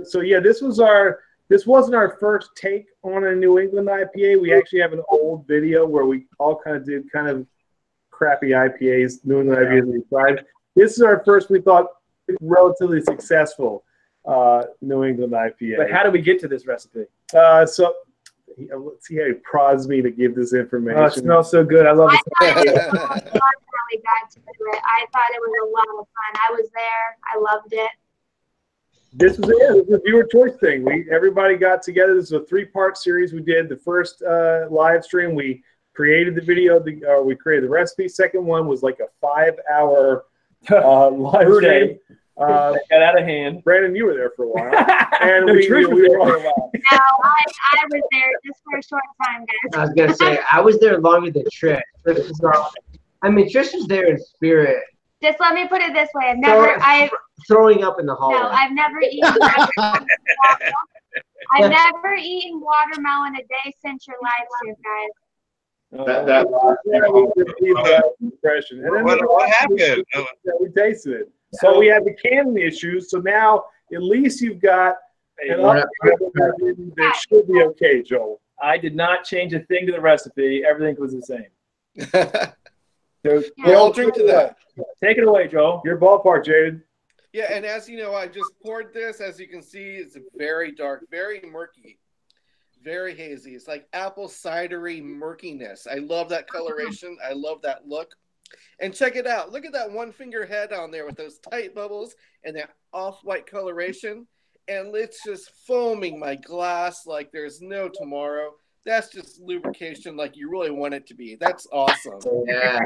So yeah, this wasn't our first take on a New England IPA. We actually have an old video where we all kind of did kind of crappy IPAs, New England IPAs we tried. This is our first, we thought, relatively successful New England IPA. But how do we get to this recipe? So let's see how he prods me to give this information. Oh, it smells so good. I love I it. thought it was fun how we got to it. I thought it was a lot of fun. I was there. I loved it. This was it. It was a viewer choice thing. Everybody got together. This is a 3-part series we did. The first live stream, we created the video. We created the recipe. Second one was like a 5-hour live stream. Got out of hand. Brandon, you were there for a while. And No, we Trish was were there for a while. No, I was there just for a short time, guys. I was going to say, I was there longer than Trish. Trish was there in spirit. Just let me put it this way. Throwing up in the hallway. No, I've never eaten watermelon. I've never eaten watermelon a day since your live stream, guys. that impression. And then What happened? we tasted it. So we had the canning issues. So now at least you've got an upgrade that should be okay, Joel. I did not change a thing to the recipe. Everything was the same. So, We all drink to that. take it away, Joel. Your ballpark, Jaded. Yeah, and as you know, I just poured this. As you can see, it's very dark, very murky, very hazy. It's like apple cidery murkiness. I love that coloration. I love that look. And check it out. Look at that one finger head on there with those tight bubbles and that off-white coloration. And it's just foaming my glass like there's no tomorrow. That's just lubrication like you really want it to be. That's awesome. Yeah.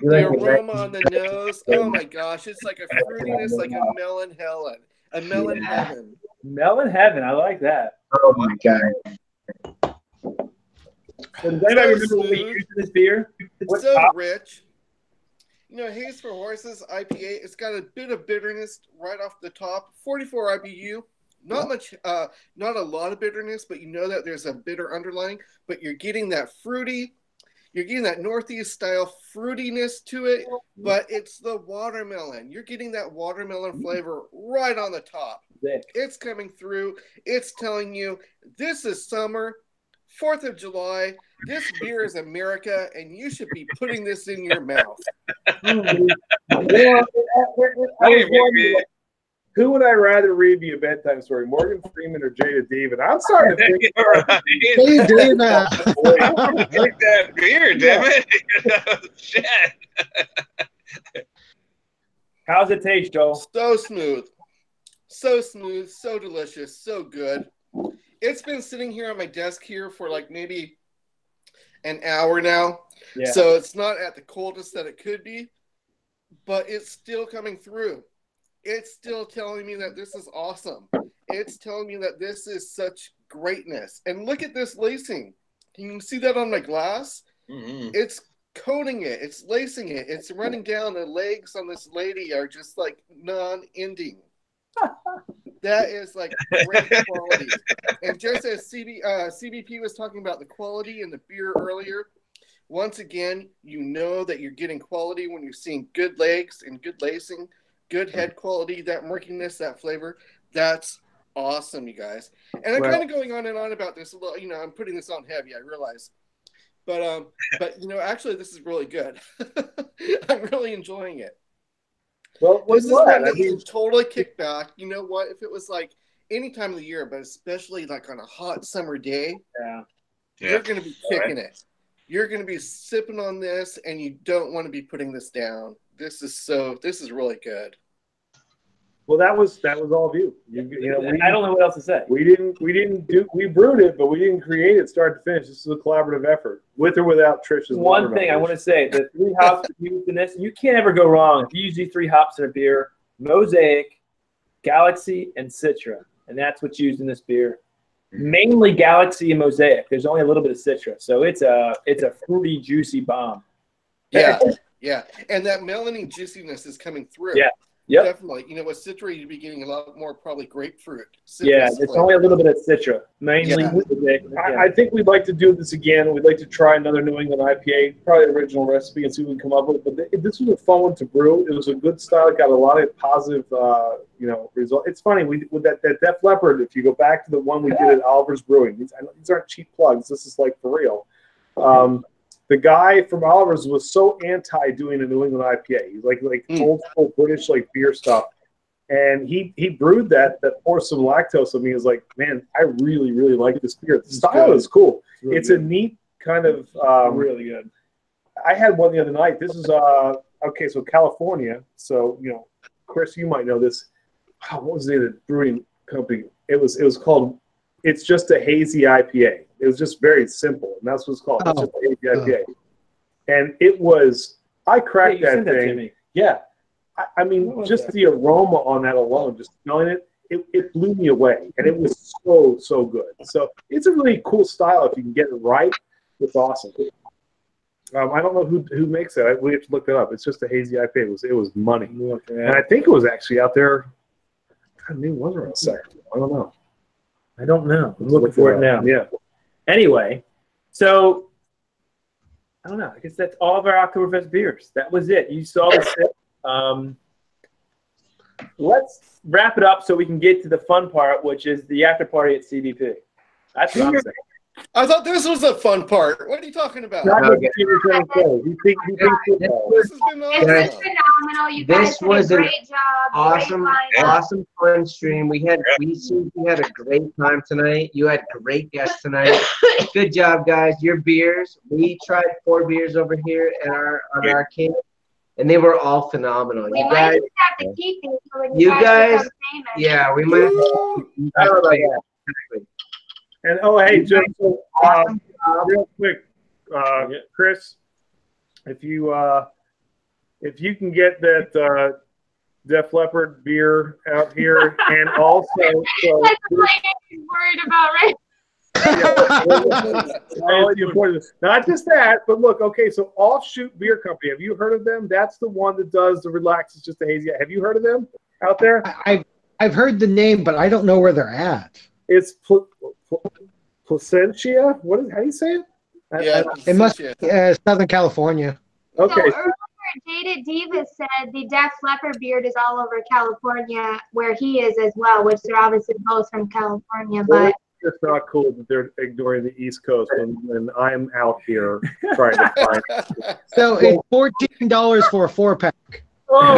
The aroma on the nose, oh my gosh, it's like a fruitiness, like a melon heaven. A melon heaven. Melon heaven. I like that. Oh my God. So does anybody remember what we used in this beer? It's so rich. You know, Haze for Horses IPA, it's got a bit of bitterness right off the top. 44 IBU. Not much, not a lot of bitterness, but you know that there's a bitter underlying. But you're getting that fruity, you're getting that Northeast style fruitiness to it, but it's the watermelon. You're getting that watermelon flavor right on the top. It's coming through. It's telling you this is summer, 4th of July. This beer is America, and you should be putting this in your mouth. Who would I rather read me a bedtime story, Morgan Freeman or Jaded Diva? I'm starting to think. Hey, Dana. Drink that beer, damn it. Shit. How's it taste, Joel? So smooth, so delicious, so good. It's been sitting here on my desk here for like maybe an hour now. Yeah. So it's not at the coldest that it could be, but it's still coming through. It's still telling me that this is awesome. It's telling me that this is such greatness. And look at this lacing. Can you see that on my glass? Mm-hmm. It's coating it. It's lacing it. It's running down. The legs on this lady are just like non-ending. That is like great quality. And just as CBP was talking about the quality in the beer earlier, once again, you know that you're getting quality when you're seeing good legs and good lacing, good head quality, that murkiness, that flavor. That's awesome, you guys. And I'm kind of going on and on about this a little. You know, I'm putting this on heavy, I realize. But you know, actually, this is really good. I'm really enjoying it. Well, this is one that you can totally kick back. You know what? If it was like any time of the year, but especially like on a hot summer day, you're going to be kicking it. You're going to be sipping on this, and you don't want to be putting this down. This is really good. Well, that was all of you. You know, I don't know what else to say. We brewed it, but we didn't create it start to finish. This is a collaborative effort, with or without Trish's. One thing I want to say: the 3 hops used in this, you can't ever go wrong. If you use these 3 hops in a beer, Mosaic, Galaxy, and Citra, and that's what's used in this beer. Mainly Galaxy and Mosaic. There's only a little bit of Citra, so it's a fruity, juicy bomb. Yeah, yeah, and that melony juiciness is coming through. Yeah. Yep. Definitely. You know, with Citra, you'd be getting a lot more probably grapefruit. Yeah, it's only a little bit of Citra, mainly. Yeah. I think we'd like to do this again. We'd like to try another New England IPA, probably the original recipe, and see what we can come up with. But this was a fun one to brew. It was a good style. It got a lot of positive, you know, result. It's funny with that Def Leppard. If you go back to the one we did at Oliver's Brewing, these aren't cheap plugs. This is like for real. The guy from Oliver's was so anti doing a New England IPA. He's like old school British like beer stuff, and he brewed that poured some lactose on me. He was like, man, I really like this beer. The style is cool. It's a neat kind of really good. I had one the other night. This is okay. So California. So you know, Chris, you might know this. What was the name of the brewing company? It was called. It's just a hazy IPA. It was just very simple, and that's what it's called. It's just a hazy IPA. And it was, I cracked that thing. Yeah. I mean, just the aroma on that alone, just smelling it, it blew me away. And it was so good. So it's a really cool style if you can get it right. It's awesome. I don't know who makes it. We have to look that up. It's just a hazy IPA. It was money. And I think it was actually out there. God, maybe it was around Sacramento. I don't know. I'm looking for it now. Yeah. Anyway, so I don't know. I guess that's all of our Oktoberfest beers. That was it. You saw the sip. Let's wrap it up so we can get to the fun part, which is the after party at CBP. That's what I'm saying. I thought this was a fun part. What are you talking about? This has been phenomenal. You guys did a great job. Awesome fun stream. We had a great time tonight. You had great guests tonight. Good job, guys. Your beers. We tried 4 beers over here at our camp, and they were all phenomenal. We might just have to keep these so when you guys yeah, we might. And hey, just real quick, Chris, if you can get that Def Leppard beer out here, and also that's what he's worried about, right? Not just that, but look, okay, so Offshoot Beer Company. Have you heard of them? That's the one that does the Relax. It's just a hazy. Have you heard of them out there? I've heard the name, but I don't know where they're at. It's Placentia. How do you say it? Yeah, it must be Southern California. Okay. So earlier, Jaded Diva said the Def Leppard beard is all over California, where he is as well, which they're obviously both from California. But it's not cool that they're ignoring the East Coast when I'm out here trying to find it. So it's $14 for a 4-pack. Oh,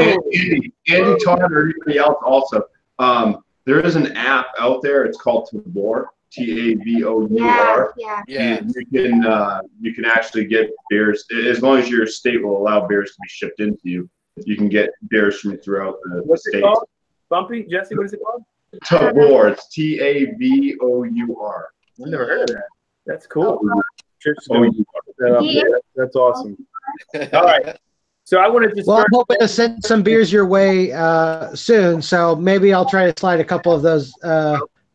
Andy Todd or anybody else also. There is an app out there. It's called Tabor. TAVOUR. Yeah. And you can actually get beers as long as your state will allow beers to be shipped into you. You can get beers from throughout the What's state. it called? Bumpy, Jesse, what is it called? Tabor. It's TAVOUR. I've never heard of that. That's cool. That's awesome. All right. So I want to just. Well, I'm hoping to send some beers your way soon. So maybe I'll try to slide a couple of those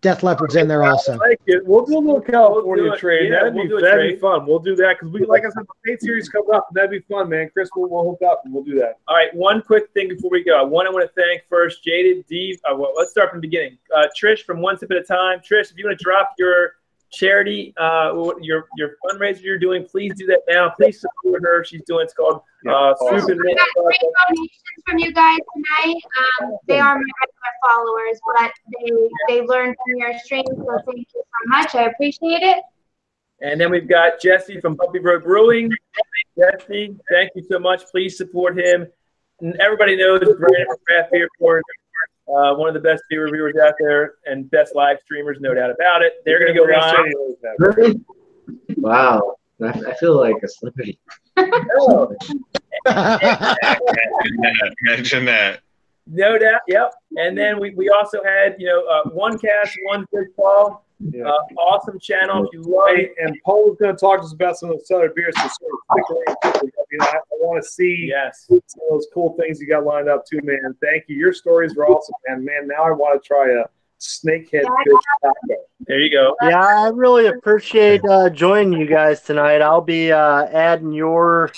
Def Death Leopard's in there also. I like it. We'll do a little California trade. Yeah, That'd be fun. We'll do that because like I said, the state series coming up. That'd be fun, man. Chris, we'll hook up and we'll do that. All right, one quick thing before we go. I want to thank first Jaded, Diva. Well, let's start from the beginning. Trish from One Sip at a Time. Trish, if you want to drop your charity, your fundraiser you're doing, please do that now. Please support her. She's doing. It's called Soup and I got great donations from you guys tonight. They are my regular followers, but they learned from your stream, so thank you so much. I appreciate it. And then we've got Jesse from Bumpy Brewing. Jesse, thank you so much. Please support him. And everybody knows Brandon from Craft Beer Report, one of the best beer reviewers out there and best live streamers, no doubt about it. They're going to go live. Really? Wow. I feel like a celebrity. Mention that. No doubt. Yep. And then we also had, one cast, one good call. Yeah. Awesome channel. If you love it. And Paul was going to talk to us about some of those other beers. So stick around. I want to see some of those cool things you got lined up too, man. Thank you. Your stories were awesome, man. Now I want to try a snakehead fish taco. There you go. Yeah, I really appreciate joining you guys tonight. I'll be adding your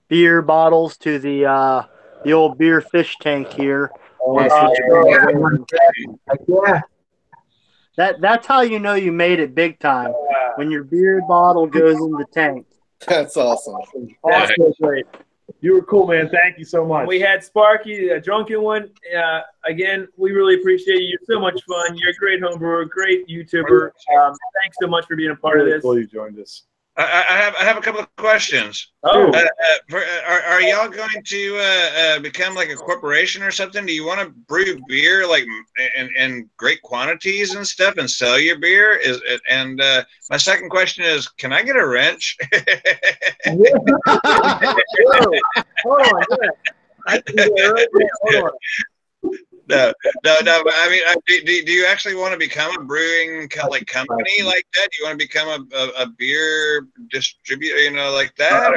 beer bottles to the old beer fish tank here. Yeah. That's how you know you made it big time, when your beer bottle goes in the tank. That's awesome. Awesome. Great. You were cool, man. Thank you so much. We had Sparky, a drunken one. Again, we really appreciate you. You're so much fun. You're a great home brewer, great YouTuber. Thanks so much for being a part of this. Cool you joined us. I have a couple of questions. Oh. Are y'all going to become like a corporation or something? Do you want to brew beer like in great quantities and stuff and sell your beer? My second question is, can I get a wrench? Hold on. Hold on. No. I mean, do you actually want to become a brewing company like that? Do you want to become a beer distributor, like that?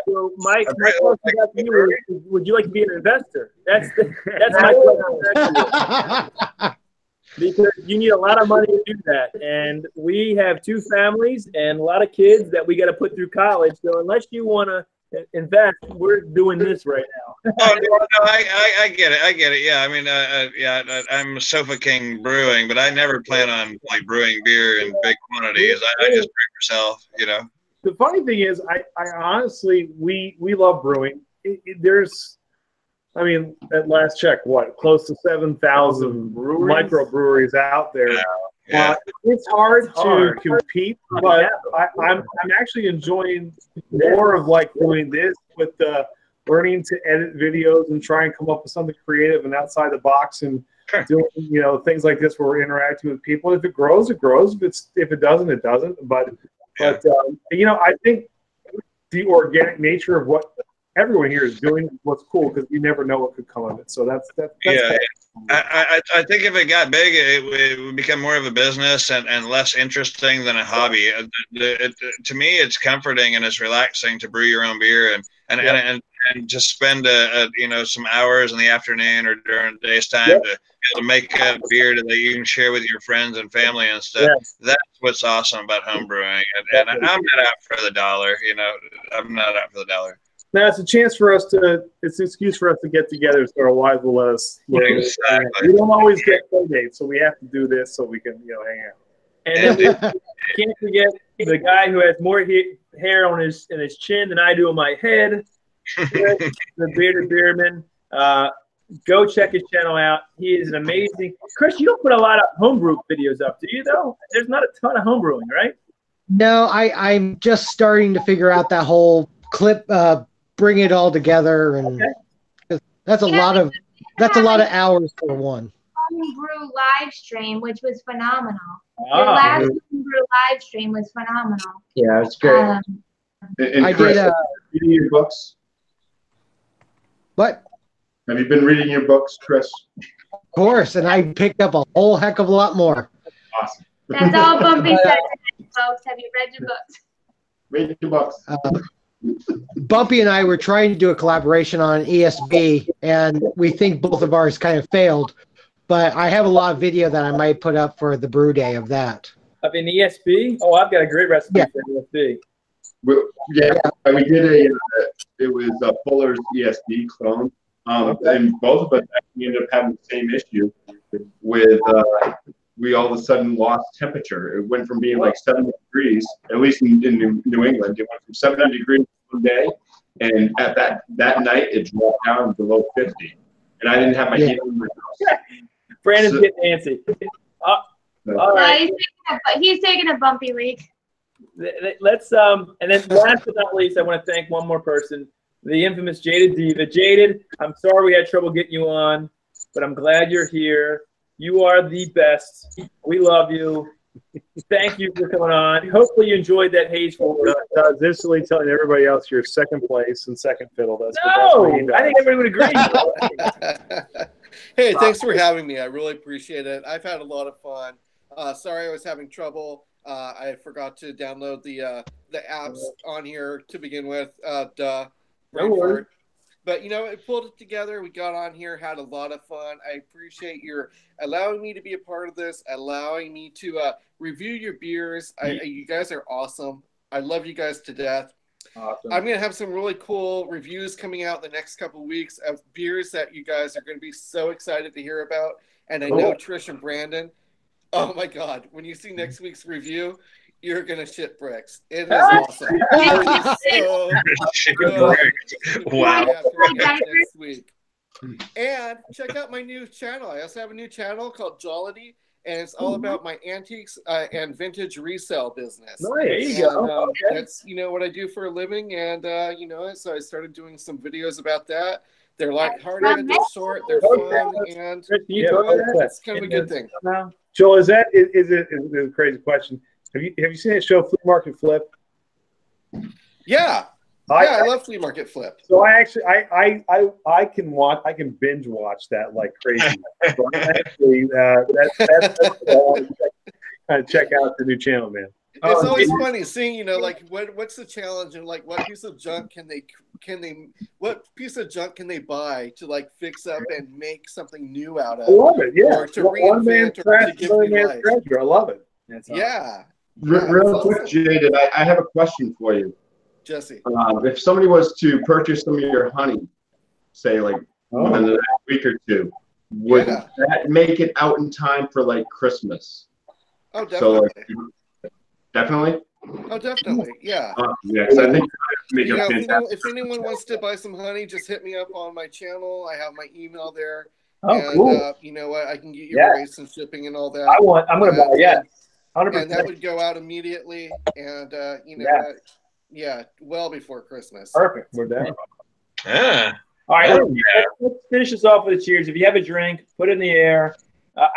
So, Mike, my question about you is, would you like to be an investor? That's my question. Because you need a lot of money to do that, and we have 2 families and a lot of kids that we got to put through college. So unless you want to invest, we're doing this right now. Oh no, I get it. Yeah, I mean, I'm Sofa King Brewing, but I never plan on brewing beer in big quantities. I just brew myself, The funny thing is, I honestly, we love brewing. There's, I mean, at last check, close to 7,000 microbreweries out there. Yeah. It's hard to compete, but I'm actually enjoying more of doing this with learning to edit videos and try and come up with something creative and outside the box and doing things like this where we're interacting with people. If it grows, it grows. If it doesn't, it doesn't. But I think the organic nature of what everyone here is doing is what's cool, because you never know what could come of it. So that's yeah. I think if it got big, it would become more of a business and less interesting than a hobby. To me, it's comforting and it's relaxing to brew your own beer and just spend some hours in the afternoon or during the day's time to be able to make a beer that you can share with your friends and family and stuff. That's what's awesome about home brewing. And I'm not out for the dollar. I'm not out for the dollar. Now it's a chance for us it's an excuse for us to get together so our wives will let us. Exactly. We don't always get play dates, so we have to do this so we can, hang out. And then can't forget the guy who has more hair on his chin than I do on my head. The bearded Beerman. Go check his channel out. He is an amazing. Chris, you don't put a lot of homebrew videos up, do you? Though there's not a ton of homebrewing, right? No, I'm just starting to figure out that whole clip. Bring it all together, and that's a lot of hours for one. Homebrew live stream, which was phenomenal. Your last homebrew live stream was phenomenal. Yeah, it's great. And Chris, have you been reading your books? What? Have you been reading your books, Chris? Of course, and I picked up a whole heck of a lot more. Awesome. That's all Bumpy said today, folks. Have you read your books? Read your books. Bumpy and I were trying to do a collaboration on ESB, and we think both of ours kind of failed. but I have a lot of video that I might put up for the brew day of that. Of an ESB? Oh, I've got a great recipe Yeah. for an ESB. We did it was a Fuller's ESD clone. And both of us actually ended up having the same issue with, we all of a sudden lost temperature. It went from being like 70 degrees, at least in New England, it went from 70 degrees one day, and at that night it dropped down below 50. And I didn't have my heat in my house. Brandon's getting antsy. All right. He's taking a bumpy week. Let's and then last but not least, I want to thank one more person, the infamous Jaded Diva. Jaded, I'm sorry we had trouble getting you on, but I'm glad you're here. You are the best. We love you. Thank you for coming on. Hopefully you enjoyed that Haze for This is telling everybody else you're second place and second fiddle. That's no, what he does. I think everybody would agree. Hey, thanks for having me. I really appreciate it. I've had a lot of fun. Sorry I was having trouble. I forgot to download the apps on here to begin with. But, you know, it pulled it together. We got on here, had a lot of fun. I appreciate your allowing me to be a part of this, allowing me to review your beers. You guys are awesome. I love you guys to death. Awesome. I'm going to have some really cool reviews coming out the next couple of weeks of beers that you guys are going to be so excited to hear about. And I know Trish and Brandon, oh my God, when you see next week's review, you're going to shit bricks. It is awesome. Wow. Next week. And check out my new channel. I also have a new channel called Jaded, and it's all about my antiques and vintage resale business. Nice. There you go. Okay. That's, you know, what I do for a living, and you know, so I started doing some videos about that. They're lighthearted, they're short, they're fun, and you know, it's kind of a good thing. Joel, is it a crazy question? Have you seen that show Flea Market Flip? Yeah. I love Flea Market Flip. So I actually I can binge watch that like crazy. So actually that's kind of check out the new channel, man. It's always funny seeing, you know, like what's the challenge and like what piece of junk can they buy to like fix up and make something new out of? I love it, yeah. Or to reinvent or to give new life. Treasure. I love it. Yeah. Real quick, Jaded, I have a question for you. Jesse. If somebody was to purchase some of your honey, say like within the next week or two, would that make it out in time for like Christmas? Oh, definitely. So, definitely? Oh, definitely. Yeah. Yeah, I think if anyone wants to buy some honey, just hit me up on my channel. I have my email there. Cool. You know what? I can get your rates and shipping and all that. I'm going to buy, 100%. And that would go out immediately. And, you know, well before Christmas. Perfect. We're done. Yeah. All right, let's finish this off with a cheers. If you have a drink, put it in the air.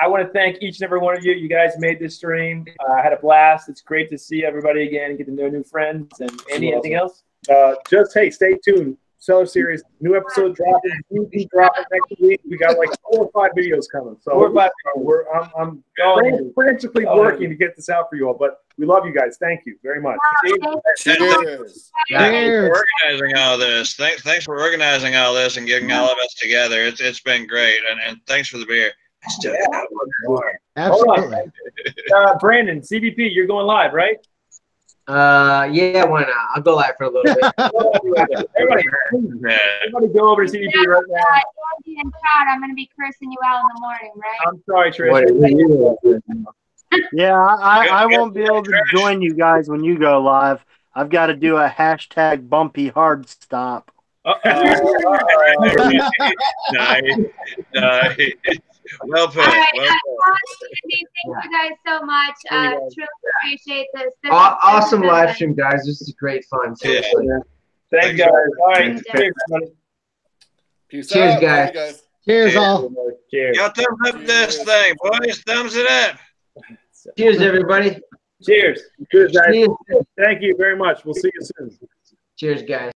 I want to thank each and every one of you. You guys made this stream. I had a blast. It's great to see everybody again and get to know new friends. And anything else? Hey, stay tuned. Cellar Series, new episode dropping. Next week. We got like 4 or 5 videos coming. So 4 or 5. I'm frantically working to get this out for you all. But we love you guys. Thank you very much. Cheers. Thanks for organizing all this. Thanks for organizing all this and getting all of us together. It's been great. And thanks for the beer. Absolutely. Brandon, CBP, you're going live, right? Yeah, why not? I'll go live for a little bit. Everybody go over to CBP right now. Andy and Todd, I'm going to be cursing you out in the morning, right? I'm sorry, Trish. Yeah, I won't be able to join you guys when you go live. I've got to do a hashtag Bumpy hard stop. Nice. Well put. All right, Well put. thank you guys so much. Truly appreciate this. Awesome live stream, guys. This is great fun. Seriously. Thanks, guys. All right. Cheers, Cheers, guys. Cheers, all. Cheers. Y'all thumbs up this thing, boys. Thumbs it up. Cheers, everybody. Cheers. Cheers, guys. Thank you very much. We'll see you soon. Cheers, guys.